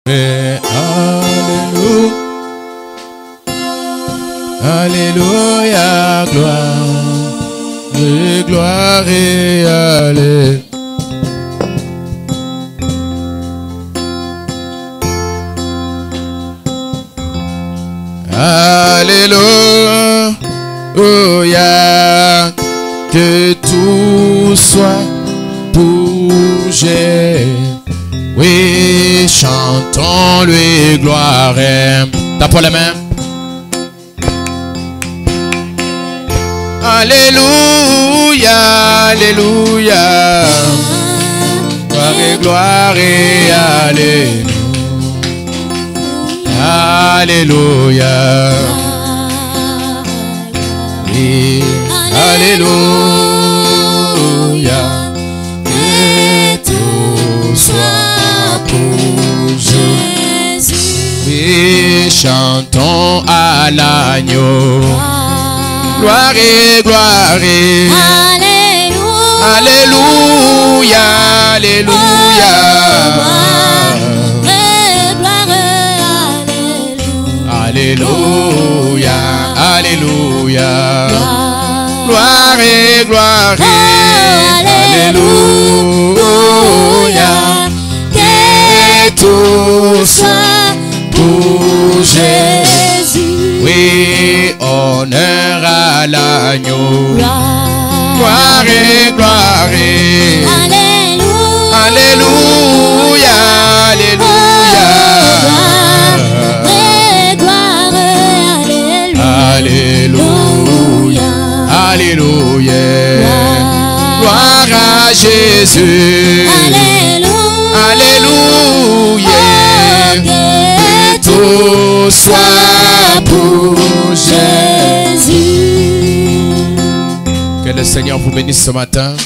Alléluia. Alléluia, gloire, et gloire et alléluia. Alléluia, que tout soit pour Jésus. Oui, chantons-lui gloire. Tapons les mains. Alléluia, alléluia. Gloire et alléluia. Alléluia. Oui, alléluia. Que tout soit pour Jésus. Oui, chantons à l'agneau. Gloire et gloire et alléluia, alléluia. Alléluia, alléluia. Gloire et gloire et alléluia. Que tout soit pour Jésus. Oui, honneur à l'agneau. Gloire et gloire et alléluia, alléluia. Alléluia, alléluia. Gloire à Jésus. Alléluia. Que tout soit pour Jésus. Que le Seigneur vous bénisse ce matin.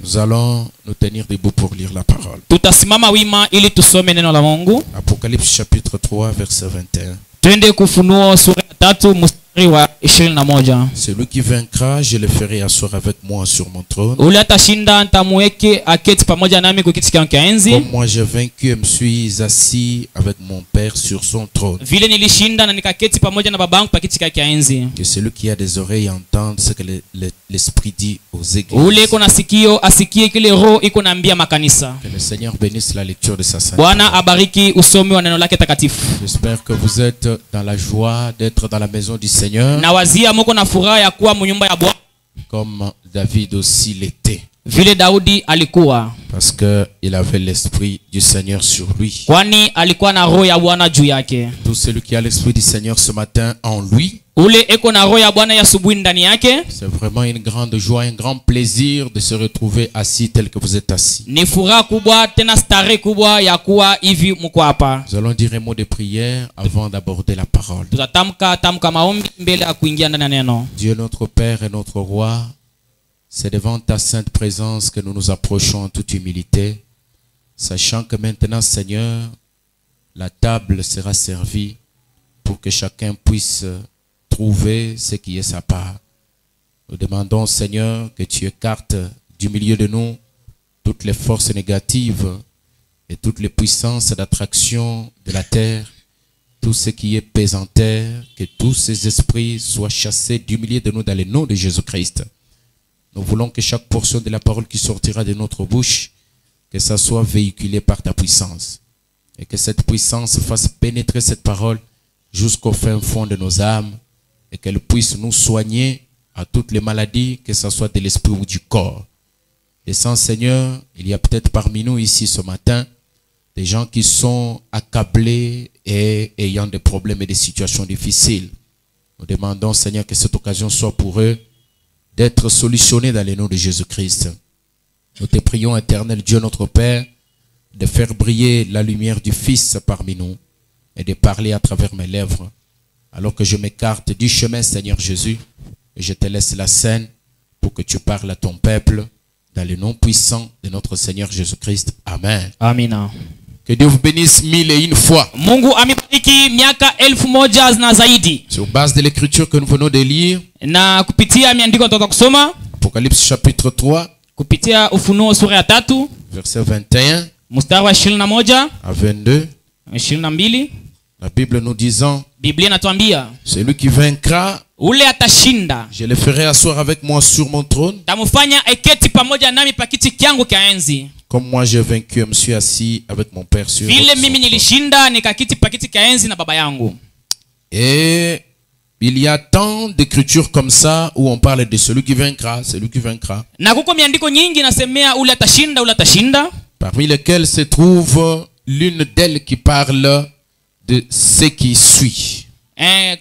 Nous allons nous tenir debout pour lire la parole. Apocalypse chapitre 3 verset 21. Celui qui vaincra, je le ferai asseoir avec moi sur mon trône. Comme moi j'ai vaincu et me suis assis avec mon Père sur son trône. Que celui qui a des oreilles entende ce que l'Esprit dit aux églises. Que le Seigneur bénisse la lecture de sa sainte parole. J'espère que vous êtes dans la joie d'être dans la maison du Seigneur. Comme David aussi l'était. Parce qu'il avait l'esprit du Seigneur sur lui. Tout celui qui a l'esprit du Seigneur ce matin en lui, c'est vraiment une grande joie, un grand plaisir de se retrouver assis tel que vous êtes assis. Nous allons dire un mot de prière avant d'aborder la parole. Dieu notre Père et notre Roi, c'est devant ta sainte présence que nous nous approchons en toute humilité, sachant que maintenant, Seigneur, la table sera servie pour que chacun puisse trouver ce qui est sa part. Nous demandons, Seigneur, que tu écartes du milieu de nous toutes les forces négatives et toutes les puissances d'attraction de la terre, tout ce qui est pesanteur, que tous ces esprits soient chassés du milieu de nous dans le nom de Jésus-Christ. Nous voulons que chaque portion de la parole qui sortira de notre bouche, que ça soit véhiculé par ta puissance. Et que cette puissance fasse pénétrer cette parole jusqu'au fin fond de nos âmes. Et qu'elle puisse nous soigner à toutes les maladies, que ce soit de l'esprit ou du corps. Et sans Seigneur, il y a peut-être parmi nous ici ce matin, des gens qui sont accablés et ayant des problèmes et des situations difficiles. Nous demandons, Seigneur, que cette occasion soit pour eux d'être solutionnée dans le nom de Jésus-Christ. Nous te prions, éternel Dieu notre Père, de faire briller la lumière du Fils parmi nous et de parler à travers mes lèvres. Alors que je m'écarte du chemin, Seigneur Jésus, et je te laisse la scène pour que tu parles à ton peuple dans le nom puissant de notre Seigneur Jésus-Christ. Amen. Amina. Que Dieu vous bénisse 1001 fois. Mungu amibariki miaka 1000 na zaidi. Sur base de l'écriture que nous venons de lire, na kupitia miandiko toka kusoma Apocalypse chapitre 3, kupitia Ufunuo sura ya 3 verset 21, mstari wa 21 à 22, 22, la Bible nous disant, Biblia inatuambia celui qui vaincra, ule atashinda je le ferai asseoir avec moi sur mon trône, tamufanya eketi pamoja nami pakiti kyangu kya enzi. comme moi j'ai vaincu et me suis assis avec mon Père sur Vile son mimi trône. nilishinda nikakiti pakiti kya enzi na baba yangu. Et il y a tant d'écritures comme ça où on parle de celui qui vaincra, celui qui vaincra, Na kuko miandiko nyingi nasemea ule atashinda, ule atashinda. parmi lesquelles se trouve l'une d'elles qui parle de ce qui suit.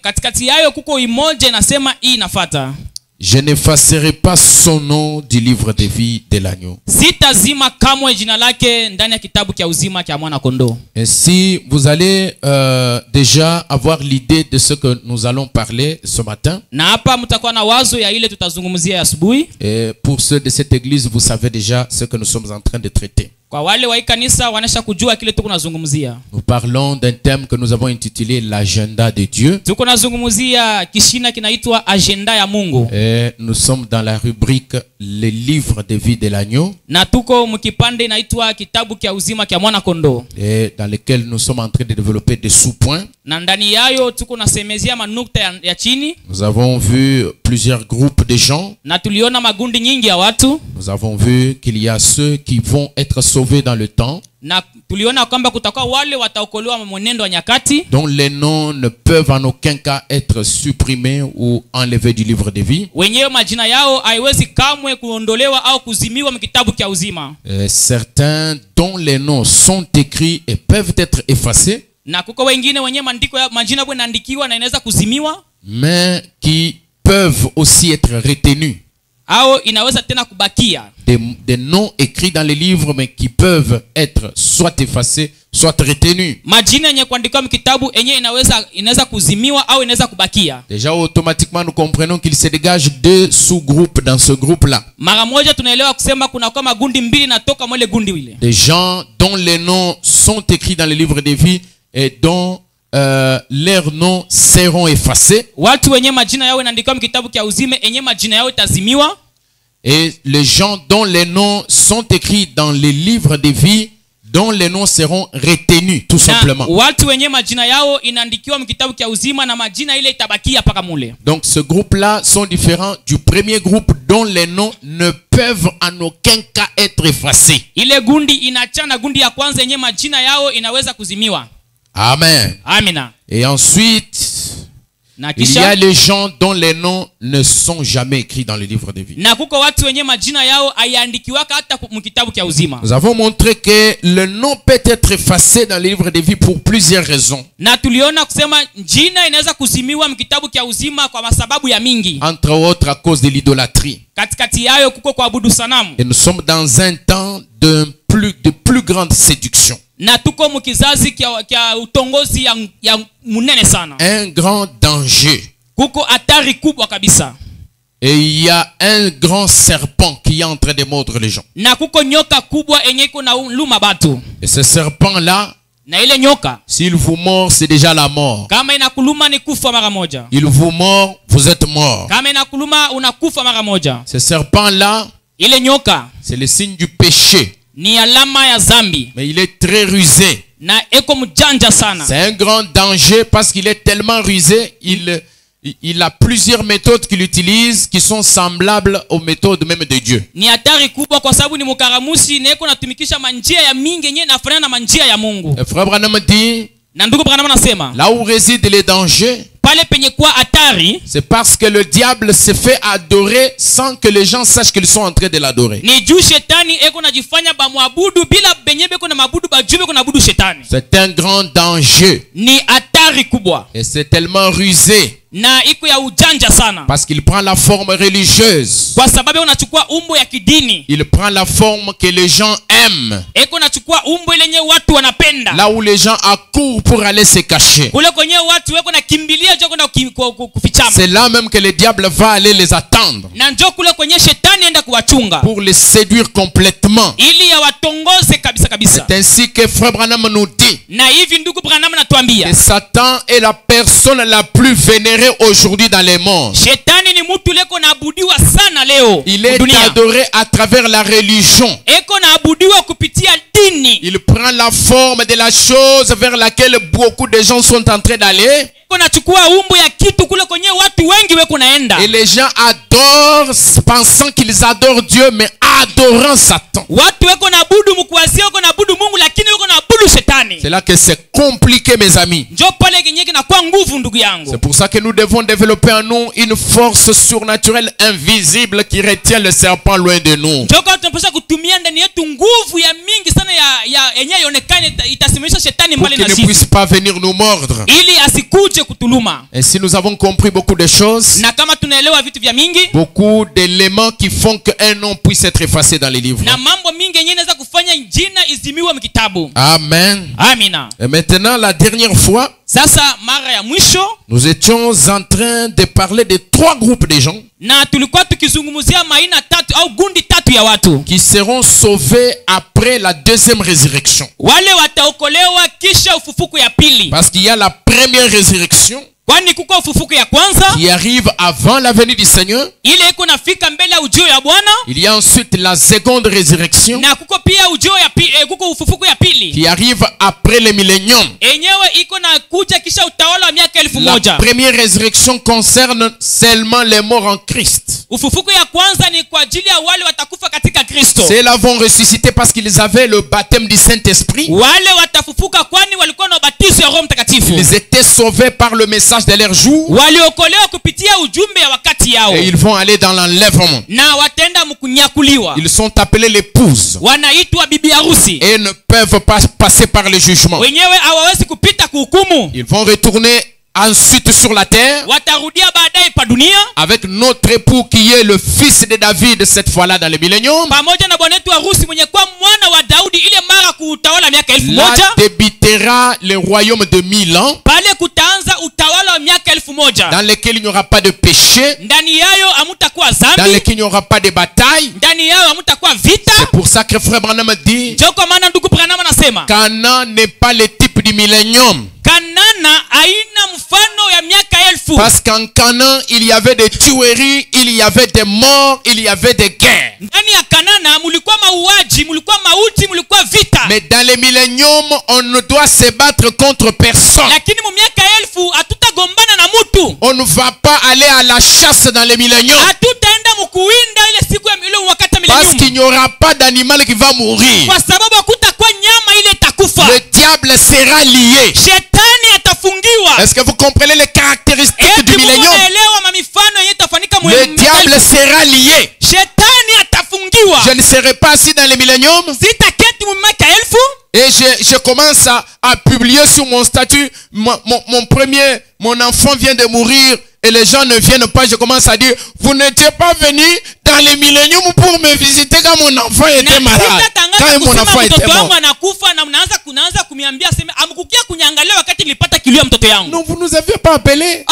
Katikati yayo kuko imoja inasema hii inafata. Je n'effacerai pas son nom du livre de vie de l'agneau. Sitazima kamwe jina lake ndani ya kitabu kya uzima kya mwana kondoo. Ainsi, vous allez déjà avoir l'idée de ce que nous allons parler ce matin. Na hapa mtakuwa na wazo ya ile tutazungumzia asubuhi. Et pour ceux de cette église, vous savez déjà ce que nous sommes en train de traiter. Kwa wale wa kanisa wanasha kujua kile tuko nazungumzia. Nous parlons d'un thème que nous avons intitulé l'agenda de Dieu. Tuko nazungumzia kishina kinaitwa agenda ya Mungu. Et nous sommes dans la rubrique les livres de vie de l'agneau. Na tuko mkipande inaitwa kitabu kya uzima kya mwana kondoo. Et dans lequel nous sommes en train de développer des sous-points. Na ndani yayo tuko nasemezia manukta ya chini. Nous avons vu plusieurs groupes de gens. Na tuliona magundi nyingi ya watu. Nous avons vu qu'il y a ceux qui vont être sauvés dans le temps, Na tuliona kwamba kutakuwa wale wataokolewa mwenendo wa nyakati, dont les noms ne peuvent en aucun cas être supprimés ou enlevés du livre de vie. wenyewe majina yao haiwezi kamwe kuondolewa au kuzimiwa mkitabu kya uzima. Certains dont les noms sont écrits et peuvent être effacés, Na kuko wengine wenyewe maandiko ya majina yao yanaandikiwa na inaweza kuzimiwa mais qui peuvent aussi être retenus. au inaweza tena kubakia. Des noms écrits dans les livres, mais qui peuvent être soit effacés, soit retenus. Majina yenye kuandikiwa mkitabu yenyewe inaweza kuzimiwa au inaweza kubakia. Déjà, automatiquement, nous comprenons qu'il se dégage deux sous-groupes dans ce groupe-là. Mara moja tunaelewa kusema kuna kama gundi mbili natoka mwele gundi ile. Des gens dont les noms sont écrits dans les livres de vie et dont leurs noms seront effacés. Watu wenye majina yao inaandikiwa mkitabu kya uzima yenye majina yao itazimiwa. Et les gens dont les noms sont écrits dans les livres de vie, dont les noms seront retenus, tout simplement. Watu wenye majina yao inaandikiwa mkitabu kya uzima na majina ile itabakia paka mule. Donc ce groupe-là sont différents du premier groupe dont les noms ne peuvent en aucun cas être effacés. Ile gundi inachana gundi ya kwanza yenye majina yao inaweza kuzimiwa. Amen. Amina. Et ensuite, Na il y kisha a les gens dont les noms ne sont jamais écrits dans le livre de vie. na kuko watu wenye majina yao haiandikiwaka hata mkitabu kya uzima. Nous avons montré que le nom peut être effacé dans le livre de vie pour plusieurs raisons. Na tuliona kusema jina inaweza kuzimiwa mkitabu kya uzima kwa sababu ya mingi. Entre autres à cause de l'idolâtrie. Katikati yayo kuko kuabudu sanamu. Et nous sommes dans un temps de plus grande séduction. Na tuko mkizazi kya utongozi ya munene sana. Un grand danger. Kuko hatari kubwa kabisa. Et il y a un grand serpent qui est en train de mordre les gens. Na kuko nyoka kubwa enye iko na luma batu. Et ce serpent-là, Na ile nyoka s'il vous mord, c'est déjà la mort. kama inakuluma ni kufa mara moja. Il vous mord, vous êtes mort. Kama inakuluma unakufa mara moja. Ce serpent-là, Ile nyoka c'est le signe du péché. ni alama ya zambi. Mais il est très rusé. Na eko mjanja sana. C'est un grand danger parce qu'il est tellement rusé, il a plusieurs méthodes qu'il utilise qui sont semblables aux méthodes même de Dieu. Ni hatari kubwa kwa sababu ni mukaramusi na eko natumikisha manjia ya mingi yenye nafanana na manjia ya Mungu. Et Frère Branham dit, Na ndugu Branham anasema là où résident les dangers, pale penye kwa hatari c'est parce que le diable se fait adorer sans que les gens sachent qu'ils sont en train de l'adorer. ni juu shetani eko najifanya bamwabudu bila benye beko na mabudu bajue beko nabudu shetani. C'est un grand danger. Ni hatari kubwa Et c'est tellement rusé na iko ya ujanja sana parce qu'il prend la forme religieuse. kwa sababu unachukua umbo ya kidini. Il prend la forme que les gens aiment. Eko nachukua umbo ile yenye watu wanapenda. Là où les gens accourent pour aller se cacher. Kule kwenye watu weko na kimbilia jo kwenda kufichama. C'est là même que le diable va aller les attendre Na njoo kule kwenye shetani enda kuwachunga pour les séduire complètement. ili ya watongoze kabisa kabisa. C'est ainsi que Frère Branham nous dit Na hivi ndugu Branham anatuambia que Satan est la personne la plus vénérée aujourd'hui dans le monde. shetani ni mtu leko naabudiwa sana leo. Il est adoré à travers la religion. Eko naabudiwa kupitia dini. Il prend la forme de la chose vers laquelle beaucoup de gens sont en train d'aller. Eko nachukua umbo ya kitu kule kwenye watu wengi weko naenda. Et les gens adorent pensant qu'ils adorent Dieu mais adorant Satan. Watu weko naabudu mkuwazia, weko naabudu Mungu lakini weko naabudu shetani. C'est là que c'est compliqué, mes amis. Njo pale kenyeki na kwa nguvu ndugu yangu. C'est pour ça que nous devons développer en nous une force surnaturelle invisible qui retient le serpent loin de nous. Njo kwa tunapaswa kutumia ndani yetu nguvu ya mingi sana ya yenyewe ionekane itasimamisha shetani mbali na sisi. Pour qu'il ne puisse pas venir nous mordre. Ili asikuje kutuluma. Et si nous avons compris beaucoup de choses, na kama tunaelewa vitu vya mingi, beaucoup d'éléments qui font qu'un nom puisse être effacé dans les livres. Na mambo mingi yenyewe inaweza kufanya jina izimiwe mkitabu. Amen. Amina. Et maintenant la dernière fois, sasa mara ya mwisho, nous étions en train de parler de 3 groupes de gens. Na tulikuwa tukizungumzia maina tatu au gundi tatu ya watu qui seront sauvés après la deuxième résurrection. Wale wataokolewa kisha ufufuko ya pili. Parce qu'il y a la première résurrection kwani kuko ufufuko ya kwanza qui arrive avant la venue du Seigneur. Ile iko nafika mbele ya ujio ya Bwana. Il y a ensuite la seconde résurrection. Na kuko pia ujio ya pili, kuko ufufuko ya pili qui arrive après le millénium. Enyewe iko na kuja kisha utawala wa miaka 1000. La première résurrection concerne seulement les morts en Christ. Ufufuko ya kwanza ni kwa ajili ya wale watakufa katika Kristo. Ceux-là vont ressusciter parce qu'ils avaient le baptême du Saint-Esprit. Wale watafufuka kwani walikuwa na ubatizo wa Roho Mtakatifu. Ils étaient sauvés par le message de leur jour. Waliokolewa kupitia ujumbe ya wakati yao. Et ils vont aller dans l'enlèvement. Na watenda mkunyakuliwa. Ils sont appelés l'épouse. Wanaitwa bibi harusi. Et ne peuvent pas passer par le jugement. Wenyewe hawawezi kupita kuhukumu. Ils vont retourner ensuite sur la terre watarudia baadaye pa dunia avec notre époux qui est le fils de David cette fois-là dans le millénium. Pamoja na bwana wetu harusi mwenye kwa mwana wa Daudi ile mara kutawala miaka 1000. Là débutera le royaume de 1000 ans. Pale kutaanza utawala wa miaka 1000. Dans lequel il n'y aura pas de péché. Ndani yayo hamtakuwa dhambi. Dans lequel il n'y aura pas de bataille. Ndani yayo hamtakuwa vita. C'est pour ça que frère Branham dit Joko maana ndugu Branham anasema Canaan n'est pas le type du millénium. Kanana haina mfano ya miaka 1000. Parce qu'en Canaan il y avait des tueries, il y avait des morts, il y avait des guerres. Ndani ya Kanana mulikuwa mauaji, mulikuwa mauti, mulikuwa vita. Mais dans le millénium on ne doit se battre contre personne. Lakini mu miaka 1000 hatutagombana na mtu. On ne va pas aller à la chasse dans le millénium. Hatutaenda mkuwinda ile siku ya ile wakati millénium. Parce qu'il n'y aura pas d'animal qui va mourir. Kwa sababu hakutakuwa nyama ile itakufa. Le diable sera lié. Shetani atafungiwa. Est-ce que vous comprenez les caractéristiques du millénium? Le diable sera lié. Shetani atafungiwa. Je ne serai pas assis dans le millénium. Sitaketi mu miaka 1000. Et je commence à publier sur mon statut, mon enfant vient de mourir et les gens ne viennent pas. Je commence à dire, vous n'étiez pas venu dans les milléniums pour me visiter quand mon enfant était malade. Quand mon enfant était mort. Non, vous nous aviez pas appelé.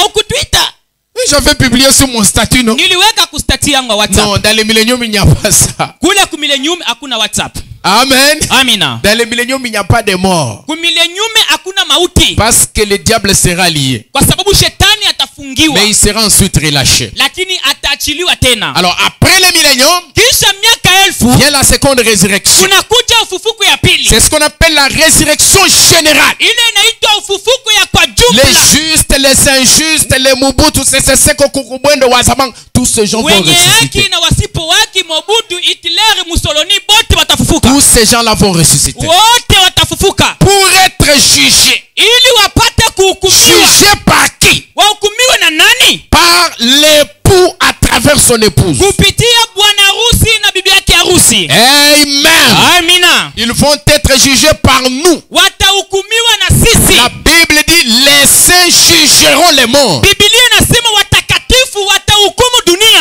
J'avais publié sur mon statut, non? Non, dans les milléniums, il n'y a pas ça. Amen. Amina. Dans le millénium, il n'y a pas de mort. Parce que le diable sera lié. Mais il sera ensuite relâché. Alors après le millénium, vient la seconde résurrection. C'est ce qu'on appelle la résurrection générale. Les justes, les injustes, les Mobutu, tous ces gens vont ressusciter. Tous ces gens-là vont ressusciter. Pour être jugés. Jugés par qui? Par l'époux à travers son épouse. Amen. Ils vont être jugés par nous. La Bible dit les saints jugeront les morts.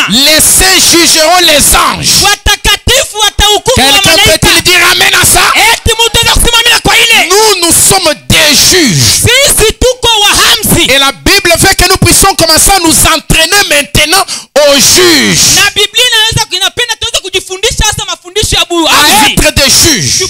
Les saints jugeront les anges. Quelqu'un peut-il dire amen à ça? Nous sommes des juges. Et la Bible fait que nous puissions commencer à nous entraîner maintenant aux juges. À être des juges.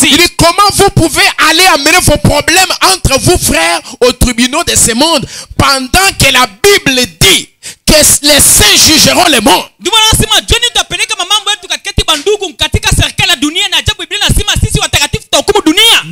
Il dit comment vous pouvez aller amener vos problèmes entre vous frères aux tribunaux de ce monde pendant que la Bible dit que que les saints jugeront le monde. Ndio maana nasema John utapeleka mambo yetu katikati bandugu katika serikali ya dunia, na ajabu Biblia inasema sisi watakatifu tutahukumu dunia.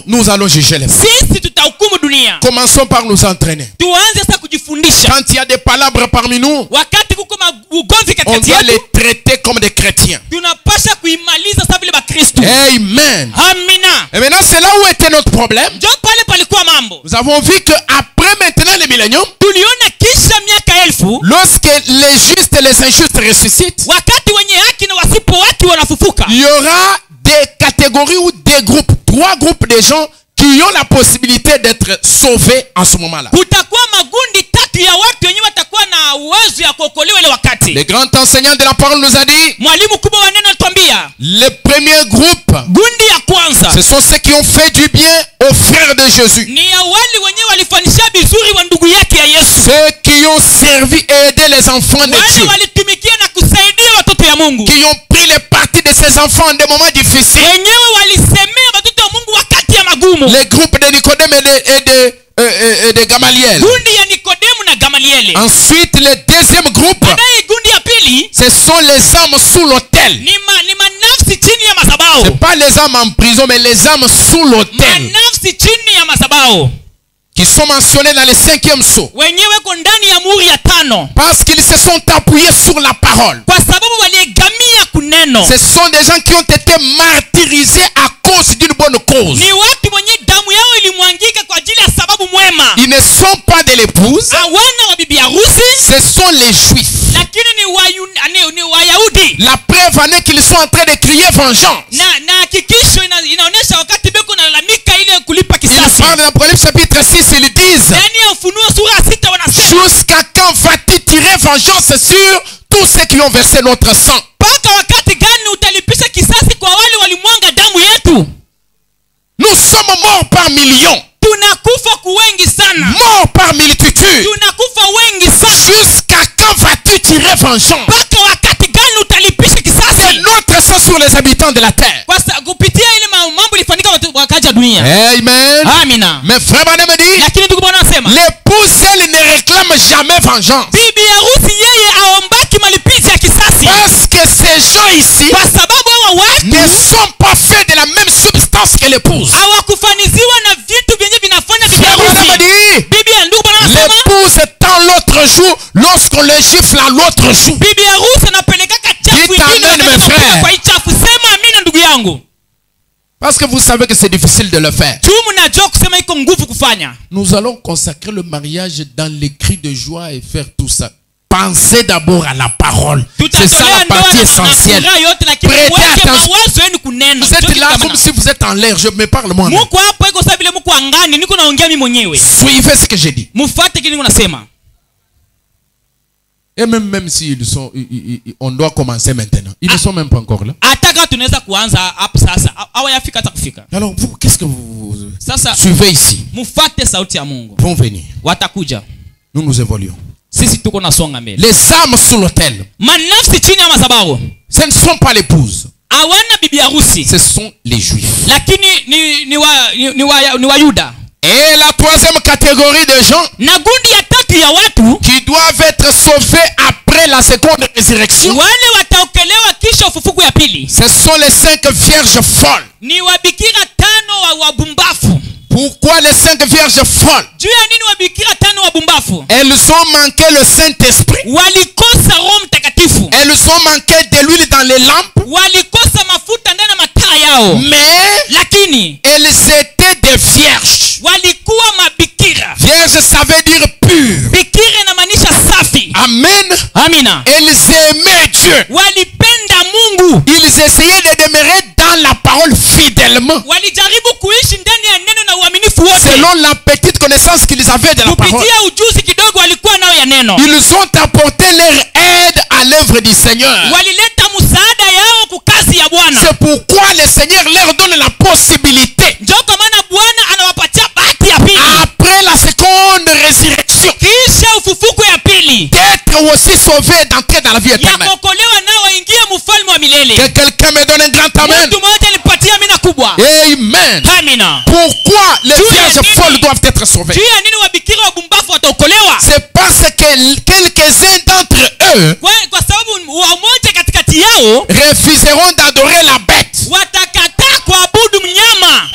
Nous allons juger le monde. Sisi tutahukumu dunia. Commençons par nous entraîner. Tuanze sasa kujifundisha. Quand il y a des palabres parmi nous, Wakati kuko ugomvi on katikati doit yetu, les traiter comme des chrétiens. tunapasha kuimaliza sawa vile Bakristo. Amen. Amina. Et maintenant, c'est là où était notre problème. Ndio pale palikuwa mambo. Nous avons vu que après maintenant le millénium, Tuliona kisha miaka 1000, lorsque les justes et les injustes ressuscitent, wakati wenye haki na wasipo haki wanafufuka, il y aura des catégories ou des groupes, 3 groupes de gens qui ont la possibilité d'être sauvés en ce moment-là. kutakuwa magundi 3 ya watu wenyewe watakuwa na uwezo ya kuokolewa ile wakati. Le grand enseignant de la parole nous a dit, Mwalimu kubwa wa neno alitwambia, le premier groupe, gundi ya kwanza ce sont ceux qui ont fait du bien aux frères de Jésus. ni ya wale wenyewe walifanisha vizuri wa ndugu yake ya Yesu, Ceux qui ont servi et aidé les enfants de wale Dieu. walitumikia na kusaidia watoto ya Mungu, Qui ont pris les parties de ces enfants en des moments difficiles. wenyewe walisemea watoto wa Mungu wakati ya magumu. Les groupes de Nicodème et de Gamaliel. Gundi ya Nikodemu na Gamalieli. Ensuite, le deuxième groupe, Baadaye gundi ya pili ce sont les âmes sous l'autel. ni manafsi chini ya madhabahu. C'est pas les âmes en prison, mais les âmes sous l'autel. Manafsi chini ya madhabahu. Qui sont mentionnés dans le 5e sceau. Wenyewe ko ndani ya muhuri ya 5. Parce qu'ils se sont appuyés sur la parole. Kwa sababu waliegamia kuneno. Ce sont des gens qui ont été martyrisés à cause d'une bonne cause. Ni watu wenye damu yao ilimwangika kwa ajili ya sababu mwema. Ils ne sont pas de l'épouse. Hawana wa bibi harusi. Ce sont les juifs. Lakini ni Wayahudi. La preuve en est qu'ils sont en train de crier vengeance. Na hakikisho inaonyesha wakati beko nalalamika ile kulipa Ils kisasi. parlent dans Apocalypse chapitre 6, ils disent, Ndani ya Ufunuo sura 6 wanasema, jusqu'à quand vas-tu tirer vengeance sur tous ceux qui ont versé notre sang? mpaka wakati gani utalipisha kisasi kwa wale walimwanga damu yetu? Nous sommes morts par millions. Tunakufa kuwengi sana. Morts par multitude. Tunakufa wengi sana. Jusqu'à quand vas-tu tirer vengeance? Mpaka wakati gani utalipisha kisasi? C'est notre sang sur les habitants de la terre. Kwa sababu kupitia ile mambo ilifanyika wakaja dunia. Amen. Amina. Mais frère Branham me dit, Lakini ndugu bwana anasema, l'épouse elle ne réclame jamais vengeance. bibi harusi yeye aombaki malipizi ya kisasi. Parce que ces gens ici Kwa sababu hawa watu ne sont pas faits de la même substance que l'épouse. hawakufaniziwa na vitu vyenye vinafanya bibi Frère Branham me harusi. dit, Bibi ya ndugu bwana anasema, l'épouse tend l'autre joue lorsqu'on le gifle à l'autre joue. bibi harusi anapeleka chafu Dites ingine amen, wakati mes frères. anakuja kwa hii chafu. Sema amina ndugu yangu. Parce que vous savez que c'est difficile de le faire. Tu mnajua kusema iko nguvu kufanya. Nous allons consacrer le mariage dans les cris de joie et faire tout ça. Pensez d'abord à la parole. C'est ça la partie essentielle. Prêtez attention. Vous êtes là comme si vous êtes en l'air. Je me parle moi-même. Suivez ce que j'ai dit. Et même s'ils sont, on doit commencer maintenant. Ils ne sont même pas encore là. Alors vous, qu'est-ce que vous suivez ici? Vont venir. Nous nous évoluons. Les âmes sous l'autel, ce ne sont pas l'épouse. Ce sont les juifs. Et la troisième catégorie de gens qui doivent être sauvés après la seconde résurrection, ce sont les 5 vierges folles. Pourquoi les 5 vierges folles? Elles ont manqué le Saint-Esprit. Elles ont manqué de l'huile dans les lampes. Mais elles étaient des vierges. Vierge, ça veut dire pur. Amen. Amina. Elles aimaient Dieu. Ils essayaient de demeurer dans la parole fidèlement. Selon la petite connaissance qu'ils avaient de la parole. Ils ont apporté leur aide à l'œuvre du Seigneur. C'est pourquoi le Seigneur leur donne la possibilité, après la seconde résurrection, d'être aussi sauvés, d'entrer dans la vie éternelle. Que quelqu'un me donne un grand amen. Amen. Pourquoi les vierges folles doivent être sauvées? wataokolewa. C'est parce que quelques-uns d'entre eux Kwa sababu wamoja katikati yao refuseront d'adorer la bête. watakataa kuabudu mnyama,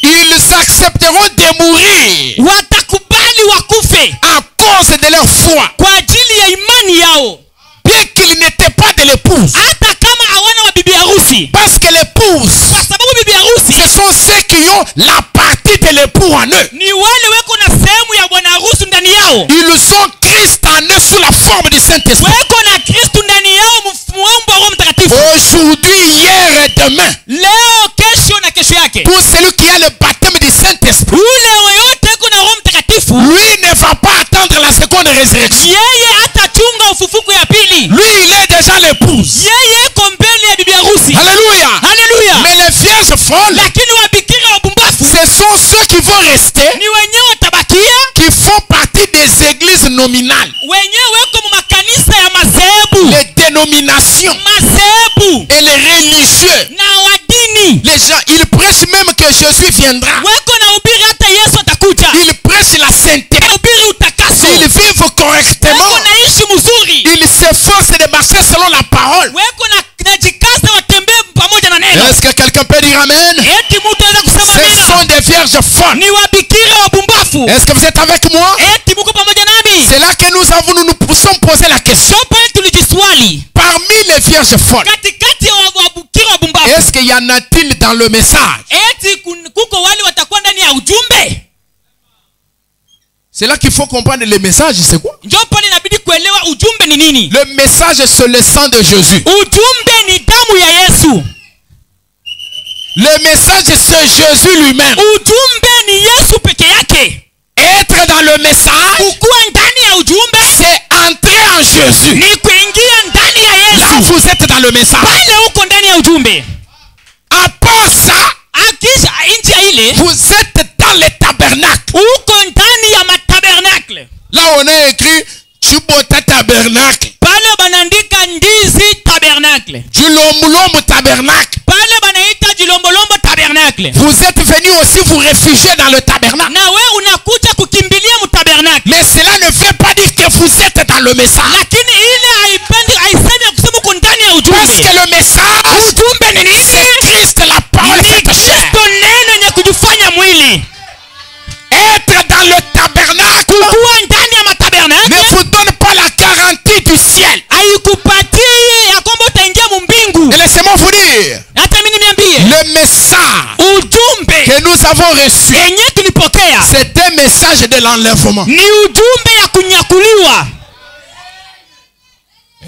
Ils accepteront de mourir watakubali wakufe à cause de leur foi, kwa ajili ya imani yao, bien qu'ils n'étaient pas de l'épouse. hata kama hawana wa bibi harusi. Parce que l'épouse, Kwa sababu bibi harusi ce sont ceux qui ont la partie de l'époux en eux. ni wale weko na sehemu ya bwana harusi ndani yao, Ils ont Christ en eux sous la forme du Saint-Esprit. weko na Kristu ndani yao, muumbo wa Roho Mtakatifu. Aujourd'hui, hier et demain, Leo, kesho na kesho yake, tout celui qui a le baptême du Saint-Esprit, ule yoyote eko na Roho Mtakatifu, lui ne va pas attendre la seconde résurrection. yeye hatachunga ufufuko ya pili. Lui, il est déjà l'épouse. Yeye eko mbele ya bibi harusi. Alléluia. Haleluya. Mais les vierges folles, Lakini wabikira wabumbafu ce sont ceux qui vont rester, ni wenyewe watabakia, qui font partie des églises nominales, wenyewe weko mu makanisa ya madhehebu, les dénominations madhehebu et les religieux. na wadini. Les gens, ils prêchent même que Jésus viendra. Weko na ubiri hata Yesu atakuja, Ils prêchent la sainteté. ubiri utakaso. Ils vivent correctement. Weko naishi mzuri, Ils s'efforcent de marcher selon la parole. weko na jikaza watembee pamoja na neno. Est-ce que quelqu'un peut dire amen? Eti mtu anaweza kusema Ce amina? sont des vierges folles. Ni wabikira wabumbafu. Est-ce que vous êtes avec moi? Eti muko pamoja nami? C'est là que nous nous sommes posé la question. Sio pale tulijiswali, Parmi les vierges folles, katikati ya wabikira wabumbafu, est-ce qu'il y en a-t-il dans le message? eti kuko wale watakuwa ndani ya ujumbe? C'est là qu'il faut comprendre le message, c'est quoi? Ndio pale inabidi kuelewa ujumbe ni nini. Le message, c'est le sang de Jésus. Ujumbe ni damu ya Yesu. Le message, c'est Jésus lui-même. Ujumbe ni Yesu peke yake. Être dans le message, Kukuwa ndani ya ujumbe c'est entrer en Jésus. ni kuingia ndani ya Là, Yesu. vous êtes dans le message. Pale uko ndani ya ujumbe. À part ça, Akisha nchi ya ile vous êtes dans le tabernacle. uko ndani ya matabernacle. Là, on a écrit Chibota tabernacle, Pale banaandika ndizi tabernacle. Chilomulombo tabernacle. Pale banaita jilombolombo tabernacle. Vous êtes venus aussi vous réfugier dans le tabernacle. Na we unakuja kukimbilia mu tabernacle. Mais cela ne veut pas dire que vous êtes dans le message. Lakini ile haisemi kusema uko ndani ya Parce ujumbe. que le message, Ujumbe ni nini? c'est Christ, la parole Ni faite chair. Kristo neno yenye kujifanya mwili. Être dans le tabernacle Kuwa ndani ya ne matabernacle vous donne pas la garantie du ciel. haikupatii ya kwamba utaingia mu mbingu. Et laissez-moi vous dire, Hata mimi niambie, le message ujumbe que nous avons reçu, yenye tulipokea c'est un message de l'enlèvement. ni ujumbe ya kunyakuliwa.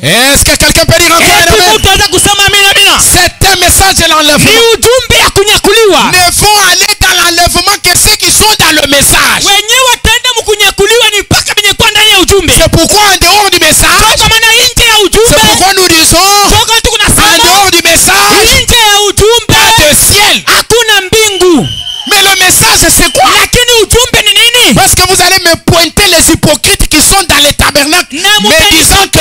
Est-ce que quelqu'un peut dire encore Eti amen? mtu anaweza kusema amina amina? C'est un message de Ni l'enlèvement. ujumbe ya kunyakuliwa. Ne vont aller dans l'enlèvement que ceux qui sont dans le message. Wenyewe wataenda mkunyakuliwa ni mpaka venye kwa ndani ya ujumbe. C'est pourquoi en dehors du message, Kwa maana nje ya c'est ujumbe, pourquoi nous disons, toka tu en kunasema dehors du message, nje ya ujumbe pas de ciel. hakuna mbingu. Mais le message, c'est quoi? Lakini ujumbe ni nini? Parce que vous allez me pointer les hypocrites qui sont dans les tabernacles, Na mais disant que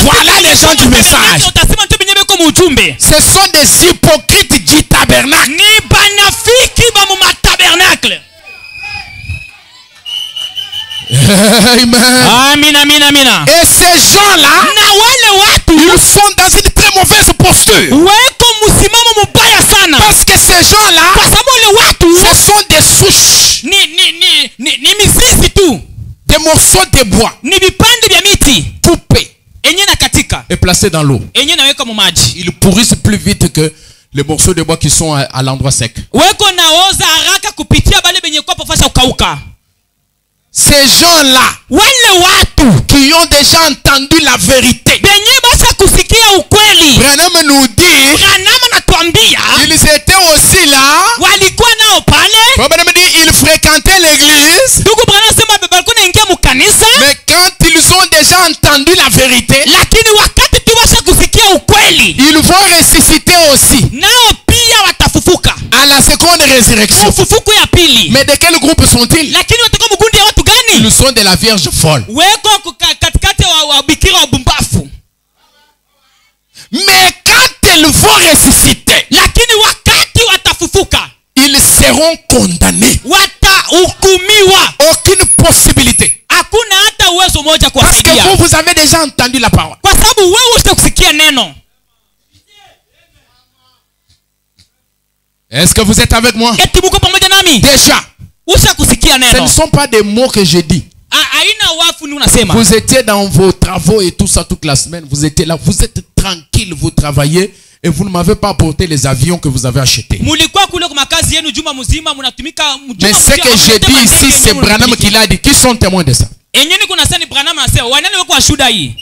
voilà les gens du message. utasema tu benye beko mu ujumbe. Ce sont des hypocrites du tabernacle. Ni banafiki ba mu matabernacle. Amen. Amina amina amina. Et ces gens-là, Na wale watu ils sont dans une très mauvaise posture. weko msimamo mubaya sana. Parce que ces gens-là, Kwa sababu wale watu ce sont des souches, ni mizizi tu, des morceaux de bois ni vipande vya miti coupés enye na katika et placés dans l'eau. enye naweka mu maji. Ils pourrissent plus vite que les morceaux de bois qui sont à l'endroit sec. Weko naoza haraka kupitia bale benye kwa pofasha ukauka. Ces gens-là Wale watu qui ont déjà entendu la vérité, benye basa kusikia ukweli. Branham nous dit, Branham anatuambia ils étaient aussi là. walikuwa nao pale. Branham dit, ils fréquentaient l'église, Ndugu Branham sema balikuwa naingia mu kanisa, mais quand ils ont déjà entendu la vérité, lakini wakati tu basa kusikia ukweli, ils vont ressusciter aussi nao pia watafufuka à la seconde résurrection. ufufuko ya pili. Mais de quel groupe sont-ils? Lakini watakuwa mkundi ya watu gani? Ils sont de la Vierge folle. Weko katikati wa bikira wa bumbafu. Mais quand ils vont ressusciter, Lakini wakati watafufuka, ils seront condamnés. watahukumiwa. Aucune possibilité Hakuna moja Parce que kuwasaidia. vous avez déjà entendu la parole. Kwa sababu wewe utakusikia neno. Est-ce que vous êtes avec moi? Eti mko pamoja nami? Déjà, Ushakusikia ce neno. ne sont pas des mots que j'ai dit. Haina wafu ni unasema. Vous étiez dans vos travaux et tout ça toute la semaine. Vous étiez là, vous êtes tranquille, vous travaillez et vous ne m'avez pas apporté les avions que vous avez achetés. Mulikuwa kule kwa makazi yenu juma mzima mnatumika Mais ce que j'ai dit ici, c'est Branham qui l'a dit. Qui sont témoins de ça? Enyeni kuna sasa ni Branham anasema, wanani wako washuhuda hii?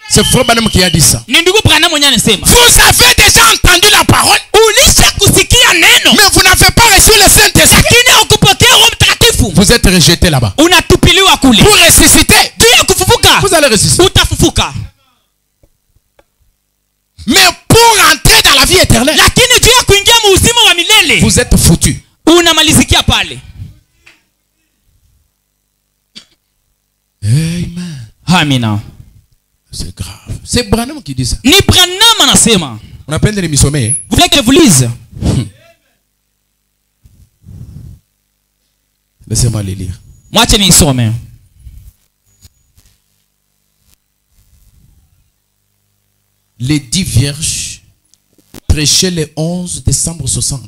C'est Frère Branham qui a dit ça. Ni ndugu Branham mwenyewe anasema. Vous avez déjà entendu la parole, Ulishakusikia neno. mais vous n'avez pas reçu le Saint-Esprit. Lakini hukupokea Roho Mtakatifu. Vous êtes rejeté là-bas. Unatupiliwa kule. Pour ressusciter, Juu ya kufufuka. vous allez ressusciter. Utafufuka. Mais pour entrer dans la vie éternelle, Lakini juu ya kuingia uzima wa milele. vous êtes foutu. Unamalizikia pale. Amen. Amina. C'est grave. C'est Branham qui dit ça. Ni Branham anasema. On appelle les misomés. Vous voulez que je vous lise? Laissez-moi les lire. Mwache nisome. Les 10 vierges prêchaient le 11 décembre 60.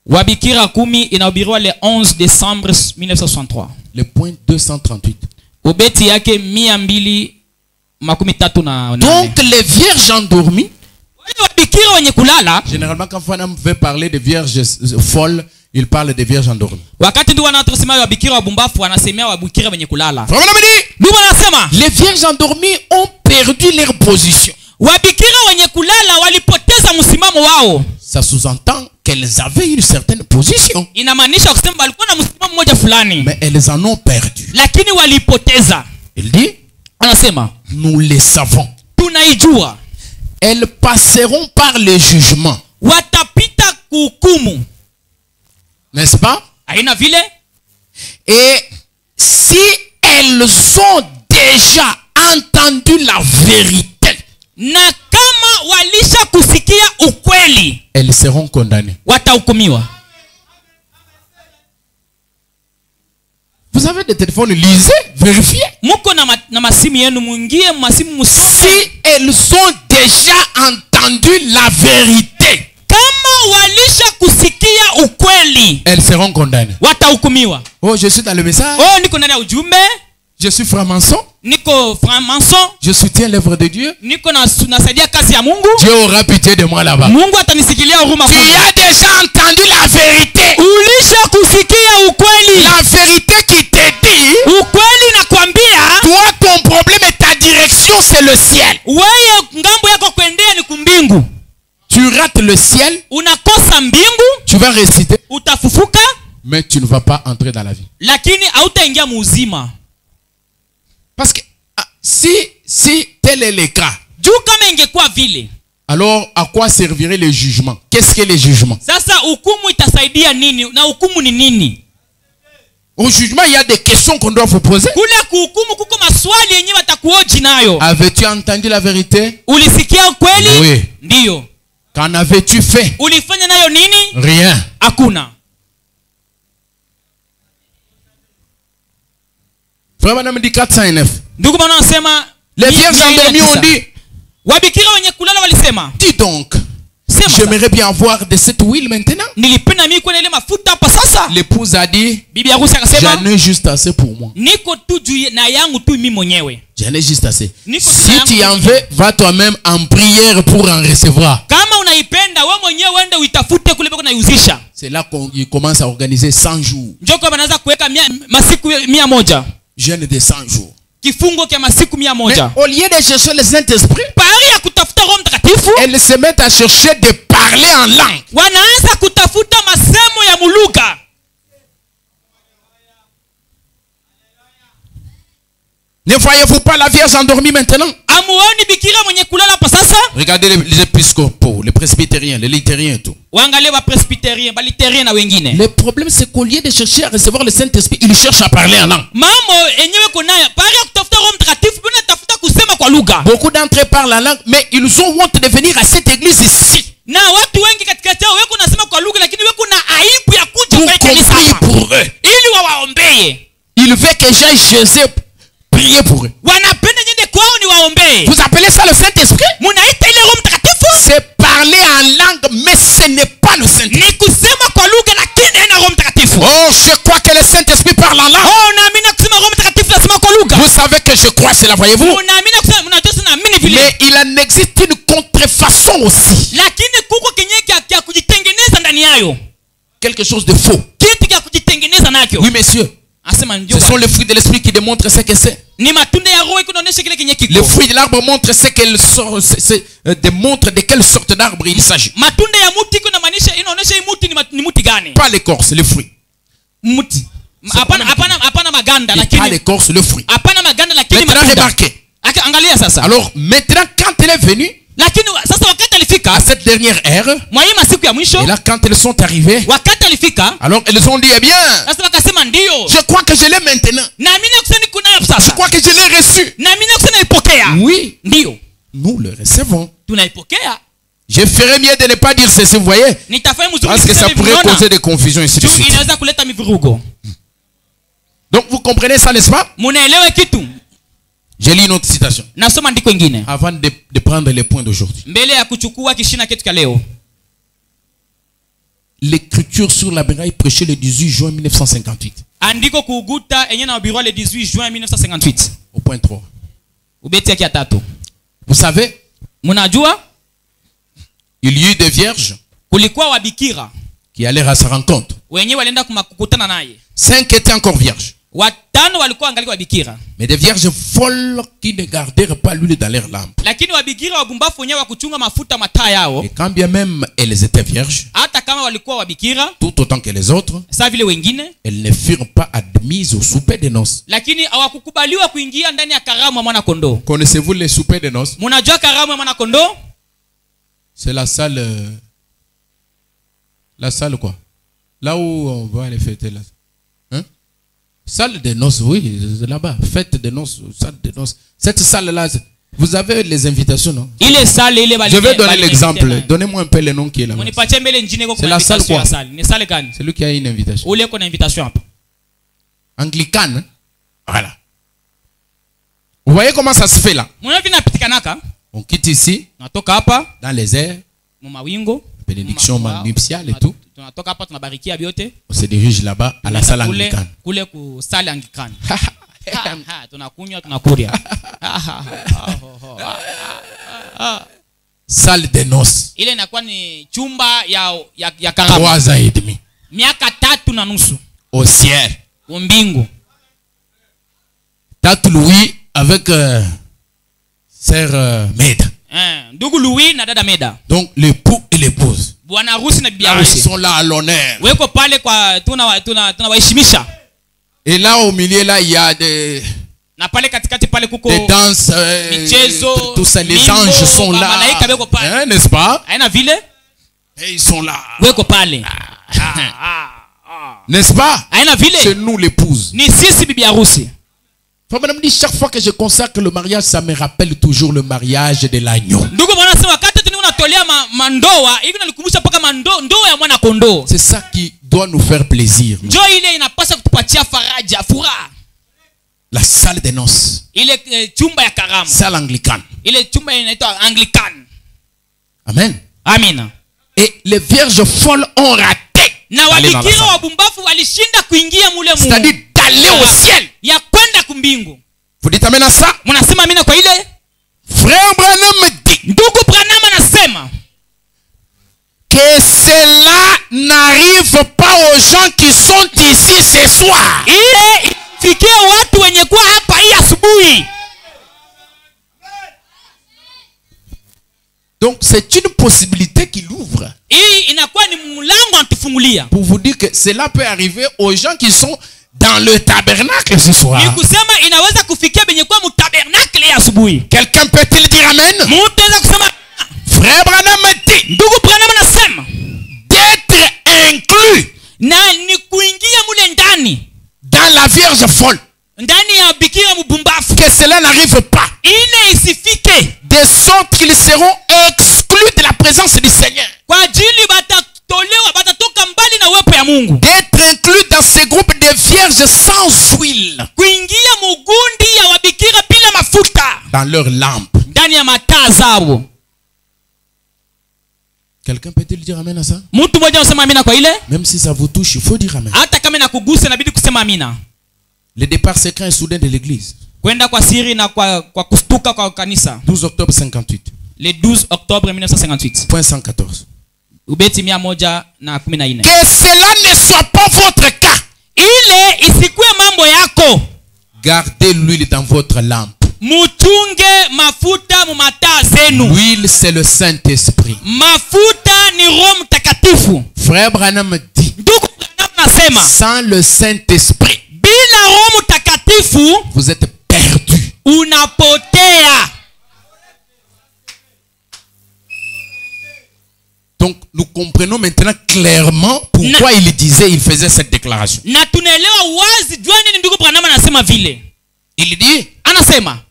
Wabikira 10 inahubiriwa le 11 décembre 1963. Le point 238. Ubeti yake 238. Donc les vierges endormies, Wabikira wenye kulala, généralement quand Fanam veut parler de vierges folles, il parle des vierges endormies. wakati ndio wanatusema wabikira wabumbafu wanasemea wabikira wenye kulala. Nous wanasema les vierges endormies ont perdu leur position. Wabikira wenye kulala walipoteza msimamo wao. Ça sous-entend qu'elles avaient une certaine position, Inamaanisha kusema walikuwa na msimamo mmoja fulani, mais elles en ont perdu. lakini walipoteza. Il dit, Anasema nous les savons. tunaijua. Elles passeront par le jugement. Watapita kuhukumu. N'est-ce pas? Haina vile? Et si elles ont déjà entendu la vérité, Na kama walisha kusikia ukweli, elles seront condamnées. watahukumiwa. Vous avez des téléphones, lisez, vérifiez. Muko na masimu yenu, muingie masimu musome. Si elles ont déjà entendu la vérité, Kama walisha kusikia ukweli, elles seront condamnées. watahukumiwa. Oh, je suis dans le message. Oh, niko ndani ya ujumbe. Je suis franc-maçon. Niko franc-maçon. Je soutiens l'œuvre de Dieu. Niko nasaidia kazi ya Mungu. Dieu aura pitié de moi là-bas. Mungu atanisikilia huruma. Tu as déjà entendu la vérité. Ulisha kusikia ukweli. La vérité qui te dit, Ukweli nakwambia, toi ton problème et ta direction c'est le ciel. wewe ngambo yako kuendea ni kumbingu. Tu rates le ciel, Unakosa mbingu, tu vas réciter, utafufuka, mais tu ne vas pas entrer dans la vie. lakini hautaingia muuzima. Parce que si tel est le cas, Juu kama ingekuwa vile, alors à quoi servirait le jugement? Qu'est-ce que le jugement? sasa hukumu itasaidia nini? Na hukumu ni nini? Au jugement, il y a des questions qu'on doit vous poser. Kule kuhukumu kuko maswali yenyewe watakuoji nayo. Avais-tu entendu la vérité? Ulisikia ukweli? Oui. Ndiyo. Qu'en avais-tu fait? Ulifanya nayo nini? Rien. Hakuna. Frère Madame dit 409. Ndugu bwana anasema Les vierges endormies ont dit, wabikira wenye kulala walisema, dis donc, sema j'aimerais bien avoir de cette huile maintenant. nilipenda mimi kuona ile mafuta hapa sasa. L'épouse a dit, Bibi harusi akasema, j'en ai juste assez pour moi. niko tu juu na yangu tu mimi mwenyewe. J'en ai juste assez. Niko Si tuna tu yangu en tu. veux, va toi-même en prière pour en recevoir. Kama unaipenda wewe mwenyewe uende uitafute kule peko naiuzisha. C'est là qu'on commence à organiser 100 jours. Njoo kwa banaanza kuweka masiku 100. Jeûne de 100 jours. Kifungo kia masiku Mais 100. au lieu de chercher le Saint-Esprit, Pari ya kutafuta Roho Mtakatifu, elles se mettent à chercher de parler en langue. wanaanza kutafuta masemo ya muluga. Ne voyez-vous pas la Vierge endormie maintenant? Amuoni bikira mwenye kulala hapa sasa? Regardez les épiscopaux, les presbytériens, les luthériens et tout. Waangalie wa presbyterien, baliterien na wengine. Le problème c'est qu'au lieu de chercher à recevoir le Saint-Esprit, ils cherchent à parler en langue. Mambo enyewe kunaya, pari ya kutafuta Roho Mtakatifu bila tafuta kusema kwa lugha. Beaucoup d'entre eux parlent en langue, mais ils ont honte de venir à cette église ici. Na watu wengi katikati yao weko nasema kwa lugha, lakini weko na aibu ya kuja Pour kwa qu'on kanisa prie hapa. pour eux. Ili wawaombee. Ils veulent que j'aille chez eux prier pour eux. wanapenda nyende kwao ni waombee. Vous appelez ça le Saint-Esprit? Munaita ile Roho Mtakatifu? C'est parler en langue, mais ce n'est pas le Saint-Esprit. Ni kusema kwa lugha lakini haina Roho Mtakatifu. Oh, je crois que le Saint-Esprit parle en langue. Oh, naamini kusema Roho Mtakatifu nasema kwa lugha. Vous savez que je crois cela, voyez-vous? Munaamini kusema mnatoa naamini vile. Mais il en existe une contrefaçon aussi. Lakini kuko kinyeki ya kujitengeneza ndani yayo. Quelque chose de faux. Kitu cha kujitengeneza nacho. Oui, messieurs. Asema ndio. Ce sont les fruits de l'esprit qui démontrent ce que c'est. Ni matunda ya roho kunaonesha kile kinyeki. Les fruits de l'arbre montrent ce qu'elle sort, démontrent de quelle sorte d'arbre il s'agit. Matunda ya mti kunamaanisha inaonesha hii mti ni mti gani? Pas l'écorce, les fruits. Mti. Hapana maganda lakini. Pas l'écorce, le fruit. Hapana maganda lakini matunda. Maintenant remarquez. Angalia sasa. Alors maintenant quand elle est venue, lakini sasa wakati alifika à cette dernière ère, mwa masiku ya mwisho, et là quand elles sont arrivées, wakati alifika, alors elles ont dit eh bien, sasa wakasema ndio, je crois que je l'ai maintenant. naamini kusema kunayo sasa, je crois que je l'ai reçu. naamini kusema ipokea. Oui, ndio nous le recevons. Tunaipokea. Je ferais mieux de ne pas dire ceci, vous voyez, parce que ça pourrait causer des confusions ici de suite. Inaweza kuleta mivurugo. Donc vous comprenez ça, n'est-ce pas? Munaelewa kitu? Je lis une autre citation. Nasoma andiko ingine. Avant de prendre les points d'aujourd'hui. Mbele ya kuchukua kishina kitu cha leo. L'écriture sur la muraille prêchée le 18 juin 1958. Andiko kuuguta enye na birwa le 18 juin 1958. Au point 3. Ubeti yake ya 3. Vous savez? Munajua? Il y eut des vierges. Kulikuwa wabikira. Qui allèrent à sa rencontre. Wenyewe walienda kukutana naye. 5 étaient encore vierges. Watano walikuwa angalia wabikira. Mais des vierges folles qui ne gardèrent pas l'huile dans leurs lampes. Lakini wabikira wabumbafu wenyewe wakuchunga mafuta mataa yao. Et quand bien même elles étaient vierges, hata kama walikuwa wabikira, tout autant que les autres, sawa vile wengine, elles ne furent pas admises au souper de noces. Lakini hawakukubaliwa kuingia ndani ya karamu ya mwana kondoo. Connaissez-vous les soupers de noces? Mnajua karamu ya mwana kondoo? C'est la salle quoi? Là où on va aller fêter là. Hein? Salle de noces, oui, là-bas. Fête de noces, salle de noces. Cette salle-là, vous avez les invitations, non? Je vais donner l'exemple. Donnez-moi un peu le nom qui est là. C'est la salle quoi? C'est lui qui a une invitation. Anglicane. Hein? Voilà. Vous voyez comment ça se fait là? On quitte ici, dans les airs, bénédiction nuptiale et tout. On se dirige là-bas à la salle anglicane. Salle de noces. 3 ans et demi. Au ciel. Tante Louis avec sœur Meda. Donc l'époux et l'épouse. Ils sont là à l'honneur. Et là au milieu là il y a des danses, tous ça, les anges sont là, hein, n'est-ce pas? Et ils sont là, n'est-ce pas? C'est nous l'épouse. Madame dit chaque fois que je consacre le mariage, ça me rappelle toujours le mariage de l'agneau. C'est ça qui doit nous faire plaisir. La salle des noces. Salle anglicane. Amen. Amen. Et les vierges folles ont raté. C'est-à-dire d'aller au ciel. Vous dites amen à ça? Frère Branham dit que cela n'arrive pas aux gens qui sont ici ce soir. Donc c'est une possibilité qu'il ouvre pour vous dire que cela peut arriver aux gens qui sont dans le tabernacle ce soir. Quelqu'un peut-il dire amen? Frère Branham dit d'être inclus dans la Vierge folle, que cela n'arrive pas, de sorte qu'ils seront exclus de la présence du Seigneur. D'être inclus dans ce groupe de vierges sans huile. dans leurs lampes. ndani ya mataa zao. Quelqu'un peut-il dire amen à ça? Mtu mmoja anasema amina kwa ile? Même si ça vous touche, il faut dire amen. Hata kama inakugusa inabidi kusema amina. Le départ secret et soudain de l'église. Kwenda kwa siri na kwa kustuka kwa kanisa. 12 octobre 58. Le 12 octobre 1958. Point 114. Ubeti 114. Que cela ne soit pas votre cas. Ile isikue mambo yako. Gardez l'huile dans votre lampe. Muchunge mafuta mu mataa zenu. L'huile, c'est le Saint-Esprit. Mafuta ni Roho Mtakatifu. Frère Branham dit, Ndugu Branham nasema, sans le Saint-Esprit, bila Roho Mtakatifu vous êtes perdu. unapotea. Donc, nous comprenons maintenant clairement pourquoi il faisait cette déclaration. Na tunaelewa wazi jua nini ndugu Branham anasema vile. Il dit, Anasema,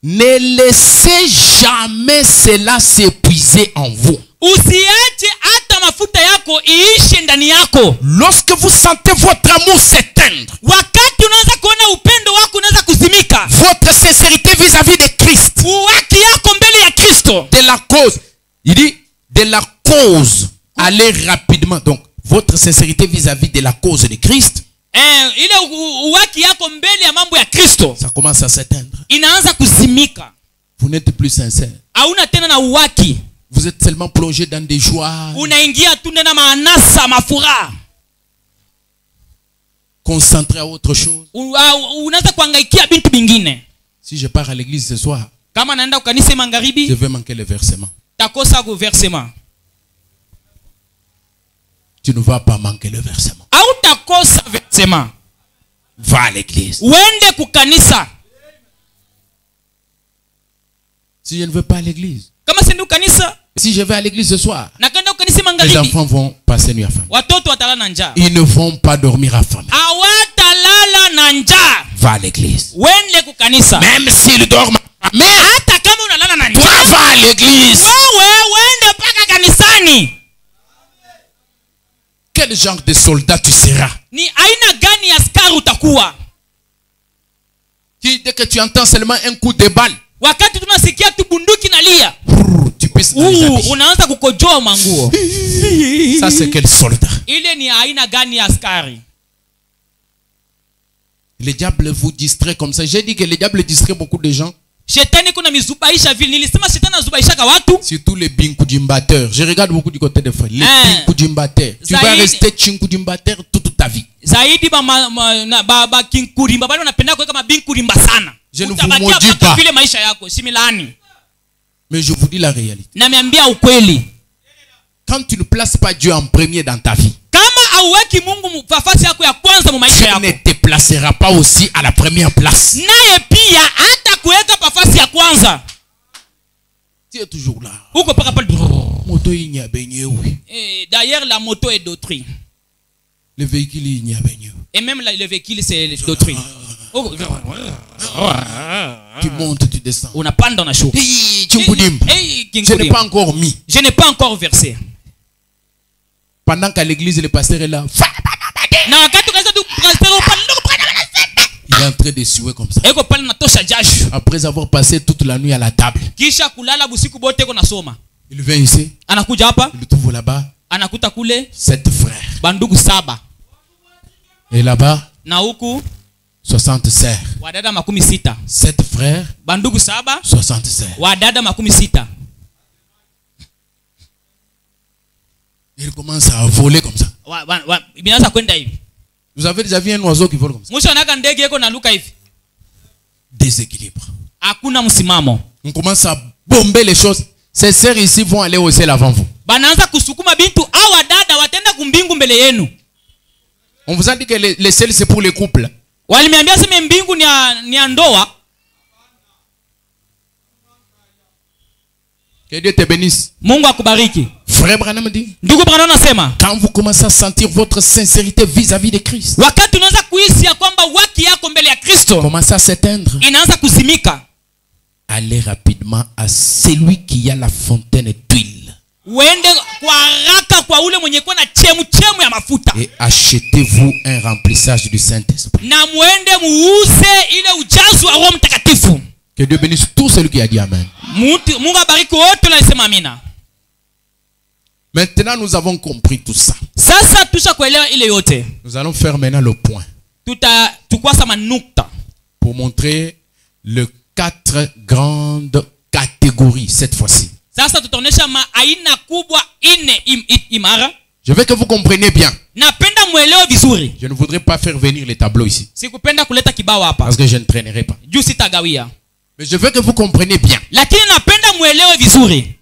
ne laissez jamais cela s'épuiser en vous. usiache hata mafuta yako iishe ndani yako. Lorsque vous sentez votre amour s'éteindre, Wakati unaanza kuona upendo wako unaanza kuzimika, votre sincérité vis-à-vis de Christ, uwaki yako mbele ya Kristo, de la cause, il dit, de la cause, allez rapidement. Donc, votre sincérité vis-à-vis de la cause de Christ, ile uwaki yako mbele ya mambo ya Kristo, ça commence à s'éteindre. inaanza kuzimika. Vous n'êtes plus sincère. Hauna tena na uwaki. Vous êtes seulement plongé dans des joies. Unaingia tu ndani maanasa mafuraha. Concentré à autre chose. Unaanza kuangaikia bintu bingine. Si je pars à l'église ce soir, Kama naenda kwa kanisa magharibi, je vais manquer le versement. takosa ku versement. Tu ne vas pas manquer le versement. Au takosa versement. Va à l'église. Uende ku kanisa. Si je ne veux pas à l'église, Kama sindi kanisa, si je vais à l'église ce soir, na kenda kanisa les magharibi, enfants vont passer nuit à faim. watoto watalala na njaa. Ils ne vont pas dormir à faim. Hawatalala na njaa. Va à l'église. Uende ku kanisa. Même s'ils dorment. Mais Hata kama unalala na toi, njaa, va à l'église. wewe uende paka kanisani. Quel genre de soldat tu seras? Ni aina gani ya askari utakuwa? Qui, dès que tu entends seulement un coup de balle, Wakati tunasikia tu bunduki nalia, tu pisses dans les habits. unaanza kukojoa manguo. Ça, c'est quel soldat? Ile ni aina gani ya askari? Le diable vous distrait comme ça. J'ai dit que le diable distrait beaucoup de gens. Shetani kuna mizubaisha vile. Nilisema shetani azubaisha watu. Surtout les binkudimbateurs. Je regarde beaucoup du côté des frères. Les binkudimbateurs. Tu vas rester chinkudimbateur toute ta vie. Zaidi ba kinkurimba bali wanapenda kuweka mabinkurimba sana. Je ne vous maudis pas. Vile maisha yako similani. Mais je vous dis la réalité. Na niambia ukweli. Quand tu ne places pas Dieu en premier dans ta vie, Kama auweki Mungu nafasi yako ya kwanza mu maisha Dieu yako, ne te placera pas aussi à la première place. naye pia hata kuweka nafasi ya kwanza. Tu es toujours là. Uko paka pale. Moto il n'y a baigné, oui. D'ailleurs la moto est d'autrui. Le véhicule il n'y a baigné. Et même le véhicule c'est d'autrui. Tu montes, tu descends. Unapanda na shuka. Je n'ai pas encore mis. Je n'ai pas encore versé. Pendant qu'à l'église, le pasteur est là. Na wakati kaza tu pastor pale ndugu bwana anasema. Il est en train de suer comme ça. Eko pale natosha jasho. Après avoir passé toute la nuit à la table. Kisha kulala busiku bote eko nasoma. Il vient ici. Anakuja hapa. Il le trouve là-bas. Anakuta kule 7 frères. bandugu 7. Et là-bas, Na huku 60 sœurs. wadada 16. 7 frères. Bandugu 7, 60 sœurs. wadada 16. Il commence à voler comme ça. Binaanza kwenda hivi. Vous avez déjà vu un oiseau qui vole comme ça? Mwisho anaka ndege eko naluka hivi. Déséquilibre. Hakuna msimamo. On commence à bomber les choses. Ces sœurs ici vont aller au ciel avant vous. Banaanza kusukuma bintu au wadada watenda kumbingu mbele yenu. On vous a dit que le ciel c'est pour les couples. Waliniambia sema mbingu ni ya ndoa. Que Dieu te bénisse. Mungu akubariki. Frère Branham dit, Ndugu Branham anasema, quand vous commencez à sentir votre sincérité vis-à-vis de Christ, wakati unaanza kuhisi ya kwamba waki yako mbele ya Kristo commencez à s'éteindre, inaanza kuzimika, allez rapidement à celui qui a la fontaine d'huile. uende kwa haraka kwa ule mwenye kuwa na chemu ya mafuta. Et achetez-vous un remplissage du Saint-Esprit. Na muende muuze ile ujazo wa Roho Mtakatifu. Que Dieu bénisse tout celui qui a dit Amen. Mungu abariki wote walisema amina. Maintenant, nous avons compris tout ça. Sasa tusha kuelewa ile yote. Nous allons faire maintenant le point. Tukwasa manukta. Pour montrer les 4 grandes catégories cette fois-ci. Sasa tutaonesha aina kubwa ine imara. Je veux que vous compreniez bien. Napenda muelewe vizuri. Je ne voudrais pas faire venir les tableaux ici. Sikupenda kuleta kibao hapa. Parce que je ne traînerai pas. Juu sitagawia. Mais je veux que vous compreniez bien. Lakini napenda muelewe vizuri.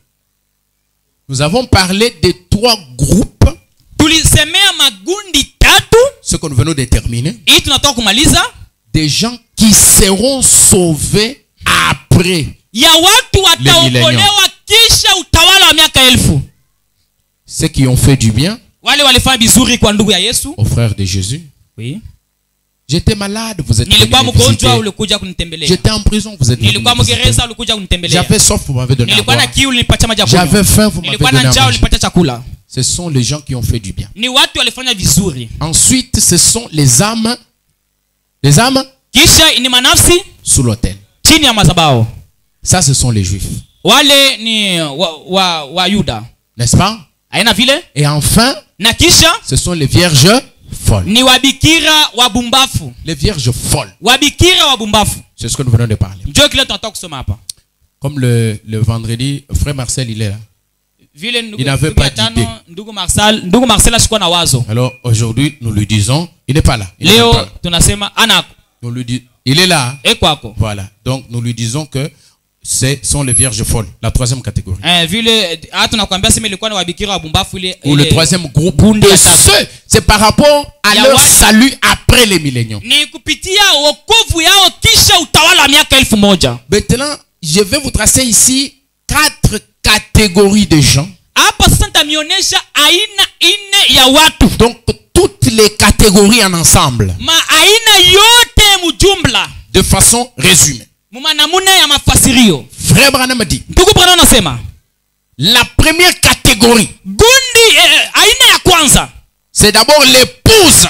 Nous avons parlé de 3 groupes. Tulisemea magundi tatu. Ce que nous venons de terminer. Hii tunatoka kumaliza. Des gens qui seront sauvés après. Ya watu wataokolewa kisha utawala wa miaka 1000. Ceux qui ont fait du bien. Wale walifanya vizuri kwa ndugu ya Yesu. Aux frères de Jésus. Oui. J'étais malade, vous êtes nilikuwa mgonjwa, ulikuja kunitembelea. J'étais en prison, vous êtes nilikuwa mgereza, ulikuja kunitembelea. J'avais soif, vous m'avez donné à boire. Nilikuwa na kiu, ulinipatia maji ya kunywa. J'avais faim, vous m'avez donné à manger. Nilikuwa na njaa, ulinipatia chakula. Ce sont les gens qui ont fait du bien. Ni watu walifanya vizuri. Ensuite, ce sont les âmes. Les âmes kisha ni manafsi sous l'autel. Chini ya madhabahu. Ça, ce sont les juifs. Wale ni wa Yuda. N'est-ce pas? Aina vile? Et enfin, na kisha ce sont les vierges folles. Ni wabikira wabumbafu. Les vierges folles. Wabikira wabumbafu. C'est ce que nous venons de parler. Ndio kile tunataka kusoma hapa. Comme le vendredi, frère Marcel, il est là. Il n'avait pas d'idée. Ndugu Marcel ashikuwa na wazo. Alors aujourd'hui, nous lui disons, il n'est pas là. Leo tunasema anako. Nous lui disons, il est là. Ekwako. Voilà. Donc nous lui disons que ce sont les vierges folles, la troisième catégorie. Ou le troisième groupe de ceux, c'est par rapport à leur salut après les milléniums. Maintenant, je vais vous tracer ici 4 catégories de gens. Donc toutes les catégories en ensemble. De façon résumée. Frère Branham dit, la première catégorie, c'est d'abord l'épouse.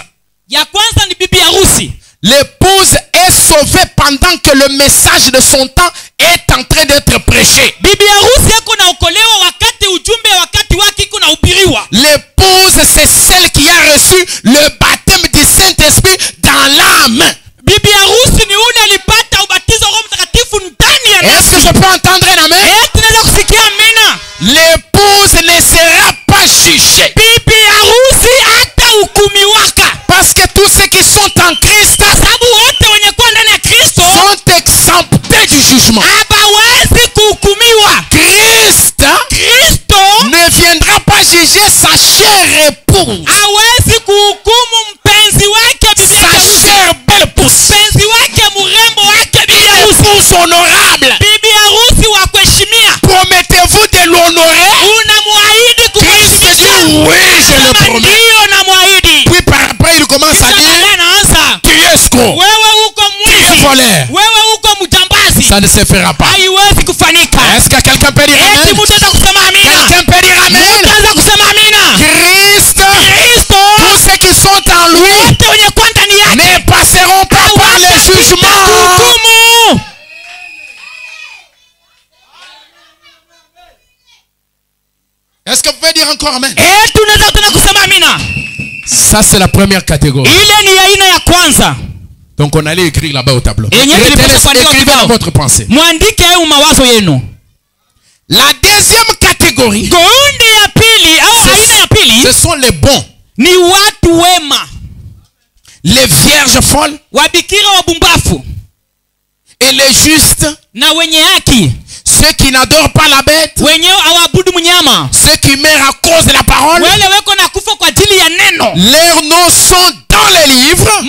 L'épouse est sauvée pendant que le message de son temps est en train d'être prêché. L'épouse, c'est celle qui a reçu le baptême du Saint-Esprit dans l'âme. Est-ce que je peux entendre un amen? L'épouse ne sera pas jugée. Parce que tous ceux qui sont en Christ sont exemptés du jugement. Christ ne viendra pas juger sa chère épouse. Sa chère belle épouse. Épouse honorable. Promettez-vous de l'honorer? Christ dit oui, je le promets. Puis par après il commence à dire, tu es escroc, tu es voleur. Ça ne se fera pas. Est-ce que quelqu'un peut dire amen? Quelqu'un peut dire amen? Christ, tous ceux qui sont en lui ne passeront pas par le jugement. Est-ce que vous pouvez dire encore amen? Ça c'est la première catégorie. Donc on allait écrire là-bas au tableau. Écrivez dans votre pensée. La deuxième catégorie, ce sont les bons. Les vierges folles et les justes. Ceux qui n'adorent pas la bête. Ceux qui meurent à cause de la parole. Leurs noms sont dans les livres.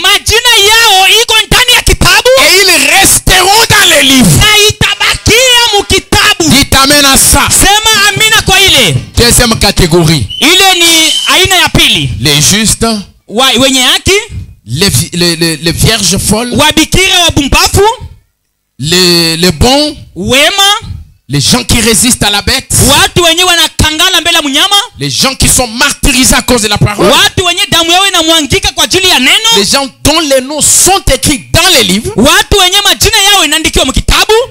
Et ils resteront dans les livres. Dites amen à ça. Deuxième catégorie. Les justes. Les vierges folles. Les bons. Les gens qui résistent à la bête. Les gens qui sont martyrisés à cause de la parole. Les gens dont les noms sont écrits dans les livres.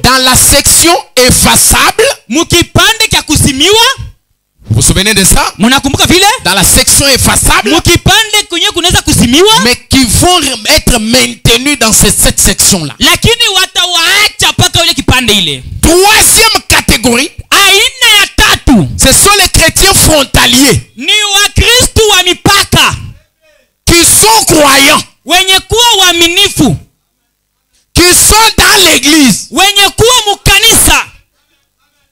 dans la section effaçable. mukipande kya kusimiwa. Vous vous souvenez de ça? Munakumbuka vile? Dans la section effaçable. Mukipande kwenye kunaweza kusimiwa. Mais qui vont être maintenus dans cette section-là. Lakini watawaacha paka ile kipande ile. Troisième catégorie. Aina ya tatu. Ce sont les chrétiens frontaliers. Ni Wakristo wa mipaka. Qui sont croyants. Wenye kuwa waaminifu. Qui sont dans l'église. Wenye kuwa mukanisa.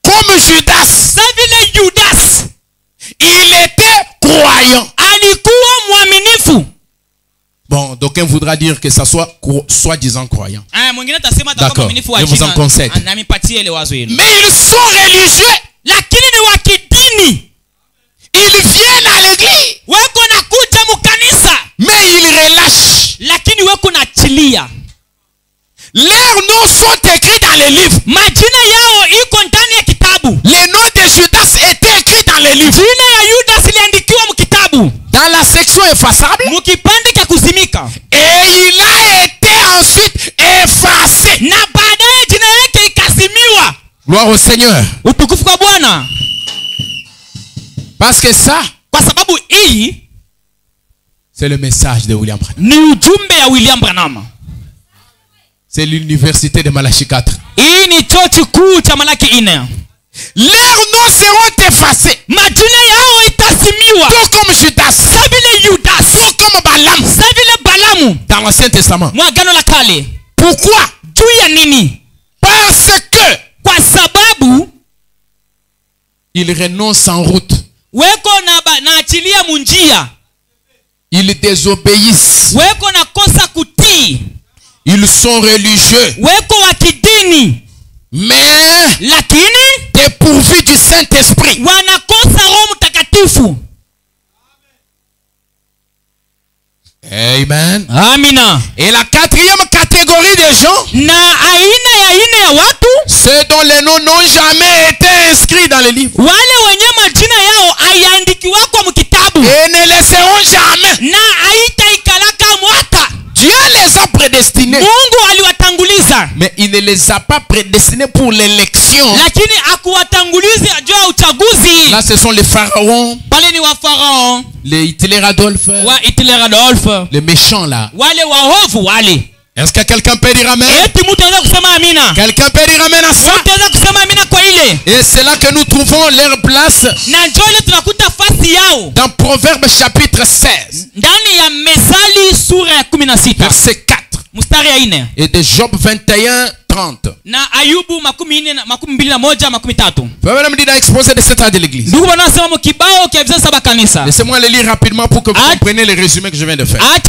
Comme Judas. Sa vile Judas. Il était croyant. Alikuwa mwaminifu. Bon, d'aucuns voudra dire que ça soit soi-disant croyant. D'accord, je vous en concède. Mais ils sont religieux. Lakini ni wa kidini. Ils viennent à l'église. Weko nakuja mukanisa. Mais ils relâchent. Lakini weko naachilia. Leurs noms sont écrits dans les livres. Majina yao iko ndani ya kitabu. Les noms de Judas étaient écrits dans les livres. Jina ya Judas iliandikiwa mkitabu. Dans la section effaçable. Mukipande kya kuzimika. Et il a été ensuite effacé. Na baadaye jina yake ikazimiwa. Gloire au Seigneur. Utukufu kwa Bwana. Parce que ça, kwa sababu hii, c'est le message de William Branham. Ni ujumbe ya William Branham. C'est l'université de Malachie 4. Hii ni chuo kikuu cha Malaki 4. Leurs noms seront effacés. Majina yao itazimiwa. Tout comme Judas. Sa vile Judas. Tout comme Balaam. Sa vile Balamu. Dans l'Ancien Testament. Mwagano la Kale. Pourquoi? Juu ya nini? Parce que kwa sababu il renonce en route. Weko na achilia munjia. Ils désobéissent. Weko na kosa kutii. Ils sont religieux. Weko wa kidini. Mais lakini dépourvus du Saint-Esprit. Wanakosa Roho Mtakatifu. Amen. Amina. Et la quatrième catégorie des gens, na aina ya watu, ceux dont les noms n'ont jamais été inscrits dans le livre, wale wenye majina yao hayaandikiwa kwa mkitabu, et ne les seront jamais, na haitaikalaka mwaka. Dieu les a prédestinés. Mungu aliwatanguliza. Mais il ne les a pas prédestinés pour l'élection. Lakini akuwatanguliza juu ya uchaguzi. Là ce sont les pharaons. Pale ni wa Farao. Les Hitler Adolphe. Wa Hitler Adolphe. Les méchants là. Wale waovu wale. Est-ce que quelqu'un peut dire amen? Quelqu'un peut dire amen à ça? Et c'est là que nous trouvons leur place dans Proverbes chapitre 16. Verset 4. Et de Job 21, 30. Pouvez-vous me dire l'exposé de cet âge de l'église? Laissez-moi le lire rapidement pour que vous compreniez le résumé que je viens de faire. Est-ce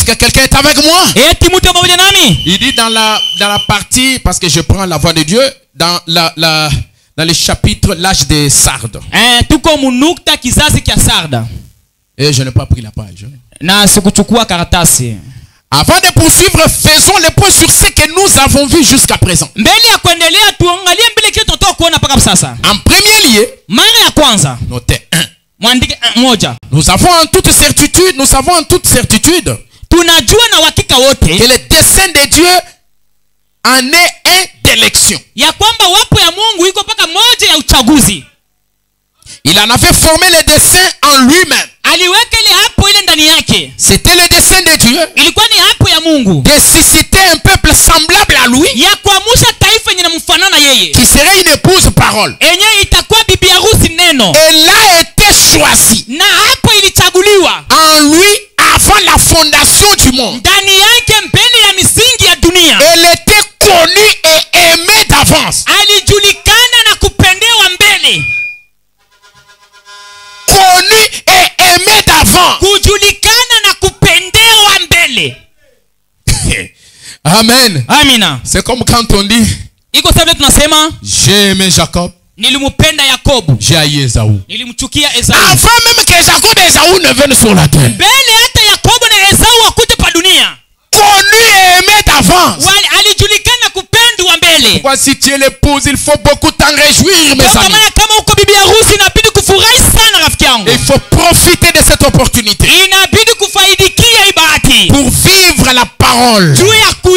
que quelqu'un est avec moi? Il dit dans la partie, parce que je prends la voix de Dieu, dans le chapitre l'âge des sardes. Et je n'ai pas pris la page. Avant de poursuivre, faisons le point sur ce que nous avons vu jusqu'à présent. En premier lieu, notez 1. Nous avons en toute certitude, que le dessein de Dieu en est un d'élection. Il en avait formé le dessein en lui-même. C'était le dessein de Dieu de susciter un peuple semblable à lui, qui serait une épouse parole. Elle a été choisie en lui avant la fondation du monde. Elle était connue et aimée d'avance. Connu et aimé d'avant. Amen. Amina. C'est comme quand on dit j'ai aimé Jacob, j'ai haï Esaü. Avant même que Jacob et Esaü ne viennent sur la terre. Connu et aimé d'avance. Pourquoi si tu es l'épouse, il faut beaucoup t'en réjouir, mes amis. Il faut profiter de cette opportunité pour vivre la parole, pour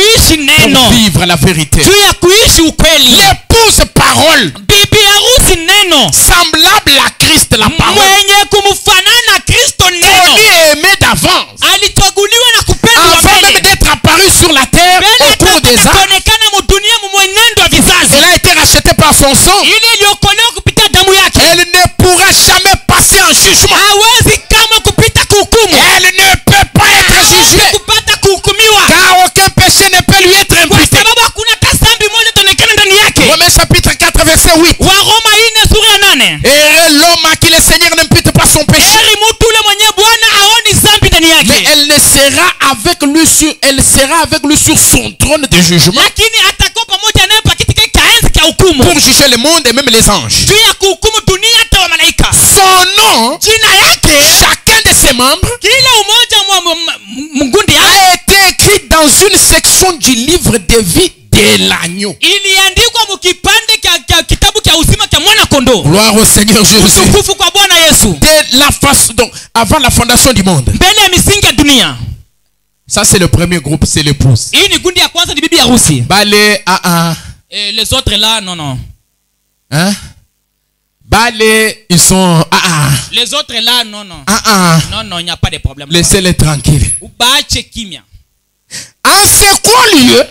vivre la vérité. juu ya kuishi ukweli. L'épouse parole, Bibi harusi neno, semblable à Christ la parole, mwenye kumfanana Kristo neno, connu et aimé d'avance, alichaguliwa na kupendwa avant mbele, même d'être apparu sur la terre au cours des âges. kuonekana mudunia mwenendo wa vizazi. Elle a été rachetée par son sang. Ili iliokolewa kupitia damu yake. Elle ne pourra jamais passer en jugement. Hawezi kama kupita kuhukumu. Elle ne peut pas être jugée, kupata kuhukumiwa. car aucun péché ne peut lui être Kwa imputé. sababu hakuna hata dhambi moja itaonekana ndani yake. Romains chapitre 4 verset 8. Waroma 4 sura ya 8. Et l'homme à qui le Seigneur n'impute pas son péché, Heri mtu ule mwenye Bwana haoni dhambi ndani mais yake. elle sera avec lui sur son trône de jugement Lakini atakuwa pamoja naye pa kiti cha enzi cha hukumu. pour juger le monde et même les anges. Juu ya kuhukumu dunia hata wa malaika. Son nom, Jina yake, chacun de ses membres, kila umoja mgundi a été écrit dans une section du livre de vie de l'agneau. iliandikwa mkipande cha kitabu cha uzima cha mwana kondoo. Gloire au Seigneur Jésus. Utukufu kwa Bwana Yesu. De la face, donc, avant la fondation du monde. Mbele ya misingi ya dunia. Ça c'est le premier groupe, c'est l'épouse. Hii ni kundi ya kwanza, ni bibi harusi. Bale, Les autres là, non. Hein? Bale, ils sont, Les autres là, non. Non, il n'y a pas de problème. Laissez-les tranquilles. Ubaache kimya. En second lieu,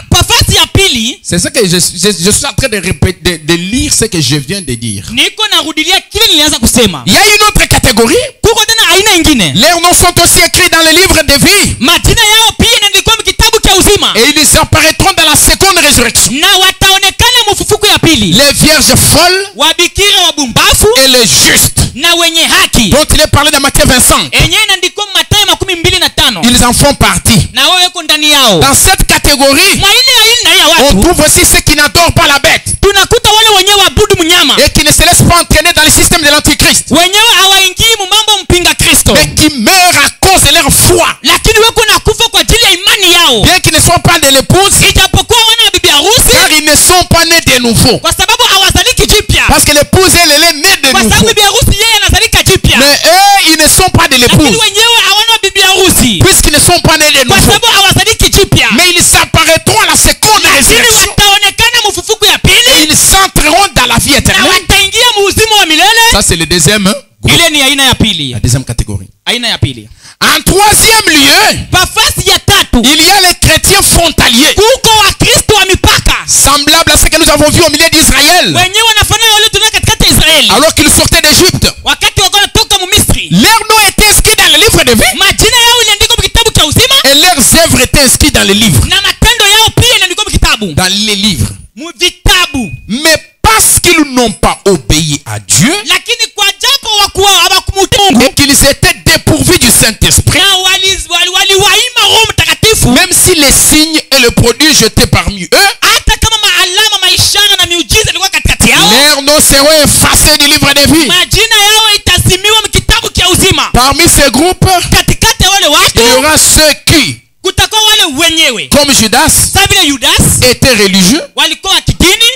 Pafasi ya pili, c'est ce que je suis en train de répéter, de lire ce que je viens de dire. niko narudilia kile nilianza kusema. Il y a une autre catégorie. Kuko tena aina ingine. Leurs noms sont aussi écrits dans le livre de vie. Majina yao pia yanaandikwa kitabu cha uzima. Et ils apparaîtront dans la seconde résurrection. Na wataonekana mfufuko ya pili. Les vierges folles Wabikira wabumbafu et les justes, na wenye haki. dont il est parlé dans Matthieu 25. Enyewe inaandikwa Mathayo 25. Ils en font partie. Na wao yuko ndani yao. Dans cette catégorie, Mwa ile aina ya on watu trouve aussi ceux qui n'adorent pas la bête tunakuta wale wenyewe waabudu mnyama. et qui ne se laissent pas entraîner dans le système de l'antichrist, Wenyewe hawaingii mambo mpinga Kristo. mais qui meurent à cause de leur foi. Lakini wako nakufa kwa ajili ya imani yao. Bien qu'ils ne soient pas de l'épouse, Ijapokuwa wana bibi harusi, car ils ne sont pas nés de nouveau. kwa sababu hawazaliki jipya. Parce que l'épouse, elle est née de Kwa sababu nouveau. bibi harusi yeye anazalika jipya. Mais eux, ils ne sont pas de Lakini l'épouse, wenyewe hawana bibi harusi. puisqu'ils ne sont pas nés de Kwa nouveau. sababu hawazaliki jipya. Mais ils apparaîtront à la seconde Lakini résurrection. wataonekana mfufuko ya Et pili ils entreront dans la vie na éternelle. wataingia muuzima wa milele. Ça, c'est le deuxième groupe. Ile ni aina ya pili. La deuxième catégorie. Aina ya pili. En troisième lieu, Pafasi ya tatu, il y a les chrétiens frontaliers, kuko Wakristo wa mipaka. semblables à ce que nous avons vu au milieu d'Israël, Wenyewe wanafanana wale tunaona katikati ya Israeli. alors qu'ils sortaient d'Égypte. Wakati wako natoka mu Misri. Leur nom était inscrit dans le livre de vie Majina yao iliandikwa kitabu cha uzima et leurs œuvres étaient inscrites dans le livre. na matendo yao pia iliandikwa kitabu. Dans les livres. Mu vitabu. Mais parce qu'ils n'ont pas obéi à Dieu Lakini kwa japo hawakumutii Mungu et qu'ils étaient dépourvus du Saint-Esprit, na waliwaima Roho Mtakatifu, même si les signes et le produit jetés parmi eux, hata kama maalama, maishara na miujiza ilikuwa katikati yao, leurs noms seront effacés du livre de vie. majina yao itazimiwa kitabu cha uzima. Parmi ces groupes, Katikati ya wale il y watu aura ceux qui, kutakuwa wale wenyewe comme Judas, sawa vile Yudas étaient religieux, walikuwa wa kidini,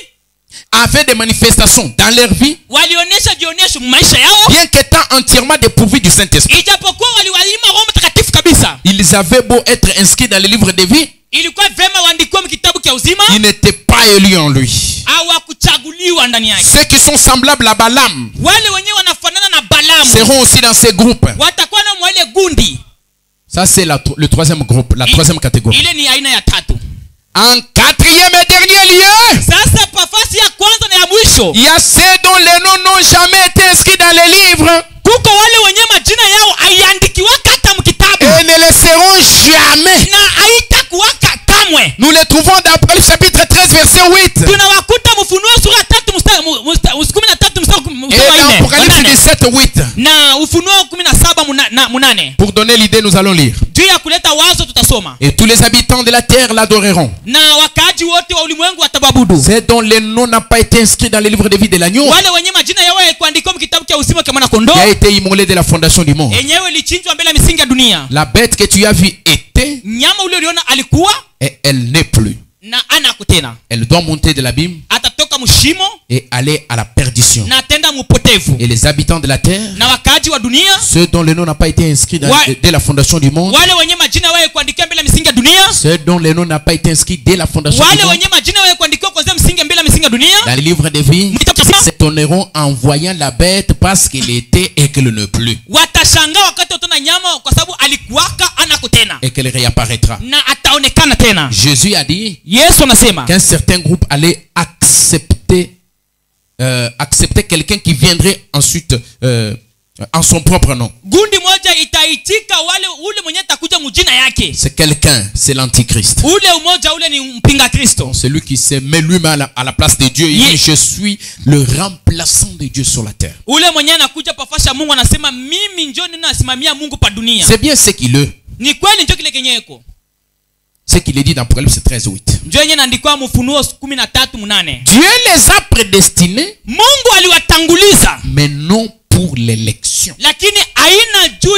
avaient des manifestations dans leur vie, walionyesha vionesho maisha yao, bien qu'étant entièrement dépourvus du Saint-Esprit. ijapokuwa waliwaima Roho Mtakatifu kabisa. Ils avaient beau être inscrits dans le livre de vie, Ilikuwa vema waandikiwe kitabu cha uzima, ils n'étaient pas élus en lui. hawakuchaguliwa ndani yake. Ceux qui sont semblables à Balaam Wale wenyewe wanafanana na Balamu seront aussi dans ces groupes. watakuwa na mwele gundi. Ça, c'est le troisième groupe, la troisième catégorie. Ile ni aina ya tatu. En quatrième et dernier lieu, Sasa pafasi ya kwanza na ya mwisho, il y a ceux dont les noms n'ont jamais été inscrits dans les livres kuko wale wenye majina yao haiandikiwaka hata mkitabu et ne le seront jamais. na haitakuwaka kamwe. Nous les trouvons dans Apocalypse chapitre 13 verset 8 Tunawakuta Ufunuo sura 3 mstari 13 mstari et dans Apocalypse 4 17 8. na Ufunuo 17:8. Pour donner l'idée, nous allons lire. Juu ya kuleta wazo tutasoma. Et tous les habitants de la terre l'adoreront. Na wakaaji wote wa ulimwengu watababudu. Ceux dont les noms n'ont pas été inscrits dans le livre de vie de l'agneau, Wale wenye majina yao haikuandikwa kitabu cha uzima cha mwana kondoo, qui a été immolé de la fondation du monde. yenyewe ilichinjwa mbele ya misingi ya dunia. La bête que tu as vue était Nyama ule uliona alikuwa et elle n'est plus. na anako tena. Elle doit monter de l'abîme Atatoka mshimo et aller à la perdition. na atenda mupotevu. Et les habitants de la terre, Na wakaaji wa dunia, ceux dont le nom n'a pas été inscrit Ouais. dès la fondation du monde, wale wenye majina yao kuandikia mbele ya misingi ya dunia, ceux dont les noms n'ont pas été inscrits dès la fondation du wale monde wenye majina yao kuandikiwa kwanza msingi mbele ya misingi ya dunia, dans le livre de vie, s'étonneront en voyant la bête parce qu'il était et qu'elle ne plus, watashangaa wakati wataona nyama kwa sababu alikuwaka anako tena et qu'elle réapparaîtra. na ataonekana tena. Jésus a dit Yesu anasema qu'un certain groupe allait accepter quelqu'un qui viendrait ensuite en son propre nom. gundi moja itaitika ule mwenye atakuja mjina yake. C'est quelqu'un, c'est l'antichrist. Ule umoja ule ni mpinga Kristo. Celui qui se met lui-même à la place de Dieu. Il dit, je suis le remplaçant de Dieu sur la terre. Ule mwenye anakuja pafasha Mungu anasema mimi njoo ninasimamia Mungu pa dunia. C'est bien ce qu'il est. Ni kweli njoo kile kenyeko. Ce qu'il est dit dans Apocalypse 13:8. Njoo yenye inaandikwa Ufunuo 13:8. Dieu les a prédestinés, Mungu aliwatanguliza, mais non pour l'élection. lakini haina juu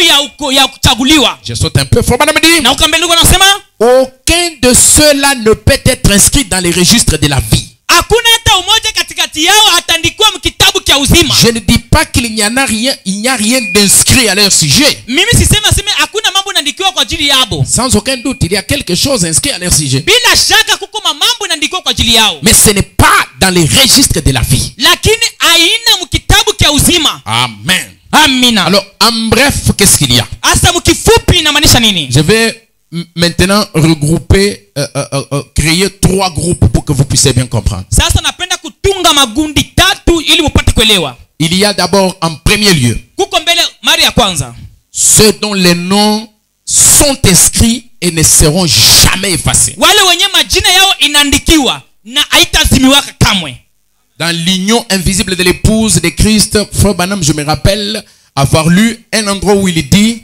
ya kuchaguliwa. Je saute un peu. Faut pas me dire. Na ukambele ndugu anasema Aucun de ceux-là ne peut être inscrit dans les registres de la vie. hakuna hata umoja katikati yao ataandikiwa mkitabu cha uzima. Je ne dis pas qu'il n'y en a rien, il n'y a rien d'inscrit à leur sujet. Mimi sisema hakuna mambo inaandikiwa kwa ajili yao. Sans aucun doute, il y a quelque chose inscrit à leur sujet. Bila shaka kuko mambo inaandikiwa kwa ajili yao. Mais ce n'est pas dans les registres de la vie. Lakini haina mkitabu cha uzima. Amen. Amina. Alors, en bref, qu'est-ce qu'il y a? Hasa mkifupi inamaanisha nini? Je vais maintenant regrouper, créer 3 groupes pour que vous puissiez bien comprendre. Sasa napenda kutunga magundi 3 ili mpate kuelewa. Il y a d'abord en premier lieu Kuko mbele mara ya kwanza ceux dont les noms sont inscrits et ne seront jamais effacés. wale wenye majina yao inaandikiwa na haitazimiwaka kamwe. Dans l'union invisible de l'épouse de Christ, Frère Branham, je me rappelle avoir lu un endroit où il dit,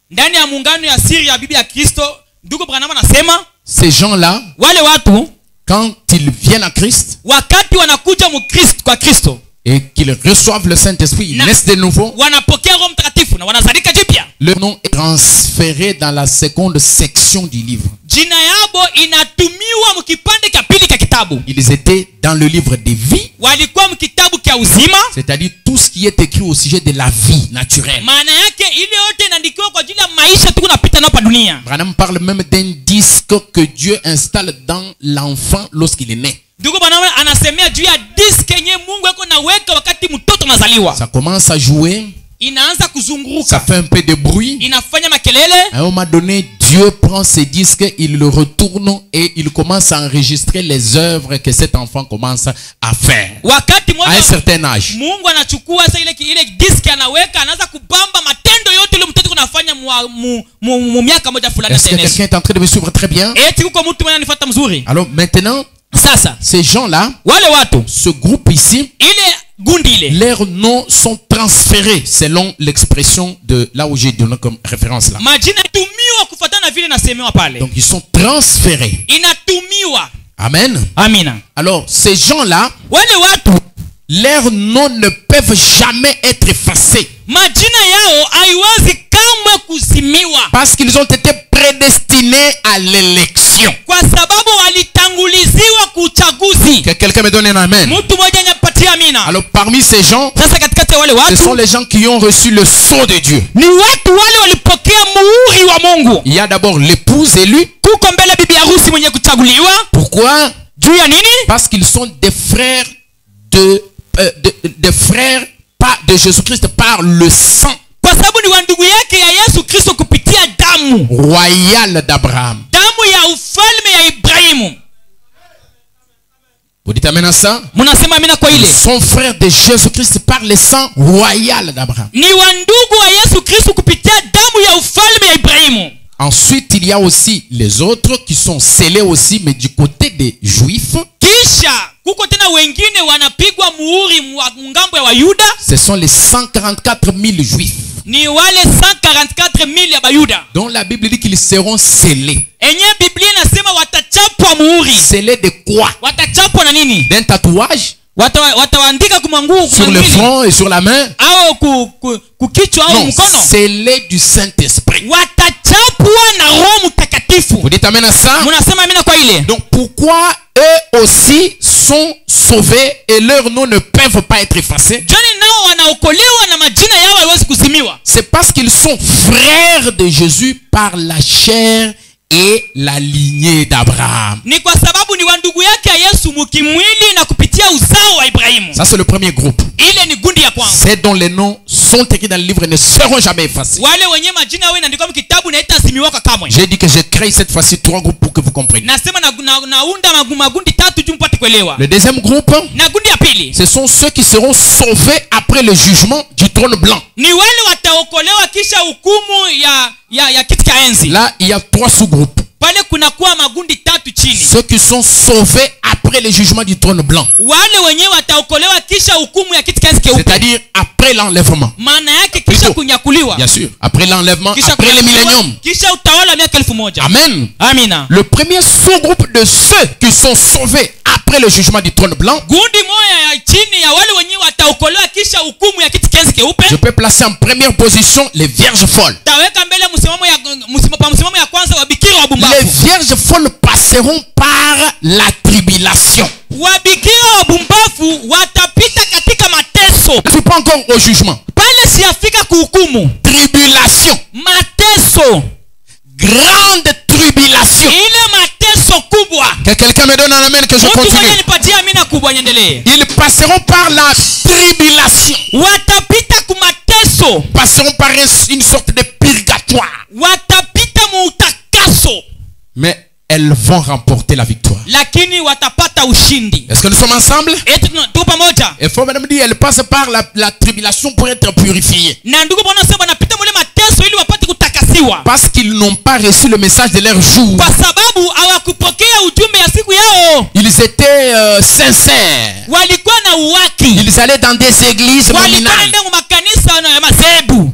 Ndani ya muungano ya siri ya bibi ya Kristo, ndugu Branham anasema ces gens-là, wale watu quand ils viennent à Christ wakati wanakuja mkristo kwa Kristo et qu'ils reçoivent le Saint-Esprit, ils naissent de nouveau, wanapokea Roho Mtakatifu na wanazalika jipya, leur nom est transféré dans la seconde section du livre. jina yabo inatumiwa mkipande cha pili cha kitabu. Ils étaient dans le livre de vie, Walikuwa mkitabu cha uzima, c'est-à-dire tout ce qui est écrit au sujet de la vie naturelle. maana yake ile yote inaandikiwa kwa ajili ya maisha tu tunapita nayo pa dunia. Branham parle même d'un disque que Dieu installe dans l'enfant lorsqu'il est né. Ndugu Branham anasemea juu ya disk yenye Mungu yako naweka wakati mtoto anazaliwa. Ça commence à jouer, Inaanza ça kuzunguruka, fait un peu de bruit. inafanya makelele. À un moment donné, Dieu prend ce disque, il le retourne et il commence à enregistrer les œuvres que cet enfant commence à faire. Wakati À un mmoja certain âge. Mungu anachukua sasa ile disk anaweka, anaanza kubamba matendo yote ile mtoto kunafanya mu miaka moja fulani. Est-ce que quelqu'un est en train de me suivre très bien? Eti kuko mtu mwenye anifuata mzuri. Alors maintenant, Sasa ces gens-là, wale watu ce groupe ici, ile gundi ile leurs noms sont transférés selon l'expression de là où j'ai donné comme référence là. majina tumiwa kufuatana vile nasemewa pale. Donc ils sont transférés. Inatumiwa. Amen. Amina. Alors ces gens-là, Wale watu leurs noms ne peuvent jamais être effacés majina yao haiwezi kamwe kuzimiwa, parce qu'ils ont été prédestinés à l'élection. kwa sababu walitanguliziwa kuchaguzi. Que quelqu'un me donne un amen. Mtu mmoja anapatia amina. Alors parmi ces gens, Sasa katikati ya wale ce sont watu les gens qui ont reçu le sceau de Dieu. ni watu wale walipokea muhuri wa Mungu. Il y a d'abord l'épouse élue. Kuko mbele bibi harusi mwenye kuchaguliwa. Pourquoi? Juu ya nini? Parce qu'ils sont des frères des frères pas de Jésus-Christ par le sang Kwa sababu ni wandugu yake ya Yesu Kristo kupitia damu. royal d'Abraham. Damu ya ufalme ya Ibrahimu. Vous dites amen à ça? Munasema amina kwa ile? Son frère de Jésus-Christ par le sang royal d'Abraham. Ni wandugu wa Yesu Kristo kupitia damu ya ufalme ya Ibrahimu. Ensuite, il y a aussi les autres qui sont scellés aussi, mais du côté des Juifs. Kisha kuko tena wengine wanapigwa muhuri ngambo ya Wayuda. Ce sont les 144 000 Juifs Ni wale 144,000 ya Bayuda. dont la Bible dit qu'ils seront scellés. Enye Biblia inasema watachapwa muhuri. Scellés de quoi? Watachapwa na nini? D'un tatouage Wataandika kumanguu sur le front et sur la main? au kukichwa au Non, mkono. scellés du Saint-Esprit. Watachapwa na Roho Mtakatifu. Vous dites amen à ça? Munasema amina kwa ile? Donc pourquoi eux aussi sont sauvés et leurs noms ne peuvent pas être effacés? Joni nao wanaokolewa na majina yao haiwezi kuzimiwa. kuheshimiwa? C'est parce qu'ils sont frères de Jésus par la chair et la lignée d'Abraham. Ni kwa sababu ni wa ndugu yake Yesu mkimwili na kupitia uzao wa Ibrahimu. Ça c'est le premier groupe. Ile ni gundi ya kwanza. C'est dont les noms sont écrits dans le livre et ne seront jamais effacés. Wale wenye majina yao inaandikwa kitabu na haitasimamiwa kamwe. J'ai dit que j'ai créé cette fois-ci 3 groupes pour que vous compreniez. Nasema naunda magundi 3 juu mpate kuelewa. Le deuxième groupe, Na gundi ya pili, ce sont ceux qui seront sauvés après le jugement du trône blanc. ni wale wataokolewa kisha hukumu ya kiti cha enzi. Là, il y a 3 sous-groupes. Pale kuna kuwa magundi 3 chini. Ceux qui sont sauvés après le jugement du trône blanc. Wale wenyewe wataokolewa kisha hukumu ya kiti cha enzi keupe. C'est-à-dire après l'enlèvement. Maana yake kisha kunyakuliwa. Bien sûr. Après l'enlèvement, Kisha après le kunyakuliwa, millénium. kisha utawala miaka 1000. Amen. Amina. Le premier sous-groupe de ceux qui sont sauvés après le jugement du trône blanc, Gundi moja ya chini ya wale wenyewe wataokolewa kisha hukumu ya kiti cha enzi keupe. je peux placer en première position les vierges folles. Taweka mbele msimamo ya kwanza wa bikira wa Les bumbafu. vierges folles passeront par la tribulation. Wabikira wa bumbafu watapita katika mateso. Je ne suis pas encore au jugement. Pale siafika kuhukumu. Tribulation. Mateso. Grande tribulation. Ile mateso kubwa. Que quelqu'un me donne un amen que je Mtu mwenye continue. nipatie amina kubwa niendelee. Ils passeront par la tribulation. Watapita kumateso. Passeront par une sorte de purgatoire. Watapita muutakaso. Mais elles vont remporter la victoire. Lakini watapata ushindi. Est-ce que nous sommes ensemble? Eti tuko pamoja. Il faut même dire, elles passent par la tribulation pour être purifiées. Na ndugu bwana sema wanapita mule mateso ili wapate kutakasiwa. Parce qu'ils n'ont pas reçu le message de leur jour. Kwa sababu hawakupokea ujumbe ya siku yao. Ils étaient sincères. Walikuwa na uwaki. Ils allaient dans des églises Walikuwa nominales. nenda mu makanisa na mazebu.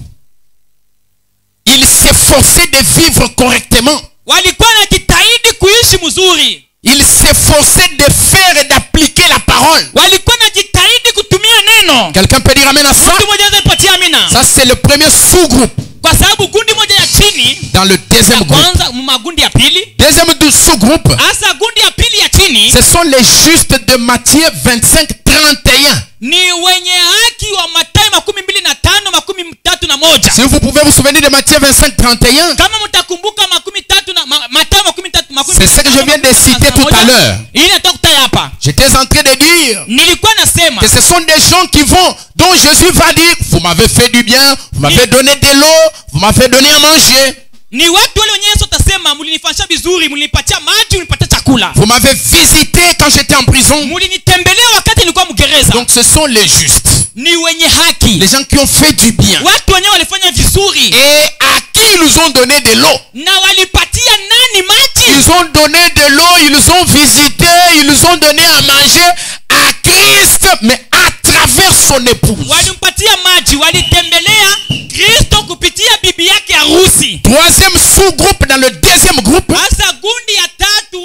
Ils s'efforçaient de vivre correctement. Walikuwa na jitahidi kuishi mzuri. Ils s'efforçaient de faire et d'appliquer la parole. Walikuwa na jitahidi kutumia neno. Quelqu'un peut dire amen à ça? Mtu mmoja anipatie amina. Ça c'est le premier sous-groupe. Kwa sababu gundi moja ya chini Dans le deuxième ya groupe. kwanza magundi ya pili. Deuxième sous-groupe. Hasa gundi ya pili ya chini Ce sont les justes de Matthieu 25-31. ni wenye haki wa Mathayo 25:31. Si vous pouvez vous souvenir de Matthieu 25-31, Kama mtakumbuka Mathayo 23. c'est ce que je viens de citer tout à l'heure. Ili natoka kutaya hapa. J'étais en train de dire Nilikuwa nasema que ce sont des gens qui vont, dont Jésus va dire, vous m'avez fait du bien, vous m'avez donné de l'eau, vous m'avez donné à manger. ni watu wale wenyewe Yesu atasema mlinifanyia vizuri, mlinipatia maji, mlinipatia chakula. Vous m'avez visité quand j'étais en prison. Mlinitembelea wakati nilikuwa mgereza. Donc ce sont les justes. Ni wenye haki. Les gens qui ont fait du bien. Watu wenyewe walifanya vizuri. Et à qui ils nous ont donné de l'eau. Na walipatia nani maji? Ils ont donné de l'eau, ils nous ont visité, ils nous ont donné à manger à Christ, mais à travers son épouse. Walimpatia maji, walitembelea Kristo kupitia bibi yake harusi. Troisième sous-groupe dans le deuxième groupe. Hasa gundi ya tatu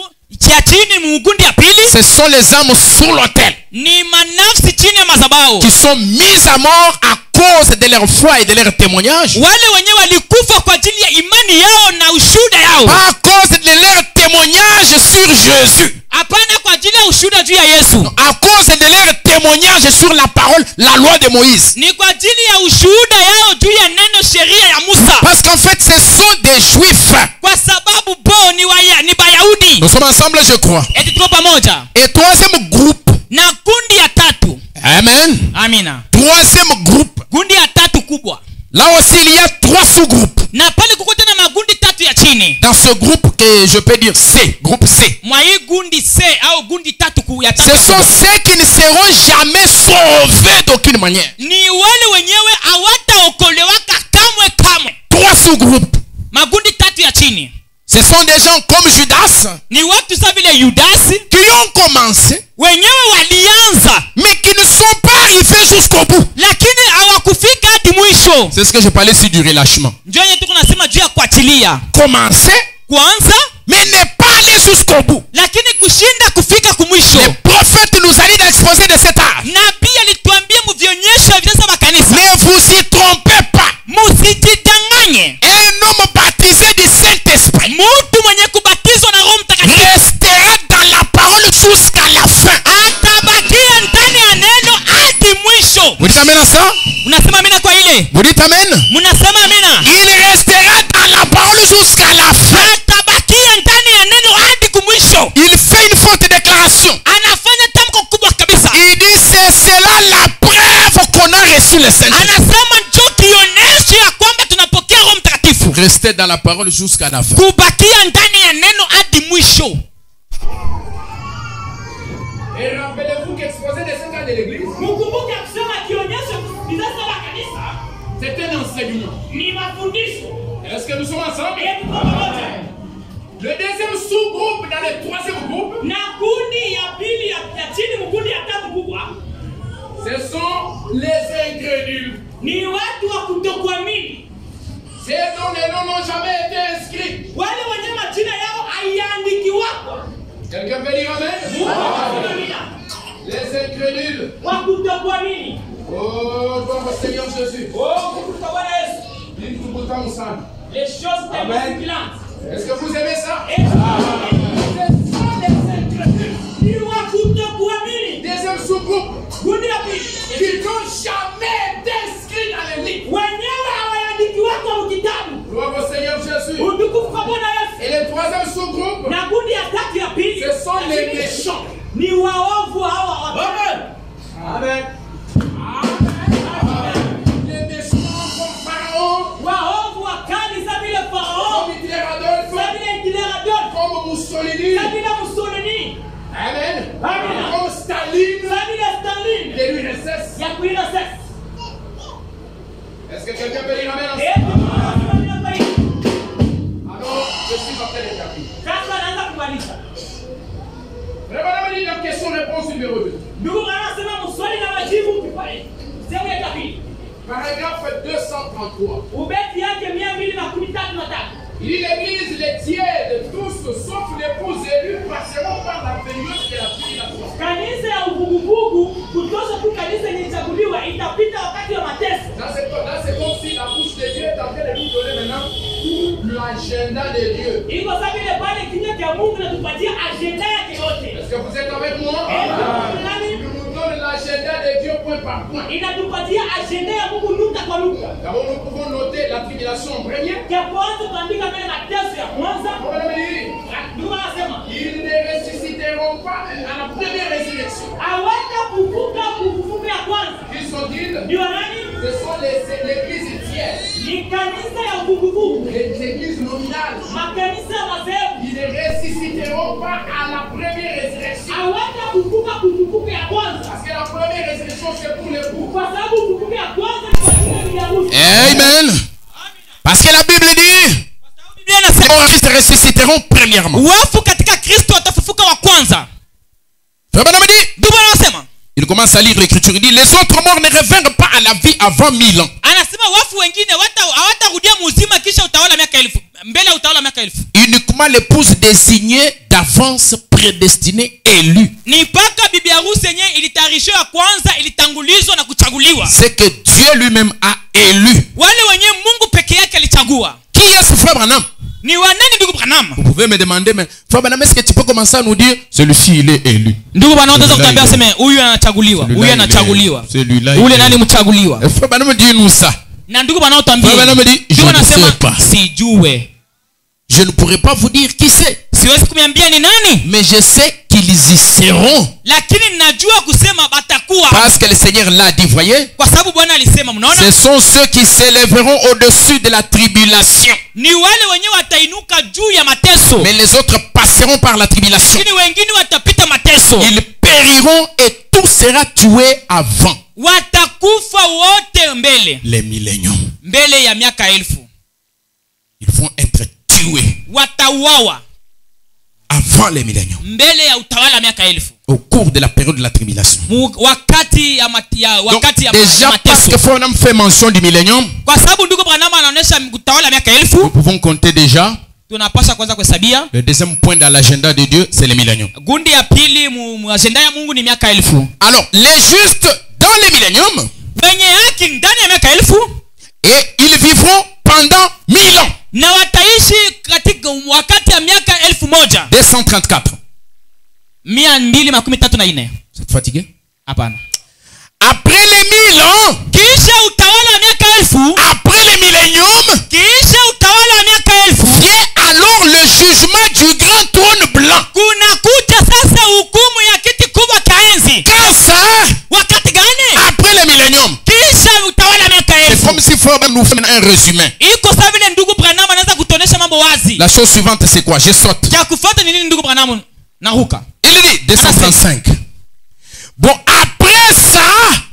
ya chini mugundi ya pili. Ce sont les âmes sur l'autel. Ni manafsi chini ya madhabahu. Qui sont mises à mort à cause de leur foi et de leur témoignage. Wale wenyewe walikufa kwa ajili ya imani yao na ushuhuda yao. Pas à cause de leur témoignage sur Jésus. Hapana kwa ajili ya ushuhuda juu ya Yesu. À cause de leur témoignage sur la parole, la loi de Moïse. Ni kwa ajili ya ushuhuda yao juu ya neno sheria ya Musa. Parce qu'en fait, ce sont des juifs. Kwa sababu bo ni Bayahudi. Nous sommes ensemble, je crois. Eti tuko pamoja. Et troisième groupe. Na kundi ya tatu. Amen. Amina. Troisième groupe. Gundi ya tatu kubwa. Là aussi, il y a 3 sous-groupes. Na pale kuko tena magundi tatu ya chini. Dans ce groupe que je peux dire C, groupe C. Mwa hii gundi C au gundi tatu ya tatu. Ce sont ceux qui ne seront jamais sauvés d'aucune manière. Ni wale wenyewe hawataokolewaka kamwe. 3 sous-groupes. Magundi tatu ya chini. Ce sont des gens comme Judas. Ni watu sa vile Yudasi. Qui ont commencé. Wenyewe walianza. Mais qui ne sont pas arrivés jusqu'au bout. Lakini hawakufika hadi mwisho. C'est ce que je parlais sur du relâchement. Ndio yenye tuko nasema juu ya kuachilia. Commencer. Kwanza. Mais ne pas aller jusqu'au bout. Lakini kushinda kufika kumwisho. Le prophète nous a dit d'exposer de cet art. Nabii alituambia mvionyesho vya sasa makanisa. Ne vous y trompez pas. Musijidanganye. Un homme baptisé du Saint-Esprit. Mtu mwenye kubatizwa na Roho Mtakatifu restera dans la parole jusqu'à la fin. Atabakia ndani ya neno hadi mwisho. Vous dites amen à ça? Unasema amina kwa ile? Vous dites amen? rester dans la parole jusqu'à la fin. kubakia ndani ya neno hadi mwisho. Et rappelez-vous qu'exposer des 5 ans de l'église, Mkumbuke kusema kionyesho bizasa la kanisa c'est un enseignement. ni mafundisho. Est-ce que nous sommes ensemble? Hebu pamoja. Le deuxième sous-groupe dans le troisième groupe, Na kundi ya pili ya chini mkundi ya tatu kubwa ce sont les incrédules. ni watu wa kutokuamini. Ceux dont les noms n'ont jamais été inscrits. Wale wenye majina yao haiandikiwako. Quelqu'un peut dire amen? Les incrédules. Wa kutokuamini. Oh, gloire au Seigneur Jésus. Oh, kukuta Bwana Yesu. Dis tout le temps, ça. Les choses Amen. tellement Est-ce que vous aimez ça? Ce sont les incrédules. Ni wa kutokuamini. Deuxième sous-groupe, Kundi ya pili. qui n'ont jamais été inscrits dans les livres. Wenyewe hawaandikiwako mu kitabu. Gloire au Seigneur Jésus. Utukufu kwa Bwana Yesu. Et le troisième sous-groupe, Na kundi ya tatu ya pili. ce sont les méchants. Ni waovu hawa watu. Amen. Les méchants comme Pharaon, Waovu wakali sa vile Farao, comme Hitler Adolphe, sa vile Hitler Adolf, comme Mussolini. sa vile Mussolini, Amen. Amen. Comme Staline sa vile Stalin, de l'URSS. ya kuila sasa. Est-ce que quelqu'un peut dire amen? Alors, je suis en train d'établir. Sasa naanza kumaliza. Vraiment, il y a une question-réponse numéro 2. Ndugu anasema mswali na majibu ukifanya. Sehemu ya pili. Paragraphe 233. Ubeti yake 213. Il dit l'église, les tiers de tous, sauf l'épouse élue, passeront par la période de la tribulation. Kanisa ya uvuguvugu kutosha tu kanisa ilichaguliwa itapita wakati wa mateso. Là, c'est comme si la bouche de Dieu est en train de nous donner maintenant tout l'agenda de Dieu. Iko sawa vile pale kinywa cha Mungu natupatia agenda yake yote. Est-ce que vous êtes avec moi? Nani? Il nous donne l'agenda de Dieu point par point. Inatupatia agenda ya Mungu nukta kwa nukta. D'abord, nous pouvons noter la tribulation en premier. Ya kwanza tuandika mbele mateso ya kwanza. On va dire, Ndugu anasema ils ne ressusciteront pas à la première résurrection. hawata kufuka kufufuka ya kwanza. Qui sont-ils? Ndio nani? Ce sont l'église tiers. Ni kanisa ya uvuguvugu. Les églises nominales. Makanisa ya madhehebu Ils ne ressusciteront pas à la première résurrection. hawata kufuka kufufuka ya kwanza. Parce que la première résurrection, c'est pour l'époux. Kwa sababu kufufuka ya kwanza ni kwa ajili ya harusi. Amen. Parce que la Bible dit, Kwa sababu Biblia inasema les morts ressusciteront premièrement. wafu katika Kristo watafufuka wa kwanza. Frère Branham dit, Ndugu anasema il commence à lire l'écriture, il dit, les autres morts ne revinrent pas à la vie avant 1000 ans. anasema wafu wengine hawatarudia muzima kisha utawala miaka 1000 mbele ya utawala miaka 1000. Uniquement l'épouse désignée d'avance, prédestinée, élue. Ni mpaka bibi harusi yenyewe ilitayarishiwa kwanza, ilitangulizwa na kuchaguliwa. C'est que Dieu lui-même a élu. Wale wenyewe Mungu peke yake alichagua. Qui est ce frère Branham? Ni wanani ndugu Branham? Vous pouvez me demander, mais frère Branham, est-ce que tu peux commencer à nous dire, celui-ci il est élu? Ndugu Branham unaweza Celui-là, kutambia il est- sema huyu anachaguliwa, Celui-là, huyu il est- anachaguliwa. celui-là, Ule il est- nani mchaguliwa? Et frère Branham dit nous ça. Na ndugu Branham utambie. Frère Branham dit, je Ndugu ne anasema sais pas. sijue. Je ne pourrais pas vous dire qui c'est, Siwezi kuniambia ni nani, mais je sais qu'ils y seront. lakini ninajua kusema batakuwa. Parce que le Seigneur l'a dit, voyez. Kwa sababu Bwana alisema, mnaona? Ce sont ceux qui s'élèveront au-dessus de la tribulation. Ni wale wenyewe watainuka juu ya mateso. Mais les autres passeront par la tribulation. Lakini wengine watapita mateso. Ils périront et tout sera tué avant Watakufa wote les milléniums. mbele ya miaka 1000. Ils vont être tués Watauawa avant les milléniums. mbele ya utawala wa miaka 1000. Au cours de la période de la tribulation. Wakati ya Donc, ya déjà parce mateso. que Branham fait mention du millénium, Kwa sababu ndugu Branham anaonesha utawala wa miaka 1000, nous pouvons compter déjà. tunapaswa kwanza kuhesabia. Le deuxième point dans l'agenda de Dieu, c'est le millénium. Gundi ya pili mu agenda ya Mungu ni miaka 1000. Alors, les justes dans le millénium, Wenye haki ndani ya miaka 1000 et ils vivront pendant 1000 ans. na wataishi katika wakati ya miaka 1000. 234. 234. Vous êtes fatigué? Hapana. Après les 1000 ans, Kisha utawala wa miaka 1000, après le millénium, kisha utawala wa miaka 1000, vient alors le jugement du grand trône blanc. kuna kuja sasa hukumu ya kiti kubwa cha enzi. Quand ça? Wakati gani? Après le millénium. Kisha utawala wa miaka C'est 1000. comme si Frère nous fait un résumé. Iko sawa vile ndugu Branham La chose suivante, c'est quoi? Je saute. Cha kufuata ni nini ndugu Branham? Naruka. Il dit 235. Bon, après ça,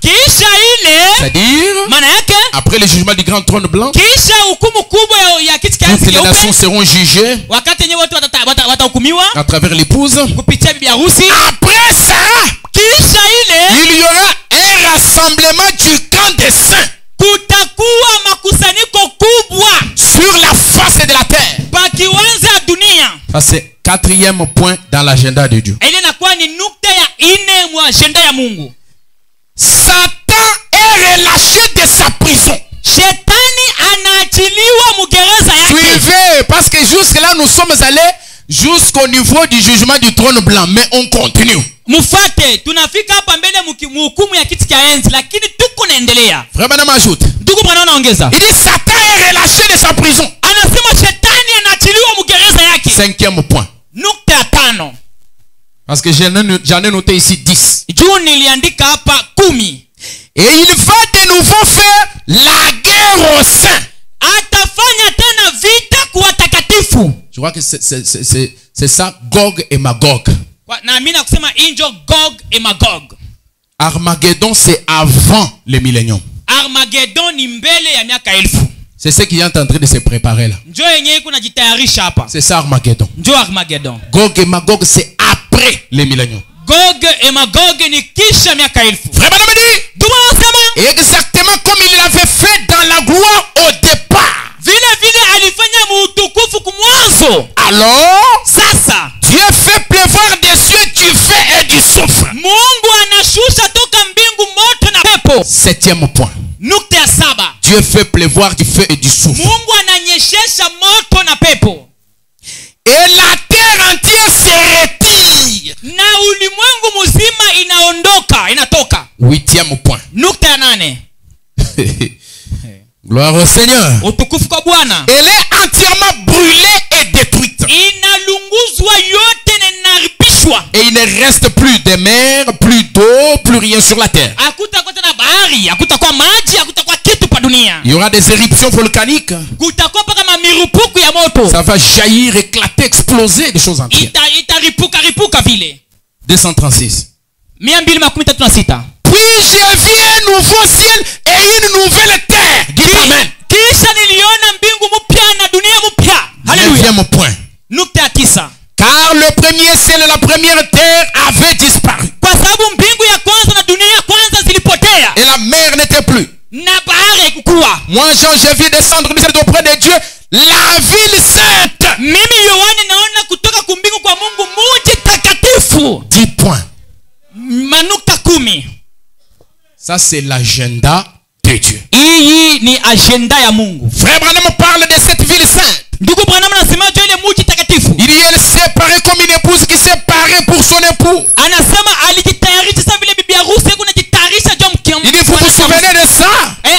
Kisha ile, c'est-à-dire maana yake, après le jugement du grand trône blanc, kisha hukumu kubwa ya kiti cha enzi toutes les keupe, nations seront jugées wakati yenyewe watu watahukumiwa à travers l'épouse. kupitia bibi harusi. Après ça, Kisha ile, il y aura un rassemblement du camp des saints kutakuwa makusanyiko kubwa sur la face de la terre. pa kiwanza ya dunia. Ça c'est quatrième point dans l'agenda de Dieu. Ile inakuwa ni nukta ya ine mwa agenda ya Mungu. Satan est relâché de sa prison. Shetani anaachiliwa mugereza yake. Suivez, parce que jusque là nous sommes allés jusqu'au niveau du jugement du trône blanc, mais on continue. Mufate, tunafika hapa mbele mhukumu ya kiti cha enzi, lakini tuko naendelea. Vraiment m'ajoute. Ndugu Bwana anaongeza. Il dit Satan est relâché de sa prison. Anasema shetani anaachiliwa mugereza yake. Cinquième point. Nukta ya 5. Parce que j'en ai noté ici 10. Juu niliandika hapa 10. Et il va de nouveau faire la guerre aux saints. Atafanya tena vita kwa watakatifu. Je crois que c'est ça, Gog et Magog. Na mimi nakusema injo Gog et Magog. Armageddon, c'est avant le millénium. Armageddon ni mbele ya miaka 1000. C'est ce qui est en train de se préparer là. Njoo yenyewe kuna jitayarisha hapa. C'est ça Armageddon. Njoo Armageddon. Gog et Magog, c'est après le millénium. Gog et Magog ni kisha miaka 1000. Vraiment me dit, Ndugu anasema exactement comme il l'avait fait dans la gloire au départ. vile alifanya muutukufu kumwanzo. Alors, Sasa Dieu fait pleuvoir des cieux du feu et du soufre. Mungu anashusha toka mbingu moto na pepo. Septième point. Nukta ya 7. Dieu fait pleuvoir du feu et du soufre. Mungu ananyeshesha moto na pepo. Et la terre entière se retire. Na ulimwengu mzima inatoka. Huitième point. Nukta ya 8. Gloire au Seigneur. Utukufu kwa Bwana. Elle est entièrement brûlée et détruite. Inalunguzwa yote na inaripishwa. Et il ne reste plus de mer, plus d'eau, plus rien sur la terre. Hakutakuwa tena bahari, hakutakuwa maji, hakutakuwa kitu pa dunia. Il y aura des éruptions volcaniques. Kutakuwa paka mamirupuku ya moto. Ça va jaillir, éclater, exploser, des choses entières. Itaripuka vile. 236. 236. Puis j'ai vu un nouveau ciel et une nouvelle terre. Dites amen. Kisha niliona mbingu mpya na dunia mpya. Haleluya. 9e point. Nukta ya 9. Car le premier ciel et la première terre avaient disparu. Kwa sababu mbingu ya kwanza na dunia ya kwanza zilipotea. Et la mer n'était plus. Na bahari haikuwa. Moi Jean, j'ai vu descendre du ciel auprès de Dieu la ville sainte. Mimi Yohana naona kutoka kumbingu kwa Mungu mji takatifu. 10 points. Manukta 10. Ça c'est l'agenda de Dieu. Hii ni agenda ya Mungu. Frère Branham parle de cette ville sainte. Ndugu Branham anasema juu ile mji takatifu. Il dit elle séparée comme une épouse qui s'est parée pour son époux. Anasema alijitayarisha sasa vile bibi harusi yako anajitayarisha juu mke. Il dit vous vous souvenez de ça?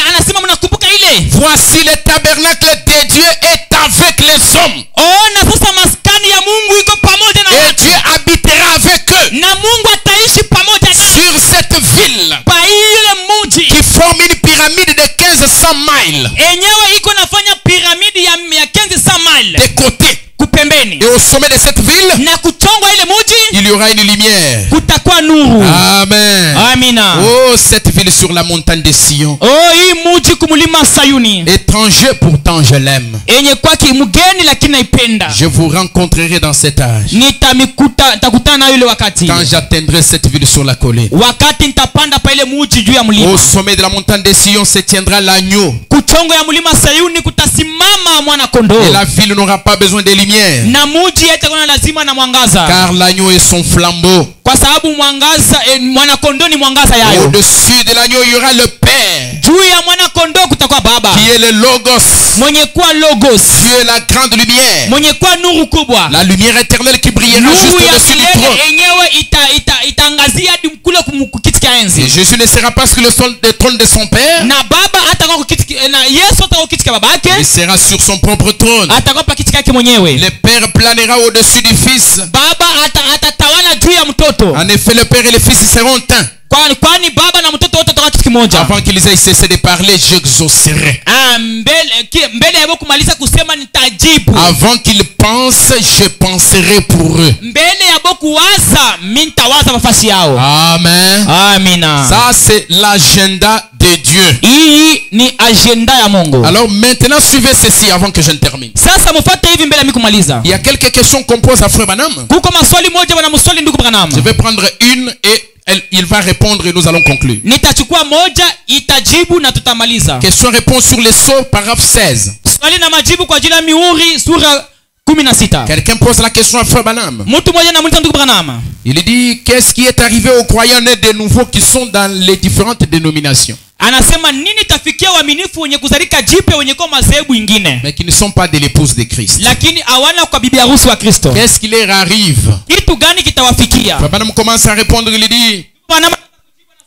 Anasema mnakumbuka ile? Voici le tabernacle de Dieu est avec les hommes. Ona sasa maskani ya Mungu iko pamoja na et Dieu habitera avec eux. Na Mungu ataishi pamoja sur cette ville pa ile mji qui forme une pyramide de 1500 miles. Enyewe iko nafanya piramidi ya 1500 miles. Des côtés. Kupembeni. Et au sommet de cette ville, na kuchongwa ile mji, il y aura une lumière. Kutakuwa nuru. Amen. Amina. Oh, cette ville sur la montagne de Sion. Oh, hii mji kumulima Sayuni. Étranger, pourtant je l'aime. Enye kwake mgeni lakini naipenda. Je vous rencontrerai dans cet âge. Nitakutana na yule wakati. Quand j'atteindrai cette ville sur la colline. Wakati nitapanda pa ile mji juu ya mlima. Au sommet de la montagne de Sion se tiendra l'agneau. Kuchongo ya mlima Sayuni kutasimama mwana kondoo. Et la ville n'aura pas besoin de lumière. Na mji hatakuwa lazima na mwangaza. Car l'agneau est son flambeau. Kwa sababu mwangaza mwana kondoo ni mwangaza yayo. Au-dessus de l'agneau il y aura le Père. Juu ya mwana kondoo kutakuwa Baba. Qui est le Logos. Mwenye kuwa Logos. Dieu est la grande lumière. Mwenye kuwa nuru kubwa. La lumière éternelle qui brillera juste au-dessus du trône. Enyewe itangazia hadi mkule kukiti cha enzi. Et Jésus ne sera pas sur le trône de son Père. Na Baba atakuwa kukiti na Yesu atakuwa kukiti cha babake. Il sera sur son propre trône. Atakuwa pa kiti chake mwenyewe. Le Père planera au-dessus du Fils. Baba atatawala juu ya mtoto. mtoto. En effet, le père et le fils seront un. Kwani baba na mtoto wote watakuwa kitu kimoja. Avant qu'ils aient cessé de parler, j'exaucerai. Mbele yao kumaliza kusema nitajibu. Avant qu'ils pensent, je penserai pour eux. Mbele yao kuwaza, mimi nitawaza nafasi yao. Amen. Amina. Ça c'est l'agenda de Dieu. Hii ni agenda ya Mungu. Alors maintenant suivez ceci avant que je ne termine. Sasa mfuate hivi mbele mimi kumaliza. Il y a quelques questions qu'on pose à Frère Branham. Kuko maswali moja bwana mswali ndugu Branham. Je vais prendre une et il va répondre et nous allons conclure. Nitachukua moja itajibu na tutamaliza. Question-réponse sur les sceaux, paragraphe 16. Swali na majibu kwa ajili ya mihuri sura 16. Quelqu'un pose la question à Frère Branham. Mtu mmoja anamuuliza ndugu Branham. Il dit qu'est-ce qui est arrivé aux croyants nés de nouveau qui sont dans les différentes dénominations. Anasema nini tafikia waaminifu wenye kuzalika jipya wenye kwa madhehebu ingine Mais qui ne sont pas de l'épouse de Christ. lakini hawana kwa bibi harusi wa Kristo. Qu'est-ce qui leur arrive? Kitu gani kitawafikia? Frère Branham commence à répondre, il dit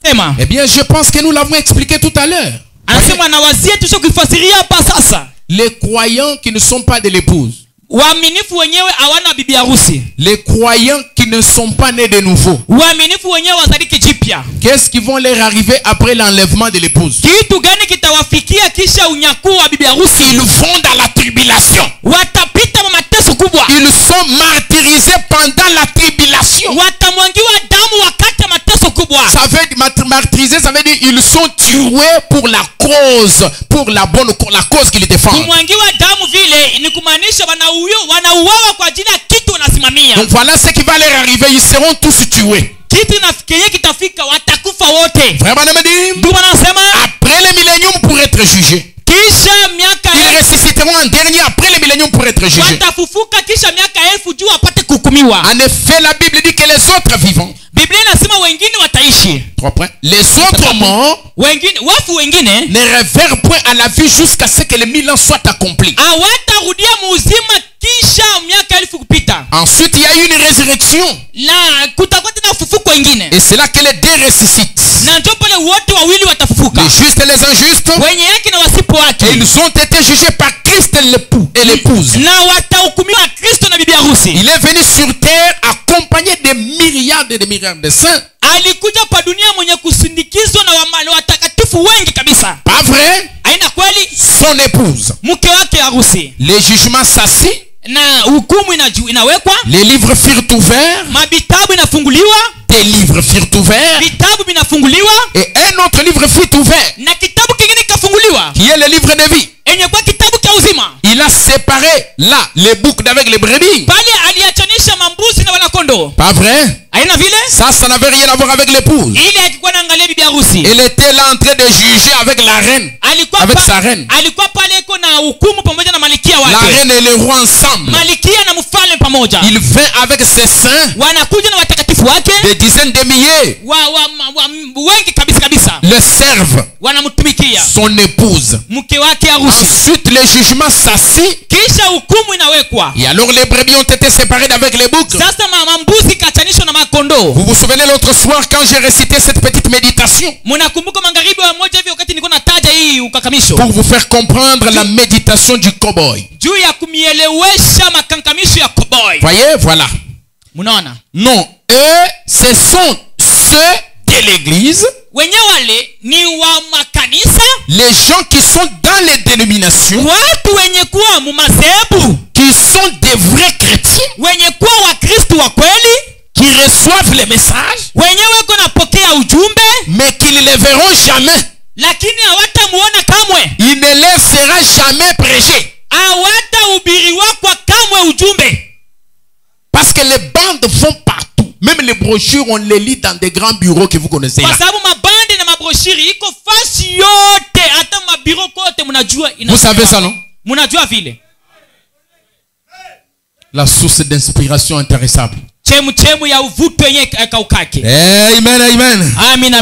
Anasema eh bien je pense que nous l'avons expliqué tout à l'heure. anasema anawazie tushokifasiria hapa sasa. Les croyants qui ne sont pas de l'épouse. Waaminifu wenyewe hawana bibi harusi. Les croyants qui ne sont pas nés de nouveau. Waaminifu wenyewe wazaliki jipya. Qu'est-ce qui vont leur arriver après l'enlèvement de l'épouse? Kitu gani kitawafikia kisha unyakuo wa bibi harusi? Ils vont dans la tribulation. Watapita mateso kubwa. Ils sont martyrisés pendant la tribulation. Watamwangiwa damu wakati mateso kubwa. Ça veut dire martyrisés, ça veut dire ils sont tués pour la cause, pour la cause qu'ils défendent. Kumwangiwa damu vile ni kumaanisha wanauawa kwa ajili ya kitu wanasimamia. Donc voilà ce qui va leur arriver, ils seront tous tués. Kitu nafikiria kitafika watakufa wote. Vraiment me dit, Ndio anasema après le millénium pour être jugés. Kisha miaka Ils ressusciteront en dernier après le millénium pour être jugés. watafufuka kisha miaka 1000 juu apate kuhukumiwa. En effet, la Bible dit que les autres vivants. Biblia inasema wengine wataishi. 3 points. Les autres morts Wengine wafu wengine ne revinrent point à la vie jusqu'à ce que les 1000 ans soient accomplis. hawatarudia muuzima kisha miaka 1000 kupita. Ensuite, il y a eu une résurrection. Na kutakuwa tena ufufuko wengine. Et c'est là que les deux ressuscitent. Na ndio pale wote wawili watafufuka. Les justes et les injustes. Wenye yake na wasipo wake. Et ils ont été jugés par Christ et l'époux et l'épouse. Na watahukumiwa Kristo na bibi harusi. Il est venu sur terre accompagné de myriades et de myriades de saints. Alikuja pa dunia mwenye kusindikizwa na watakatifu wengi kabisa. Pas vrai? Haina kweli? Son épouse. Mke wake harusi. Les jugements s'assit. Na hukumu inawekwa. Les livres furent ouverts. Mabitabu inafunguliwa. Des livres furent ouverts. Vitabu vinafunguliwa. Et un autre livre fut ouvert. Na kitabu kingine kikafunguliwa. Qui est le livre de vie. Enye kwa kitabu cha uzima. Il a séparé là les boucs d'avec les brebis. Pale aliachanisha mambuzi na wanakondo. Pas vrai? Haina vile? Ça n'avait rien à voir avec l'épouse. Ile akikuwa naangalia bibi harusi. Elle était là en train de juger avec la reine. Avec sa reine. Alikuwa pale iko na hukumu pamoja na malikia wake. La reine et le roi ensemble. Malikia na mfalme pamoja. Il vint avec ses saints. Wanakuja na watakatifu wake. Des dizaines de milliers. Wengi kabisa. Le servent. Wanamtumikia. Son épouse. Mke wake harusi. Ensuite le jugement s'assit. Kisha hukumu inawekwa. Et alors les brebis ont été séparées d'avec les boucs. Sasa mambuzi kachanishwa na makondo. Vous vous souvenez l'autre soir quand j'ai récité cette petite méditation? Mnakumbuka magharibi wa moja hivi wakati nilikuwa nataja hii ukakamisho. Pour vous faire comprendre la méditation du cowboy. Juu ya kumielewesha makankamisho ya cowboy. Voyez, voilà. Munaona? Non, eux, ce sont ceux de l'église. Wenye wale ni wa makanisa. Les gens qui sont dans les dénominations. Watu wenye kuwa mu madhehebu. Qui sont des vrais chrétiens. Wenye kuwa wa Kristo wa kweli. Qui reçoivent les messages. Wenyewe kunapokea ujumbe. Mais qui ne les verront jamais. Lakini hawatamuona kamwe. Il ne leur sera jamais prêché. Hawatahubiriwa kwa kamwe ujumbe. Parce que les bandes font partout. Même les brochures, on les lit dans des grands bureaux que vous connaissez là. Kwa sababu mabande na mabroshiri iko fasi yote, hata mabiro kote mnajua. Vous savez ça, non? Mnajua vile. La source d'inspiration intéressable. Chemu ya uvuto yenye kaukake. Amen, amen. Amina.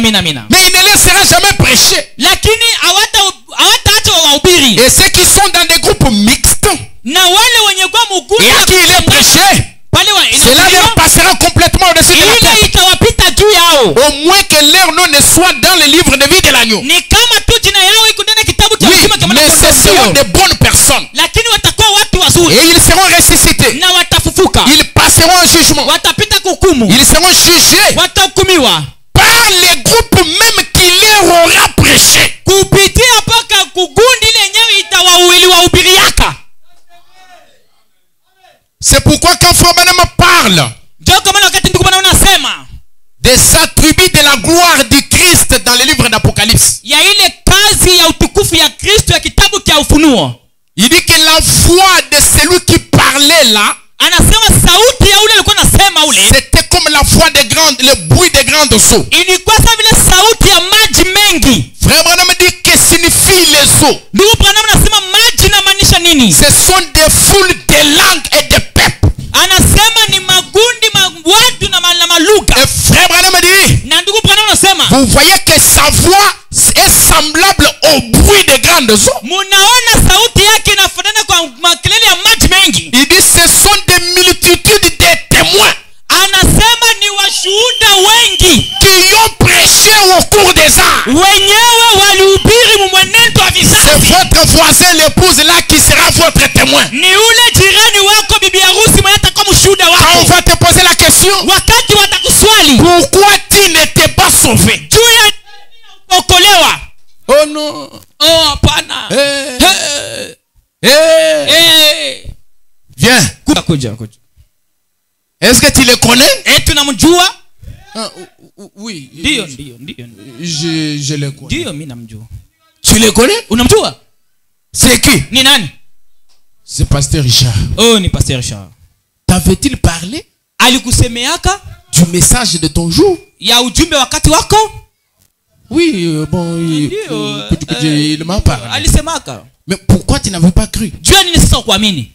Mais il ne leur sera jamais prêché. Lakini hawataacha wahubiri. Et ceux qui sont dans des groupes mixtes. Na wale wenye kwa mgumu. Et à qui il est prêché. Cela leur passera complètement au-dessus de la tête. Au moins que leur nom ne soit dans le livre de vie de l'agneau. Oui, mais ce seront de bonnes personnes. Et ils seront ressuscités. Ils passeront en jugement. kuhukumu. Ils seront jugés Watahukumiwa par les groupes même qui leur aura prêché. kupitia paka kugundi lenyewe itawahubiriaka. C'est pourquoi quand Frère Branham parle Ndio kama wakati ndugu bwana unasema des attributs de la gloire du Christ dans le livre d'Apocalypse, ya ile kazi ya utukufu ya Kristo ya kitabu cha Ufunuo, il dit que la voix de celui qui parlait là, anasema sauti ya ule alikuwa anasema ule c'était comme la voix des grandes, le bruit des grandes eaux. ilikuwa sawa vile sauti ya maji mengi. Frère Branham dit que signifient les eaux. Ndugu Branham anasema maji inamaanisha nini? Ce sont des foules de langues et de peuples. Anasema ni magundi watu na malugha. Et Frère Branham dit, Na ndugu Branham anasema vous voyez que sa voix est semblable au bruit des grandes eaux. munaona sauti yake inafanana kwa makelele ya maji mengi. Il dit ce sont des multitudes de témoins Anasema ni washuhuda wengi qui ont prêché au cours des ans. wenyewe walihubiri mwenendo wa C'est vizazi. votre voisin, l'épouse là qui sera votre témoin. Ni ule jirani wako, bibi harusi mwenye atakuwa mshuhuda Quand on wako. va te poser la question, Wakati watakuswali pourquoi tu n'étais pas sauvé? juu ya kuokolewa, Oh non. oh hapana, Viens. kuja. Est-ce que tu le connais? Tunamjua? Ah, oui. Ndio. Je le connais. Ndio mimi namjua. Tu le connais? Unamjua? C'est qui? Ni nani? C'est Pasteur Richard. Oh, ni Pasteur Richard. T'avait-il parlé Alikusemeaka du message de ton jour? ya ujumbe wakati wako? Oui, bon, il m'a parlé. Alisemaka. Mais pourquoi tu n'avais pas cru? Jua nini sasa kuamini?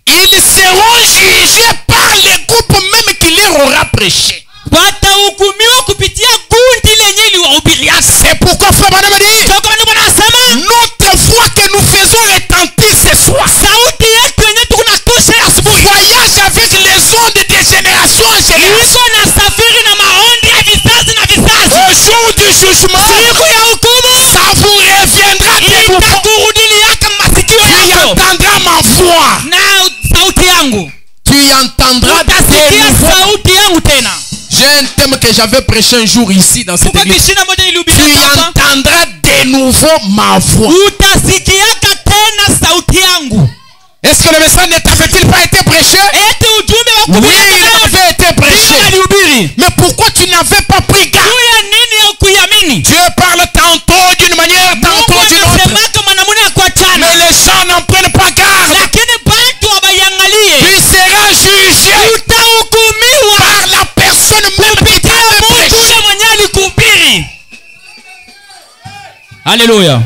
Ils seront jugés par les groupes même qui leur aura prêché. Watahukumiwa kupitia kundi lenye liwahubiria. C'est pourquoi Frère Branham dit, Ndio kama niko nasema notre voix que nous faisons retentir ce soir sauti yetu yenyewe tunatosha asubuhi. voyage avec les ondes de génération en génération. Iko na safiri na maondi ya vizazi na vizazi. Au jour du jugement, Siku ya hukumu ça vous reviendra de vous. itakurudilia kama masikio Tu yako entendras ma voix. na sauti yangu. Tu entendras de Utasikia nouveau. sauti yangu tena. J'ai un thème que j'avais prêché un jour ici dans cette Kuko église. kishina moja Tu nilihubiria hapa. entendras de nouveau ma voix. Utasikiaka tena sauti yangu. Est-ce que le message ne t'avait-il pas été prêché? Eti ujumbe wa Oui, kuhubiri il avait été prêché. alihubiri. Mais pourquoi tu n'avais pas pris garde? Juu ya nini ya kuiamini? Dieu parle tantôt d'une manière, Mungu tantôt d'une autre. anasemaka mwanamune ya kuachana. Mais les gens n'en prennent pas garde. Lakini bantu wabayangalie. Tu seras jugé Utahukumiwa par la personne même qui kupitia t'avait Mungu prêché. yule mwenye alikuhubiri. Haleluya.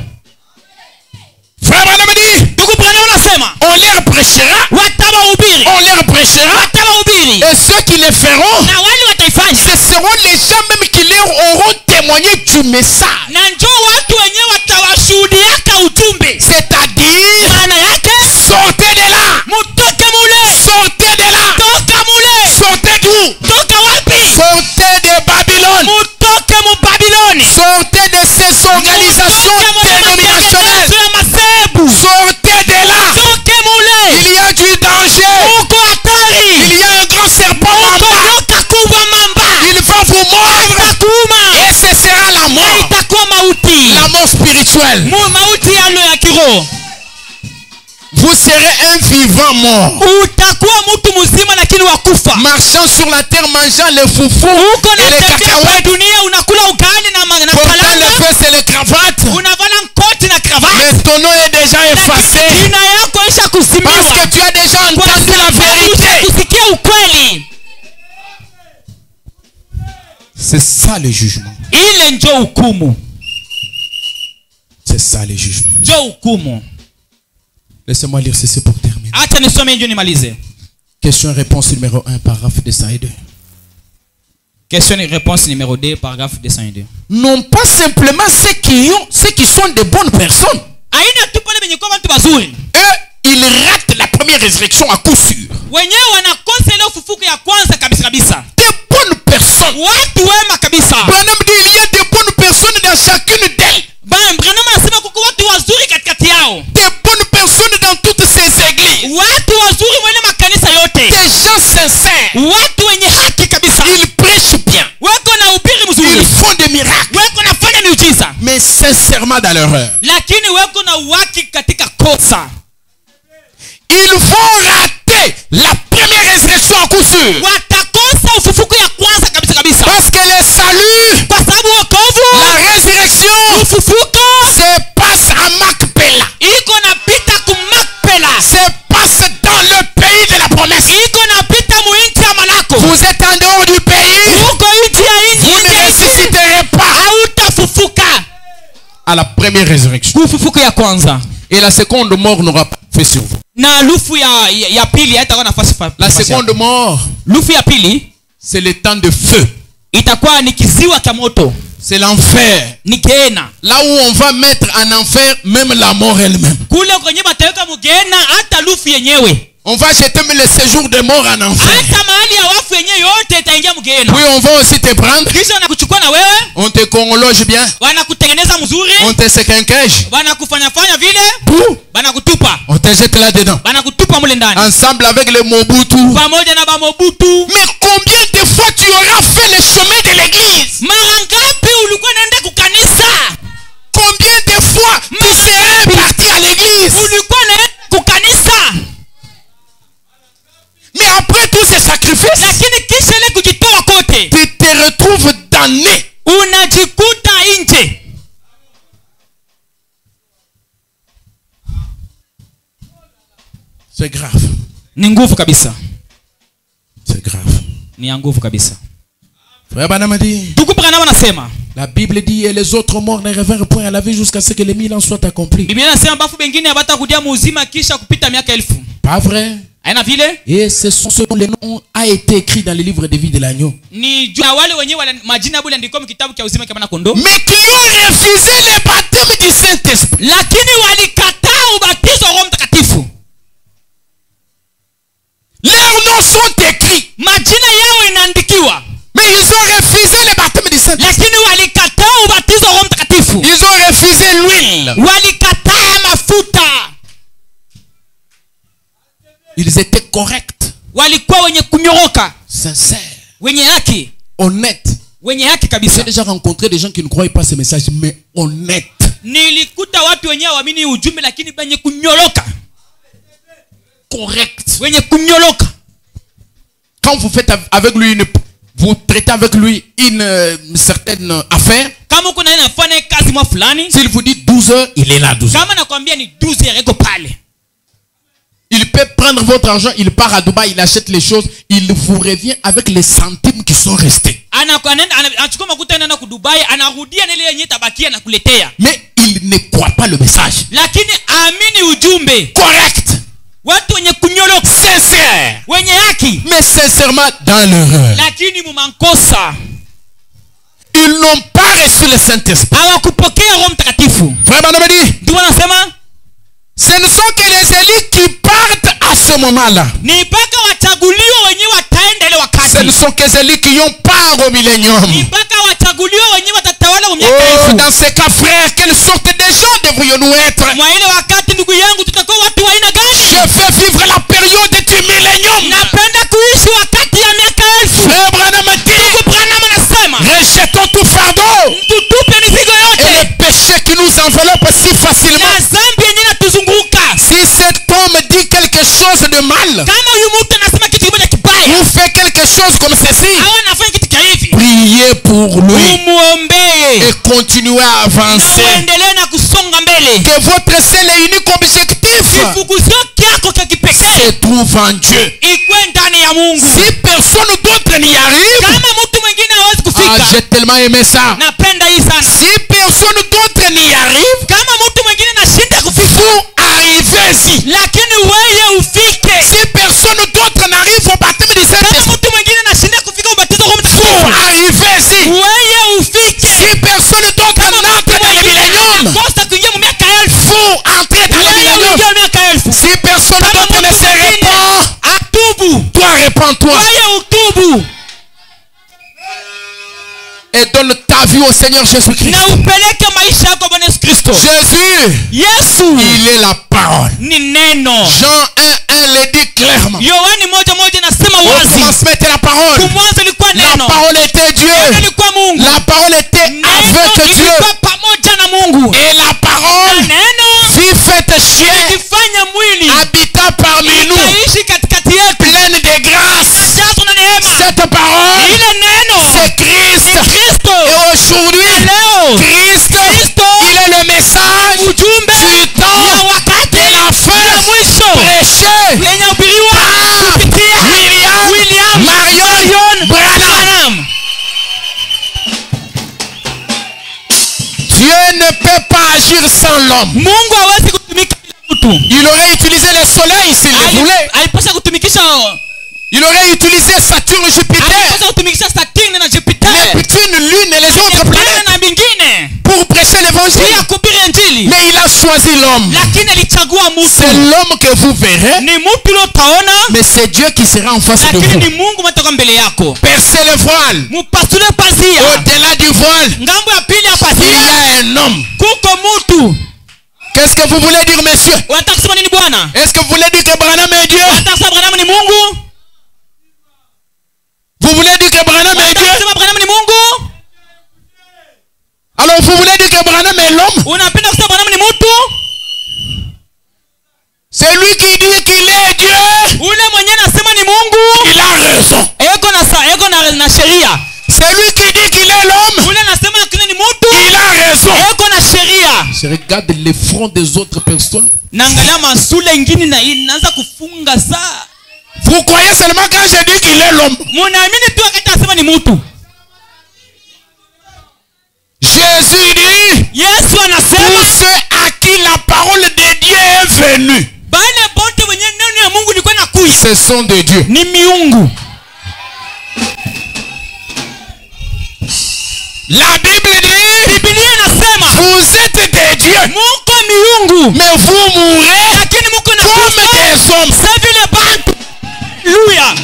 Frère Branham dit, Ndugu Branham anasema on leur prêchera, watawahubiri. on leur prêchera, Watawahubiri. et ceux qui le feront, Na wale wataifanya. ce seront les gens même qui leur auront témoigné du message. Na njoo watu wenyewe watawashuhudiaka ujumbe. C'est-à-dire, Maana yake sortez de là, mutoke mule. sortez de là, Toka mule. sortez d'où? Toka wapi? Sortez de Babylone, Mutoke mu Babiloni. sortez de ces organisations dénominationnelles, ya masebu. sortez de là. Toke mule. Il y a du danger, Uko hatari. il y a un grand serpent en Uko bas, nyoka kubwa mamba. il va vous mordre Itakuuma. et ce sera la Na mort, itakuwa mauti. la mort spirituelle. Mauti ya kiroho. Vous serez un vivant mort, Utakuwa mtu mzima lakini wakufa. marchant sur la terre, mangeant les foufous Uko et les natembea kwa cacahuètes, dunia unakula ugali na portant kalanga. les fesses et les cravates. Unavala koti na cravate. Mais ton nom est déjà effacé Jina yako isha kusimiwa. parce que tu as déjà Kwa entendu la sababu vérité. kusikia ukweli. C'est ça le jugement. Ile njo hukumu. C'est ça le jugement. Njo hukumu. Laissez-moi lire ceci pour terminer. Acha nisome njo nimalize. Question-réponse numéro 1, paragraphe 202. Question et réponse numéro 2, paragraphe 202. Non pas simplement ceux qui sont de bonnes personnes. Aina tu pale benye kwa watu bazuri. Eux, ils ratent la première résurrection à coup sûr. Wenyewe wanakosa ile ufufuko ya kwanza kabisa kabisa. Des bonnes personnes. Watu wema kabisa. Branham dit il y a des bonnes personnes dans chacune d'elles. Branham anasema kuko watu wazuri katikati yao. été sincèrement dans l'erreur. lakini weko na uhaki katika kosa. Ils vont rater la première résurrection à coup sûr. Watakosa ufufuko ya kwanza kabisa kabisa. Parce que le salut, Kwa sababu wokovu, la résurrection, ufufuko se passe à Macpéla. iko napita ku Makpela. Se passe dans le pays de la promesse. Iko napita mu nchi ya malako. Vous êtes en dehors du pays. Uko nchi ya Vous ne ressusciterez pas hautafufuka à la première résurrection. ufufuko ya kwanza. Et la seconde mort n'aura pas fait sur vous. Na lufu ya pili haitakuwa nafasi pa. La seconde mort, Lufu ya pili c'est le temps de feu. itakuwa ni kiziwa cha moto, C'est l'enfer. ni Gehenna. Là où on va mettre en enfer même la mort elle-même. Kule kwenye bataweka mu Gehenna hata lufu yenyewe. On va jeter même le séjour de mort en enfer. Hata mahali ya wafu yenyewe yote itaingia mu Gehenna. Puis on va aussi te prendre. Kisha wanakuchukua na wewe, On te congologe bien. wanakutengeneza mzuri, On te séquinquège. wanakufanya fanya vile, Tout. wanakutupa, On te jette là-dedans. wanakutupa mule ndani Ensemble avec les Mobutu. pamoja na Bamobutu. Mais combien de fois tu auras fait le chemin de l'église? Mara ngapi ulikuwa naenda kukanisa? Combien de fois tu serais parti à l'église? Ulikuwa naenda kukanisa, Mais après tous ces sacrifices, lakini kisha ile kujitoa kote tu te retrouves damné. unajikuta nje. C'est grave. Ni nguvu kabisa, C'est grave. ni ya nguvu kabisa. Frère Branham dit, Ndugu Branham anasema, la Bible dit, et les autres morts ne revinrent point à la vie jusqu'à ce que les 1000 ans soient accomplis. Biblia inasema bafu bengine habatakudia muuzima kisha kupita miaka 1000. Pas vrai? Haina vile? Et ce sont ceux dont le nom a été écrit dans le livre de vie de l'agneau. Ni juu ya wale wenyewe majina yao yaliandikwa mu kitabu cha uzima kama na kondoo, Mais qui ont refusé le baptême du Saint-Esprit. lakini walikataa ubatizo wa Roho Mtakatifu. Leurs noms sont écrits. Majina yao inaandikiwa, Mais ils ont refusé le baptême du Saint-Esprit. lakini walikataa ubatizo wa Roho Mtakatifu. Ils ont refusé l'huile. Walikataa mafuta. Ils étaient corrects, Walikuwa wenye kunyoroka, sincères, wenye haki, honnêtes. wenye haki J'ai kabisa. déjà rencontré des gens qui ne croyaient pas ce message, mais honnêtes. Nilikuta watu wenyewe waamini ujumbe, lakini wenye kunyoroka, Corrects. wenye kunyoroka. Quand vous faites avec lui vous traitez avec lui une certaine affaire, Kama uko naye nafanya kazi mwa fulani, s'il vous dit 12 heures, il est là 12 heures. kama nakwambia ni 12 yako pale. Il peut prendre votre argent, il part à Dubaï, il achète les choses, il vous revient avec les centimes qui sont restés. Anachukua makuta anaenda ku Dubai, anarudia na ile yenyewe tabakia na kuletea. Mais il ne croit pas le message. Lakini amini ujumbe. Correct. Watu wenye kunyoroka, Sincère. wenye haki, Mais sincèrement dans l'erreur. lakini mumankosa. Ils n'ont pas reçu le Saint-Esprit. Hawakupokea Roho Mtakatifu. Vraiment, on me dit, Ndio wanasema ce ne sont que les élites qui partent à ce moment-là. ni mpaka wachaguliwa wenyewe wataenda ile Ce ne wakati. sont que les élites qui ont part au millénium. Ni mpaka wachaguliwa wenyewe watatawala kwa miaka Oh, 1000. dans ce cas, frère, quelle sorte de gens devrions-nous être? Mwa ile wakati ndugu yangu tutakuwa watu wa aina gani? Je veux vivre la période du millénium. Napenda kuishi wakati ya miaka 1000. Frère Branham dit, Ndugu Branham anasema rejetons tout fardeau tutupe mizigo et yote les péchés qui nous enveloppent si facilement. na dhambi yenyewe inatuzunguka. Si cet homme dit quelque chose de mal Kama huyu mtu anasema kitu kimoja kibaya ou fait quelque chose comme ceci, au anafanya kitu cha hivi, priez pour lui umuombee et continuez à na avancer. uendelee na kusonga mbele. Que votre seul et unique objectif Kifukuzio kyako cha se kipekee trouve en Dieu. ikwe ndani ya Mungu. Si personne d'autre n'y arrive, Kama mtu mwingine hawezi ah, kufika, j'ai tellement aimé ça. napenda hii sana. Si personne d'autre n'y arrive, Kama mtu mwingine anashinda kufika, vous arrivez-y. lakini wewe ufike. Si personne d'autre n'arrive au baptême du Kama Saint-Esprit, mtu mwingine anashinda kufika ubatizo wa Roho vous Mtakatifu, arrivez-y. wewe ufike. Si personne d'autre n'entre dans le millénium, Kosa kuingia mu miaka 1000, vous entrez dans le wewe millénium. uingie miaka 1000. Si personne d'autre ne se répand, Atubu, toi répands-toi wewe utubu et donne ta vie au Seigneur Jésus-Christ. na upeleke maisha yako Bwana Yesu Kristo. Jésus, Yesu il est la parole. ni neno. Jean 1:1 le dit clairement. Yohani 1:1 nasema Au wazi, commencement était la parole. kumwanzo ilikuwa La neno, parole était neno Dieu. ilikuwa Mungu, La parole était neno avec Dieu. ilikuwa pamoja na mungu Et la parole neno fut faite chair, ikifanya mwili habita parmi nous, ikaishi katikati yetu pleine de grâce. jazo na neema Cette parole, ile neno c'est Christ. kristo Et aujourd'hui, leo Christ, Kristo il est le message ujumbe du temps ya wakati de la fin, ya mwisho prêché yenye ubiriwa par kupitia William Marion Branham. Branham. Dieu ne peut pas agir sans l'homme. mungu hawezi kutumika bila mtu Il aurait utilisé le soleil s'il le voulait. alipasha kutumikisha Il aurait utilisé Saturne, Jupiter, alipasha kutumikisha Saturne na Jupiter Neptune, Lune et les autres planètes na mingine pour prêcher l'évangile. pia kuhubiri injili Mais il a choisi l'homme. lakini alichagua C'est mtu l'homme que vous verrez, ni mtu uliotaona mais c'est Dieu qui sera en face de lakini vous. ni mungu matoka mbele yako Percez le voile. mupasule pazia Au-delà du voile, ngambo ya pili ya il y pazia a un homme. kuko mtu Qu'est-ce que vous voulez dire, monsieur? unataka kusema nini bwana Est-ce que vous voulez dire que Branham est Dieu? unataka kusema Branham ni mungu Vous voulez dire que Branham est unataka Dieu? kusema Branham ni mungu Alors vous voulez dire que Branham est l'homme? unapenda kusema Branham ni mtu C'est lui qui dit qu'il est Dieu. ule mwenyewe nasema ni mungu Il a raison. eko na sheria C'est lui qui dit qu'il est l'homme. ule nasema kile ni mtu Il a raison. eko na sheria Je regarde les fronts des autres personnes. naangalia masule ingine na inaanza kufunga saa Vous croyez seulement quand je dis qu'il est l'homme. munaamini tu wakati nasema ni mtu Jésus dit, yesu tous anasema ceux à qui la parole de Dieu est venue, bale bote wenye neno ya mungu ilikuwa nakuya ce sont de Dieu. ni miungu La Bible dit, biblia inasema vous êtes des dieux, muko miungu mais vous mourrez lakini muko na comme des hommes. sa vile bantu haleluya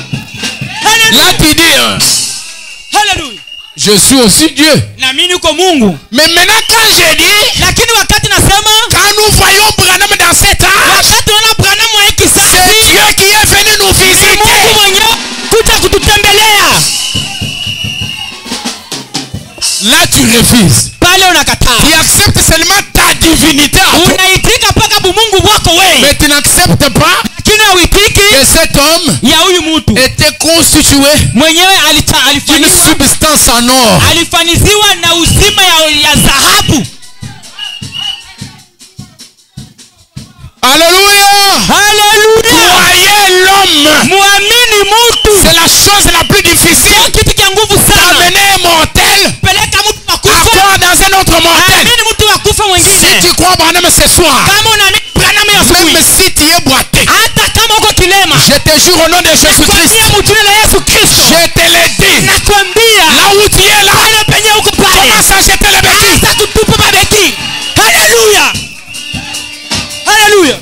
Là tu dis, haleluya je suis aussi Dieu. na mimi niko mungu Mais maintenant quand je dis, lakini wakati nasema quand nous voyons Branham dans cet âge, wakati unaona Branham wa hiki c'est sasa Dieu qui est venu nous ni visiter. mungu mwenyewe kuja kututembelea Là tu refuses. pale unakataa Tu acceptes seulement ta divinité. unaitika mpaka bumungu bwako wewe Mais tu n'acceptes pas lakini hauitiki que cet homme ya huyu mtu était constitué mwenyewe d'une substance en or. alifaniziwa na uzima ya dhahabu Alléluia. haleluya Croyez l'homme. muamini mtu C'est la chose la plus difficile. kitu cha nguvu sana Amener un mortel peleka mtu à wakufa croire dans un autre mortel. amini mtu wakufa Si mwingine tu crois Branham ce soir, kama unaamini Branham ya même asubuhi si tu es boité, hata kama uko kilema je te jure au nom de Jésus-Christ, nakwambia mjini la Yesu Kristo je te l'ai dit, nakwambia là où tu es là, pale penye uko pale commence à jeter les bêtises. hata kutupa mabeki haleluya haleluya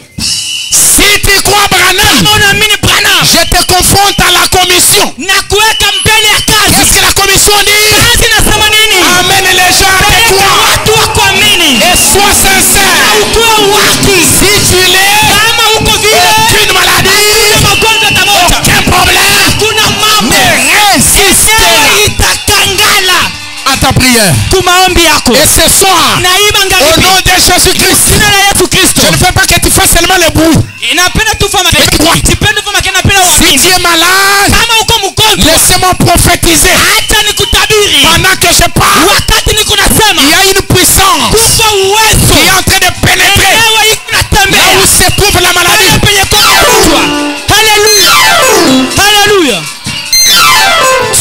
Si tu crois Branham, kama unaamini Branham je te confronte à la commission. na kuweka mbele ya kazi Qu'est-ce que la commission dit? kazi nasema nini Amène les gens à te peleka croire watu wa kuamini et sois sincère. ukuwe waki Si tu l'es, kama uko vile une maladie, magonjwa tamoja aucun problème, kuna mambo mais résiste esewe itakangala à ta prière. tu maombi yako Et ce soir, naiba au ngaribi nom de Jésus-Christ, jina la Yesu Kristo je ne veux pas que tu fasses seulement le bruit. inapenda tu fama sipendi fama kena penda Si waamini tu es malade, kama uko mgonjwa laissez-moi prophétiser. acha nikutabiri Pendant que je parle, wakati niko nasema il y a une puissance kuko uwezo qui est en train de pénétrer ewe iko là natembea où se trouve la maladie. pale penye kugonjwa haleluya haleluya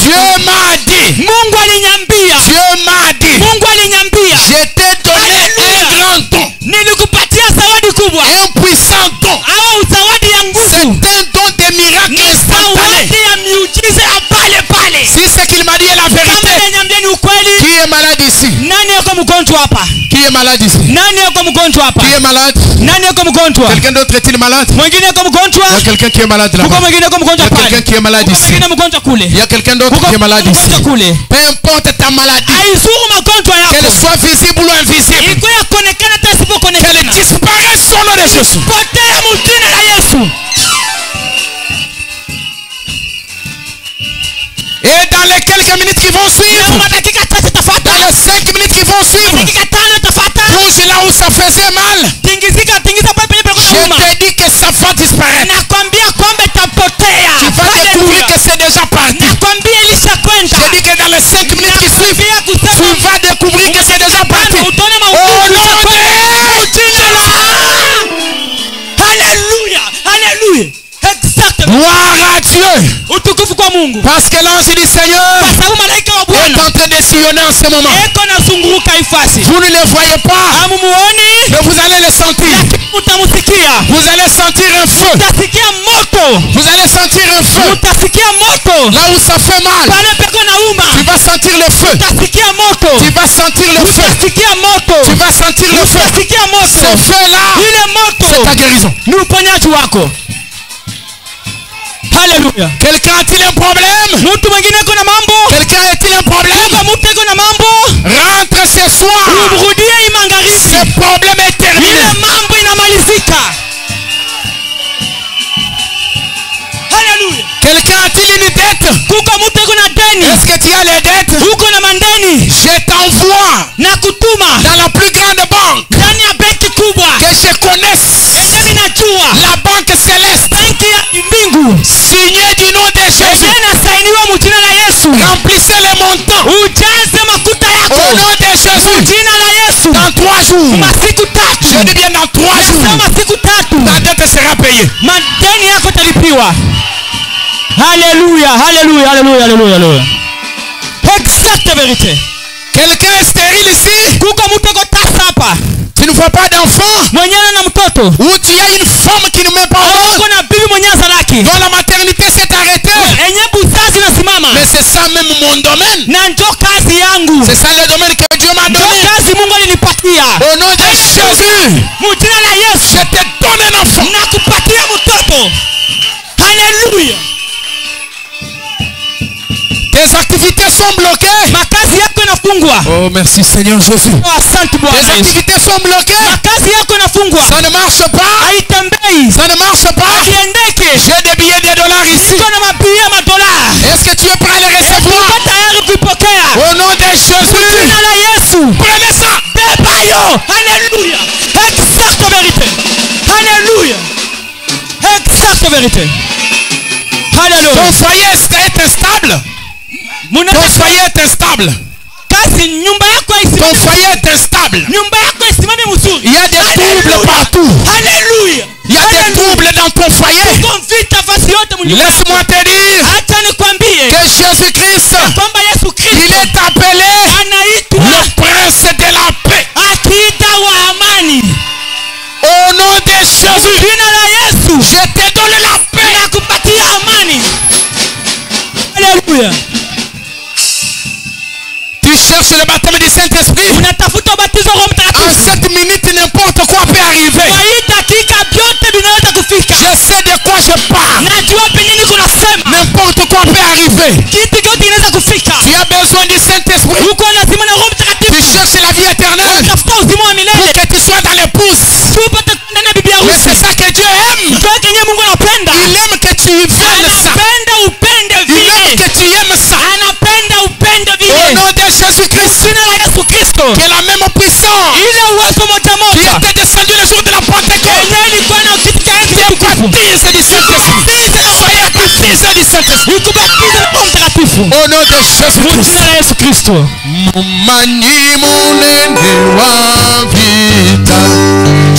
Dieu m'a dit, Mungu alinyambia Dieu m'a dit, Mungu alinyambia je t'ai donné un grand don, nilikupatia zawadi kubwa un puissant don. au zawadi ya C'est nguvu un don de miracle ni instantané. zawadi ya miujiza ya pale pale Si ce qu'il m'a dit est la kama vérité, alinyambia ni ukweli qui est malade ici? nani yako mgonjwa hapa Qui est malade ici? nani yako mgonjwa hapa Qui est malade? nani yako mgonjwa Quelqu'un d'autre est-il malade? mwingine yako mgonjwa Il y a quelqu'un qui est malade uko là-bas. mwingine yako Il y mgonjwa a quelqu'un pale qui est malade uko ici. mwingine mgonjwa kule Il y a quelqu'un d'autre uko qui est malade ici. mgonjwa kule Peu importe ta maladie, haizuru magonjwa qu'elle yako soit visible ou invisible, iko yakonekana hata qu'elle isipokonekana disparaisse au nom de Jésus. potea mjini la Yesu Et dans les quelques minutes qui vont suivre, na dakika chache dans tafata les 5 minutes qui vont suivre, dakika tano tafata bouge Gloire à Dieu. Utukufu kwa Mungu. Parce que l'ange du Seigneur Kwa sababu malaika wa est Bwana en train de sillonner en ce moment. eko nazunguruka ifasi. Vous ne le voyez pas, Hamumuoni, mais vous allez le sentir. lakini mutamusikia. Vous allez sentir un feu. Mutasikia moto. Vous allez sentir un feu. Mutasikia moto. Là où ça fait mal, Pale peko nauma. tu vas sentir le feu. Mutasikia moto. Tu vas sentir le feu. Mutasikia moto. Tu vas sentir le feu. Mutasikia Ce moto. feu-là, Ile c'est moto ta guérison. ni uponyaji wako. Haleluya. Quelqu'un a-t-il un problème? Mtu mwingine kuna mambo. Quelqu'un a-t-il un problème? Kama mtu kuna mambo. Rentre ce soir. Umrudie imangarizi. Ce problème est terminé. Ile mambo inamalizika. Haleluya. Quelqu'un a-t-il une dette? Kuko mtu kuna deni. Est-ce que tu as les dettes? Uko na mandeni. Je t'envoie Na kutuma dans la plus grande banque ndani ya benki kubwa. que je connaisse, Ndani najua. la banque céleste, Benki ya mbingu. signée du nom de Jésus. Tena sainiwa mjina la Yesu. Remplissez les montants Ujaze makuta au yako. nom de Jésus. Jina la Yesu. Dans 3 jours, Masiku tatu. je dis bien dans 3 jours, Nasema siku tatu. ta dette sera payée. Madeni yako talipiwa. Haleluya, haleluya, haleluya, haleluya, haleluya. Exacte vérité. Quelqu'un est stérile ici? Kuko mtu ako tasa hapa. Tu ne vois pas d'enfant? Mwenyewe na mtoto. Ou tu as une femme qui ne met pas au monde, Uko na bibi mwenyewe zaraki. dont la maternité s'est arrêtée. Enye buzazi nasimama. Mais c'est ça même mon domaine. Na njo kazi yangu. C'est ça le domaine que Dieu m'a Njo donné. kazi Mungu alinipatia. Au nom de Jésus, Mjina la Yesu. je te donne un enfant. Nakupatia mtoto. Haleluya. Tes activités sont bloquées. Makazi yako inafungwa. Oh, merci Seigneur Jésus. Oh, asante Bwana Tes Yesu. activités sont bloquées. Makazi yako inafungwa. Ça ne marche pas. Haitembei. Ça ne marche pas. Kiendeke. J'ai des billets de dollars ici. Niko na mabia ya madola. Est-ce que tu es prêt à les recevoir? Uko tayari kuipokea? Au nom de Jésus. Jina la Yesu. Prenez ça. Bebayo. Haleluya. Exacte vérité. Haleluya. Exacte vérité. Haleluya. Ton foyer est instable. Ton foyer est instable. Kazi nyumba yako Ton isimame. foyer est instable. Nyumba yako isimame mzuri. Il y a des troubles partout. Haleluya. Il y a des troubles dans ton foyer. Uko vita fasi yote mnyumba. Laisse-moi te dire Acha nikwambie que Jésus-Christ, kwamba Yesu il Kristo est appelé anaitwa le prince de la paix. akiita wa amani. Au nom de Jésus, Jina la Yesu. je te donne la paix. Nakupatia amani. Haleluya. Tu cherches le baptême du Saint-Esprit. Unatafuta ubatizo wa Roho En Mtakatifu. 7 minutes, n'importe quoi peut arriver. Kwa hii dakika vyote vinaweza kufika. Je sais de quoi je parle. Najua penye niko nasema. N'importe quoi peut arriver. Kitu kyote kinaweza kufika. Tu as besoin du Saint-Esprit. Uko lazima na Roho Tu Mtakatifu. cherches la vie éternelle Tafuta uzima wa pour milele. que tu sois dans l'épouse. Si upate ndani ya bibi Mais harusi. c'est ça que Dieu aime. Ndio kenye Mungu anapenda. Il aime que tu viennes ça. Anapenda upende Il aime vile. que tu aimes ça. Anapenda upende Au vile. nom de Jésus-Christ, Jina la Yesu Kristo. que la même puissance Ile uwezo moja qui moja. était descendu le jour de la Pentecôte. Yenye ilikuwa na kitu cha enzi ya tukufu. Baptise du Saint-Esprit. Soyez baptisés du Saint-Esprit. Ikubatiza na Roho Mtakatifu. Au nom de Jésus-Christ. Jina la Yesu Kristo. Mumanyi munene wa vita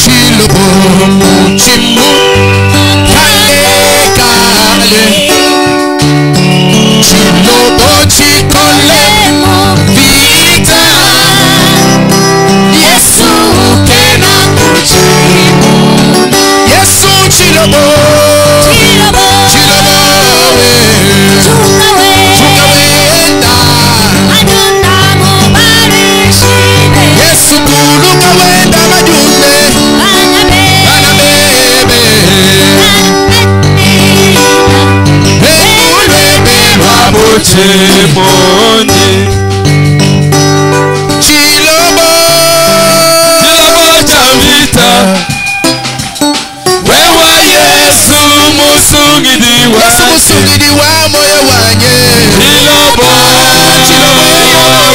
Chilobo muchimu kale kale Chilobo chikole vita Yesu kena muchimu Yesu chilobo Chilobo we Chukawenda Yesu tuluka wenda majunde Bana bebe Ulwebe lwaboche monde Chilobo cha vita Wewa Yesu musungidi wa moyo wanye Chilobo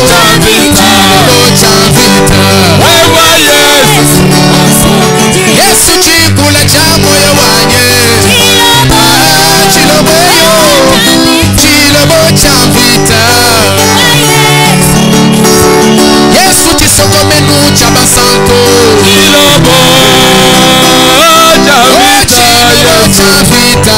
cha vita Wewa Yesu chikula cha moyo wanye Chilobo cha vita Yesu chisogomenu cha basanto Chilobo cha vita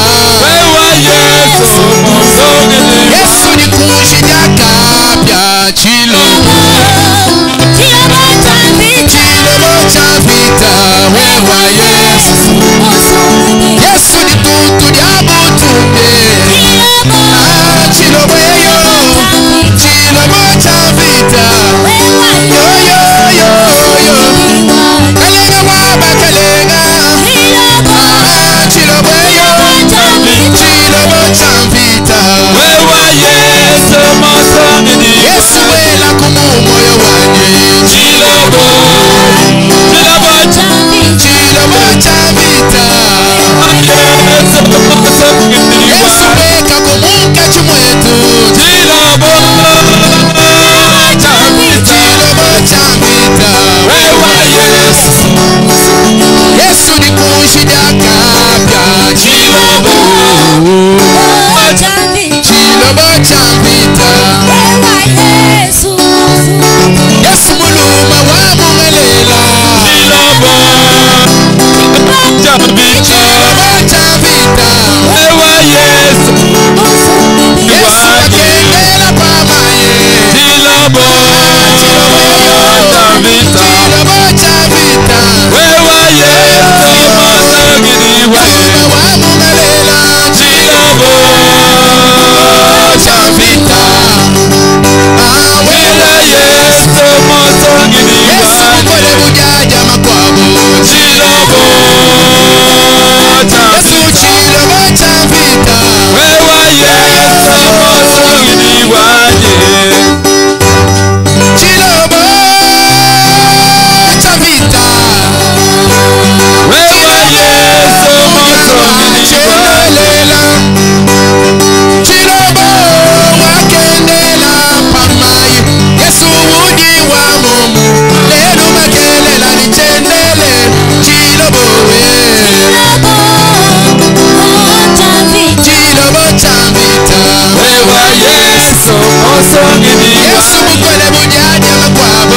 mosongidi Yesu mukwele bunyanya makwabo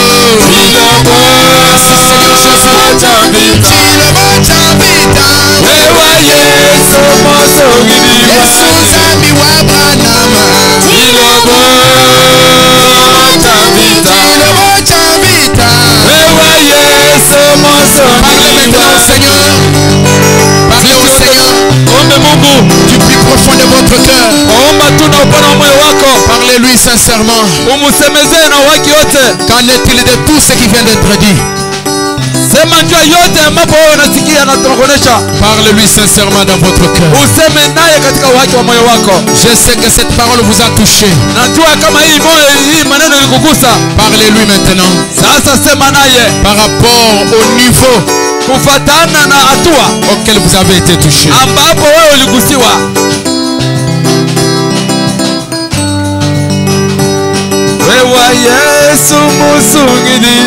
Chilobo chambita Chilobo chambita Wewa Yesu mosongidi Yesu zambi wa Branama Chilobo chambita Chilobo chambita Wewa Yesu mosongidi Parlez au Seigneur Ombe Mungu du plus profond de votre cœur. omba tu na upana wa moyo wako Parlez-lui sincèrement. umusemezee na waki yote Qu'en est-il de tout ce qui vient d'être dit? sema njia yote ambapo wewe unasikia na tunakuonesha Parlez-lui sincèrement dans votre cœur. useme naye katika waki wa moyo wako Je sais que cette parole vous a touché. najua kama hii maneno ilikugusa Parlez-lui maintenant. sasa sema naye Par rapport au niveau kufatana na hatua auquel vous avez été touché. ambapo wewe uligusiwa wewe Yesu musungidi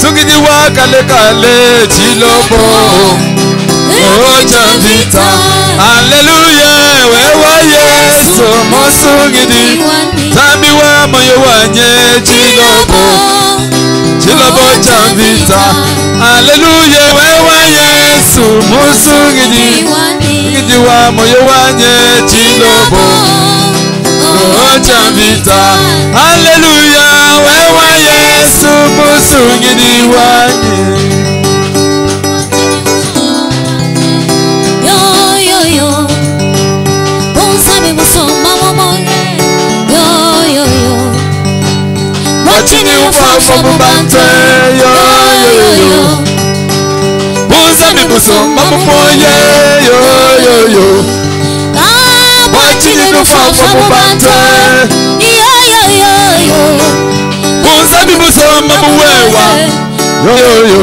sungidi wa kale kale Chilobo chambita haleluya wewe Yesu musungidi zambi wa moyo wanye Chilobo chambita haleluya wewe Yesu musungidi sungidi wa moyo wanye Chilobo chambita haleluya wewe Yesu musungidi wanye Watching you fall from a mountain, yo. Buzami busomba mumoye, yo. Watching you fall from a mountain, Buzami busomba muwewa, yo.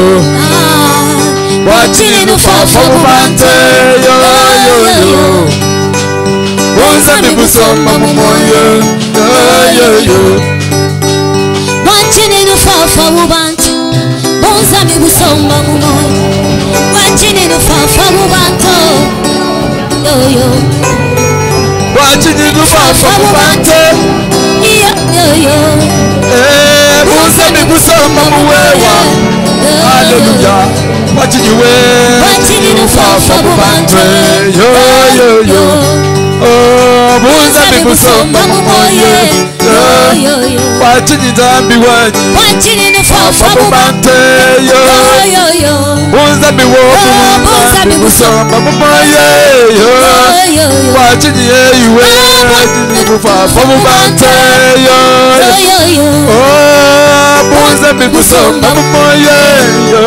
Watching you fall from a mountain, yo. Buzami busomba mumoye, yo. Watching you fall for Ubant, Bonsami Busomba Mumo. Watching you fall for Ubanto, yo. Watching you fall from Ubant, yo. Bonsami Busomba muwewa, hallelujah. Watching you fall from Ubant, yo. Oh, Bonsami Busomba mumoye, yo. Watching you zambi wani Watching you fall for Ubante, yo. Bonsami busomba mumoye, yo. Watching you fall from Ubante, yo. Oh, Bonsami busomba mumoye, yo.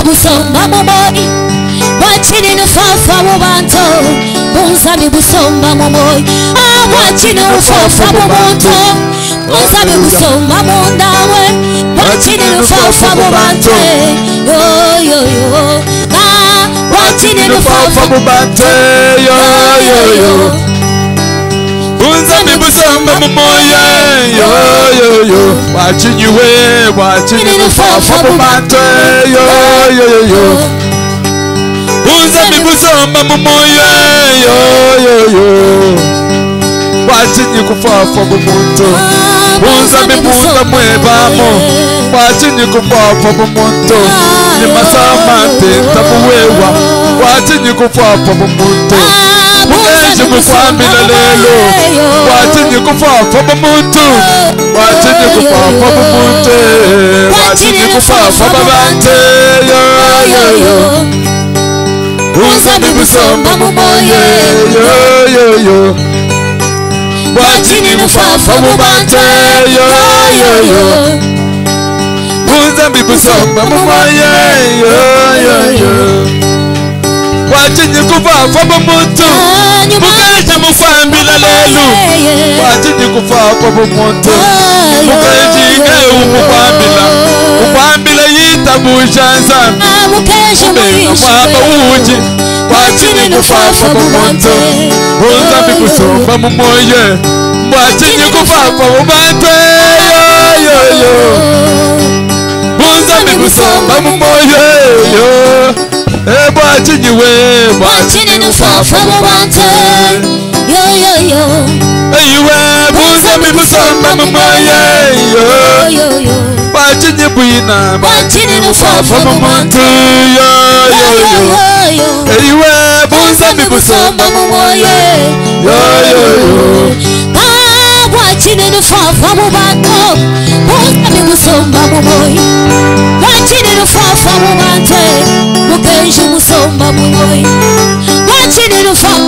Busomba mumoy, watching you fall for Ubanto. Bonsami Busomba mumoy, watching you fall for Ubanto. Bonsami Busomba mundawe, watching you fall for Ubanto. Yo. Watching you fall for Ubante, yo. Bonsami busomba mumoye, yo. Watching you fall from Ubante, yo. Bonsami busomba mumoye, yo. Watching you fall from Ubuntu. Bonsami bunda mwebamo. Watching you fall from Ubuntu. Ni masama tenta muwewa. Watching you fall from Ubuntu. Mugenji mukwamila lelo. Watching you fall from Ubuntu. Watching you fall from Ubuntu. Watching you fall from Ubuntu, yo. Bonsami busomba mumoye, yo. Watching you fall from Ubante, yo. Bonsami busomba mumoye, yo. Watching you fall from Ubuntu. Mugenji mukwamila lelo. Watching you fall from Ubuntu. Mugenji mukwamila yitabushanza. Mumenga mwaba uji. Watching you fall from Ubuntu. Bonsami busomba mumoye. Watching you fall from Ubante, yo. Bonsami busomba mumoye, yo. Watching you fall from Ubante, yo. Eyiwe buza mi busomba mumoye yo. Bachinye buina bachini nufafa mumuntu yo. Eyiwe buza mi busomba mumoye yo. Bachini nufafa mubantu buza mi busomba mumoye. Bachini nufafa mubantu mukenje musomba mumoye. Bachini nufafa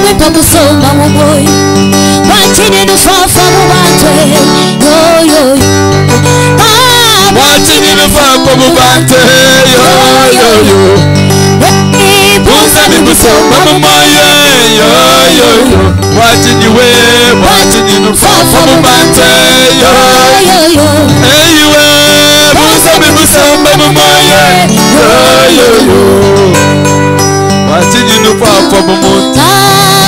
Mwipa musomba mumoyi Wachini nufafa mubantwe Yo Wachini nufafa mubantwe Yo Buza mi musomba mumoyi Yo Wachini we Wachini nufafa mubantwe Yo Eyiwe Buza mi musomba mumoyi Yo Wachini nufafa mumoyi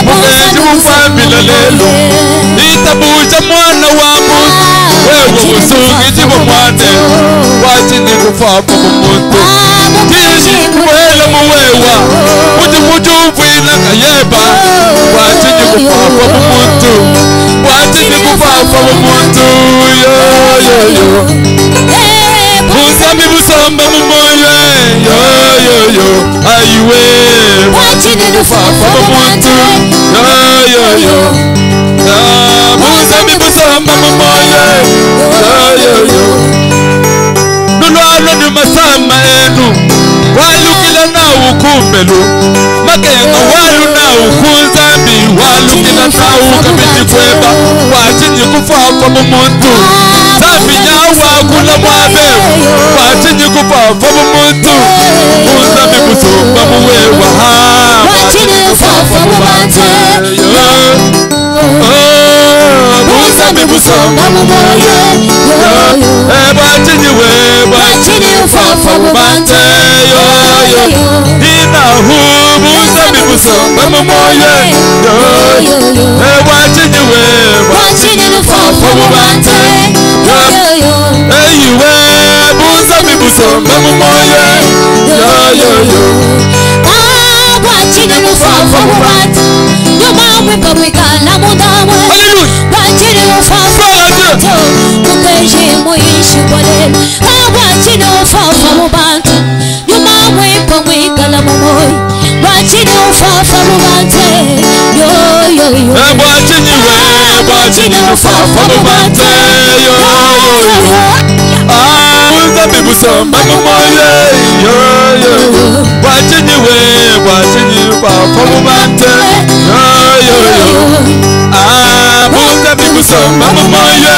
Mugenzi mufambila lelo Itabuja mwana wangu Wewe musungiti mwane Wachini kufafa mumuntu Kishi kuwela muwewa Muti mujuvwila kayeba Wachini kufafa mumuntu Wachini kufafa mumuntu Yo Buza mi busomba mumoye Yo Ayiwe Wachini kufafa mumuntu Yo Buza mi busomba mumoye Yo Nulwalo ni masama enu Walukila na ukumbelu Makenga walu na ukunzambi Walukila na ukabiti kweba Wachini kufafa mumuntu Zambi nyawa kula mwabe Wachini kufafa mumuntu Buza mi busomba muwewa Wachini kufafa mubante Buza mi busomba mumoye Wachini we Wachini kufafa mubante Inahu Buza mi busomba mumoye Wachini we Wachini kufafa mubante Eyiwe Buza mi busomba mumoye Wachini kufafa mubante Mwipa mwikala mudamwe Wachini ufafa mubantu Mukenji muishi kwalelu Wachini ufafa mubantu Nyuma mwipa mwikala mumoyi Wachini ufafa mubantu Yo Wachini we Wachini ufafa mubantu Buza mi busomba mumoye Wachini we Wachini ufafa mubantu Buza mi busomba mumoye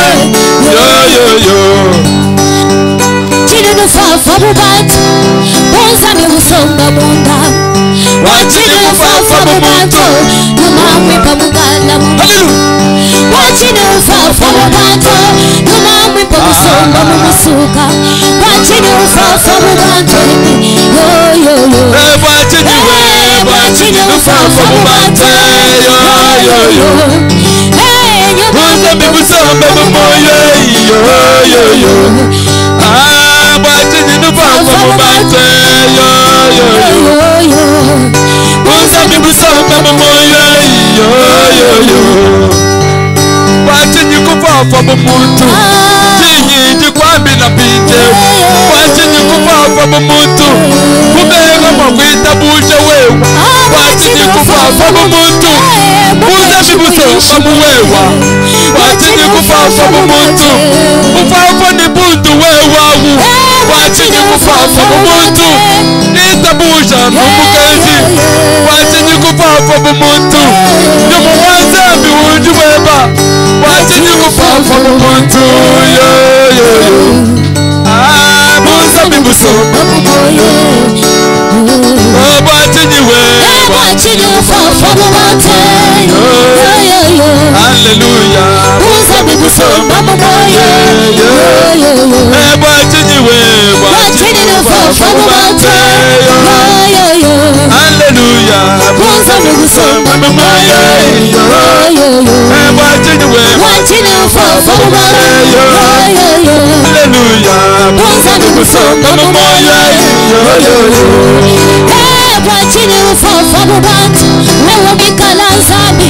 Wachini nufafa mubantu Buza mi busomba munda Wachini ufafa mubantu Nyuma mwipa mugala mumoyi Wachini ufafa mubantu Nyuma mwipa busomba mumusuka Wachini ufafa mubantu Wachini we Wachini ufafa mubantu Buza mi busomba mumoye Wachini nufafa mubante Buza mi busomba mumoye Wachini kufafa mumuntu Chihiji kwambila pinte Wachini kufafa mumuntu Kubega mwakwita buja wewa Wachini kufafa mumuntu Buza mi busomba muwewa Wachini kufafa mumuntu Kufafa ni buntu wewawu Wachini kufafa mumuntu Itabuja numukenzi Wachini kufafa mumuntu Nyumu wazambi unju weba Wachini kufafa mumuntu Buza mi busomba mumoye Wachini we Wachini ufafa mubante Hallelujah Buza mi busomba mumoye Wachini we Wachini ufafa mubante Hallelujah Buza mi busomba mumoye Wachini we Wachini ufafa mubante Hallelujah Buza mi busomba mumoye bwakini ufafa mu bantu wewe mikala nzambi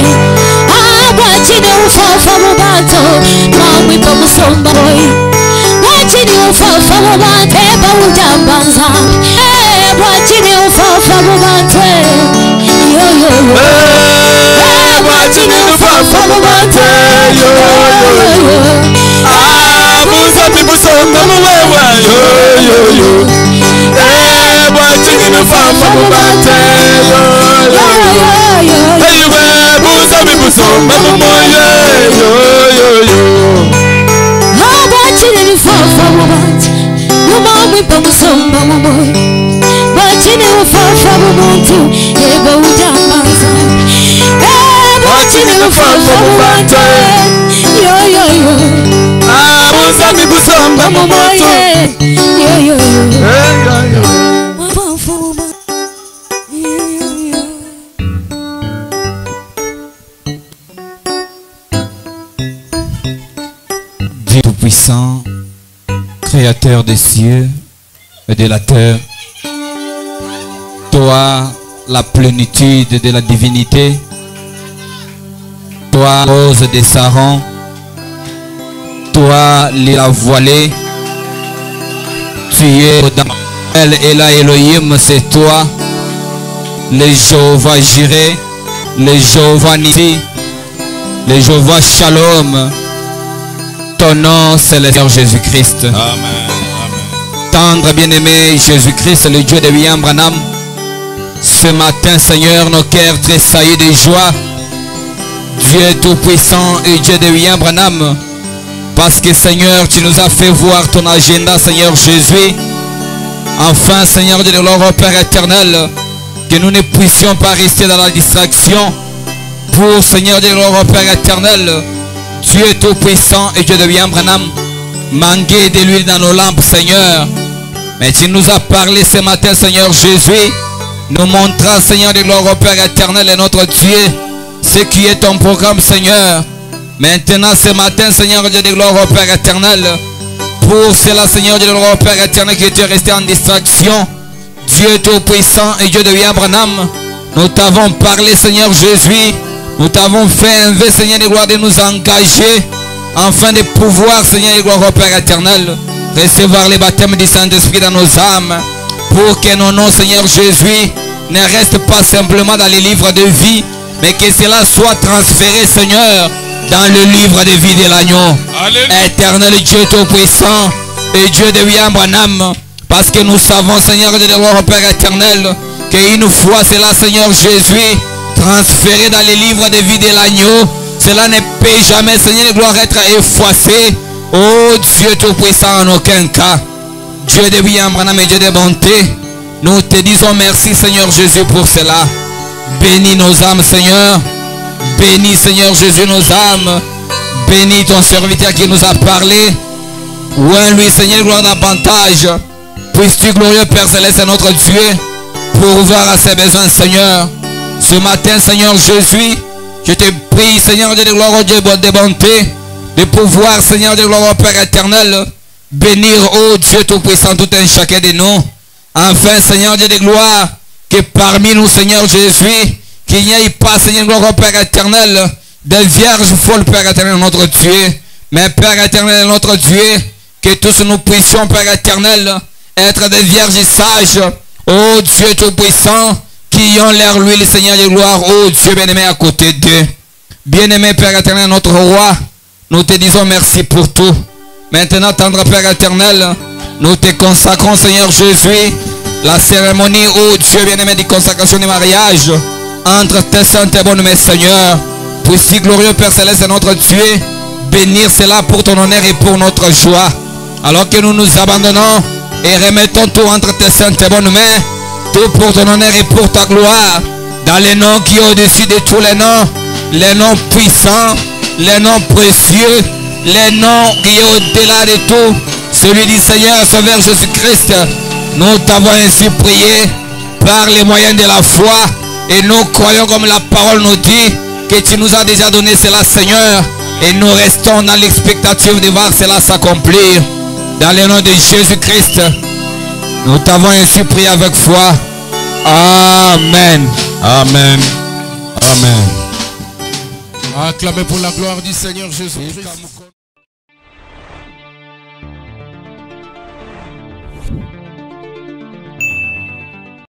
bwakini ufafa mu bantu mwamwipa musomba boy bwakini ufafa mu bantu bawujambanza bwakini ufafa mu bantu yo yo yo bwakini ufafa mu bantu yo yo yo Musabi musomba mu wewe yo yo yo bwakini ufafa mu bantu yo yo yo hey we musabi musomba mu moyo yo yo yo bwakini ufafa mu bantu mwamwipa musomba mu moyo bwakini ufafa mu muntu bawujambanza bwakini ufafa mu bantu yo yo yo Musabi musomba mu moyo yo yo yo Dieu Tout-Puissant, Créateur des cieux et de la terre, toi, la plénitude de la divinité, toi, rose des sarons, toi, la voilée, tu es dans elle et la Elohim, c'est toi, le Jéhovah Jireh, le Jéhovah Nissi, le Jéhovah Shalom. Ton nom, c'est le Seigneur Jésus-Christ. Amen. Tendre bien-aimé Jésus-Christ, le Dieu de William Branham. Ce matin, Seigneur, nos cœurs tressaillent de joie. Dieu Tout-Puissant et Dieu de William Branham. Parce que, Seigneur, tu nous as fait voir ton agenda, Seigneur Jésus. Enfin, Seigneur de gloire, Père éternel, que nous ne puissions pas rester dans la distraction. Pour, Seigneur de gloire, Père éternel, Dieu Tout-Puissant et Dieu de William Branham, manquer de l'huile dans nos lampes, Seigneur. Mais tu nous as parlé ce matin, Seigneur Jésus, nous montrant, Seigneur de gloire, Père éternel et notre Dieu, ce qui est ton programme, Seigneur. Maintenant, ce matin, Seigneur Dieu de gloire, Père éternel, pour cela, Seigneur Dieu de gloire, Père éternel, que tu es resté en distraction, Dieu Tout-Puissant et Dieu de William Branham, nous t'avons parlé, Seigneur Jésus. Nous t'avons fait un vœu, Seigneur de gloire, de nous engager afin de pouvoir, Seigneur de gloire, Père éternel, recevoir les baptêmes du Saint-Esprit dans nos âmes, pour que nos noms, Seigneur Jésus, ne restent pas simplement dans les livres de vie, mais que cela soit transféré, Seigneur, dans le livre de vie de l'agneau. Éternel Dieu Tout-Puissant et Dieu de William Branham, parce que nous savons, Seigneur de gloire, Père éternel, qu'une fois cela, Seigneur Jésus, transféré dans les livres de vie de l'agneau, cela ne peut jamais, Seigneur de gloire, être effacé. Oh Dieu Tout-Puissant, en aucun cas. Dieu de William Branham et Dieu de bonté, nous te disons merci, Seigneur Jésus, pour cela. Bénis nos âmes, Seigneur. Bénis, Seigneur Jésus, nos âmes. Bénis ton serviteur qui nous a parlé. Ouvre lui, Seigneur de gloire, davantage. Puisses-tu, glorieux Père Céleste, notre Dieu, pourvoir à ses besoins, Seigneur. Ce matin, Seigneur Jésus, je te prie, Seigneur de gloire, oh Dieu de bonté, de pouvoir, Seigneur de gloire, Père éternel, bénir, oh Dieu Tout-Puissant, tout un chacun de nous. Enfin, Seigneur Dieu de gloire, que parmi nous, Seigneur Jésus, qu'il n'y ait pas, Seigneur de gloire, Père éternel, des vierges folles, Père éternel, notre Dieu. Mais Père éternel, notre Dieu, que tous nous puissions, Père éternel, être des vierges sages, oh Dieu Tout-Puissant, qui ont l'air l'huile, Seigneur de gloire, oh Dieu bien-aimé à côté d'eux. Bien-aimé Père éternel, notre roi, nous te disons merci pour tout. Maintenant, tendre Père éternel, nous te consacrons, Seigneur Jésus, la cérémonie, oh Dieu bien-aimé, de consacration du mariage entre tes saintes et bonnes mains, Seigneur. Puisses-tu, glorieux Père Céleste, notre Dieu, bénir cela pour ton honneur et pour notre joie. Alors que nous nous abandonnons et remettons tout entre tes saintes et bonnes mains, tout pour ton honneur et pour ta gloire, dans les noms qui est au-dessus de tous les noms puissants, les noms précieux, les noms qui est au-delà de tout, celui du Seigneur Sauveur Jésus-Christ. Nous t'avons ainsi prié par les moyens de la foi et nous croyons comme la parole nous dit que tu nous as déjà donné cela, Seigneur, et nous restons dans l'expectative de voir cela s'accomplir. Dans le nom de Jésus-Christ, nous t'avons ainsi prié avec foi Amen. Amen. Amen. Acclamez pour la gloire du Seigneur Jésus-Christ.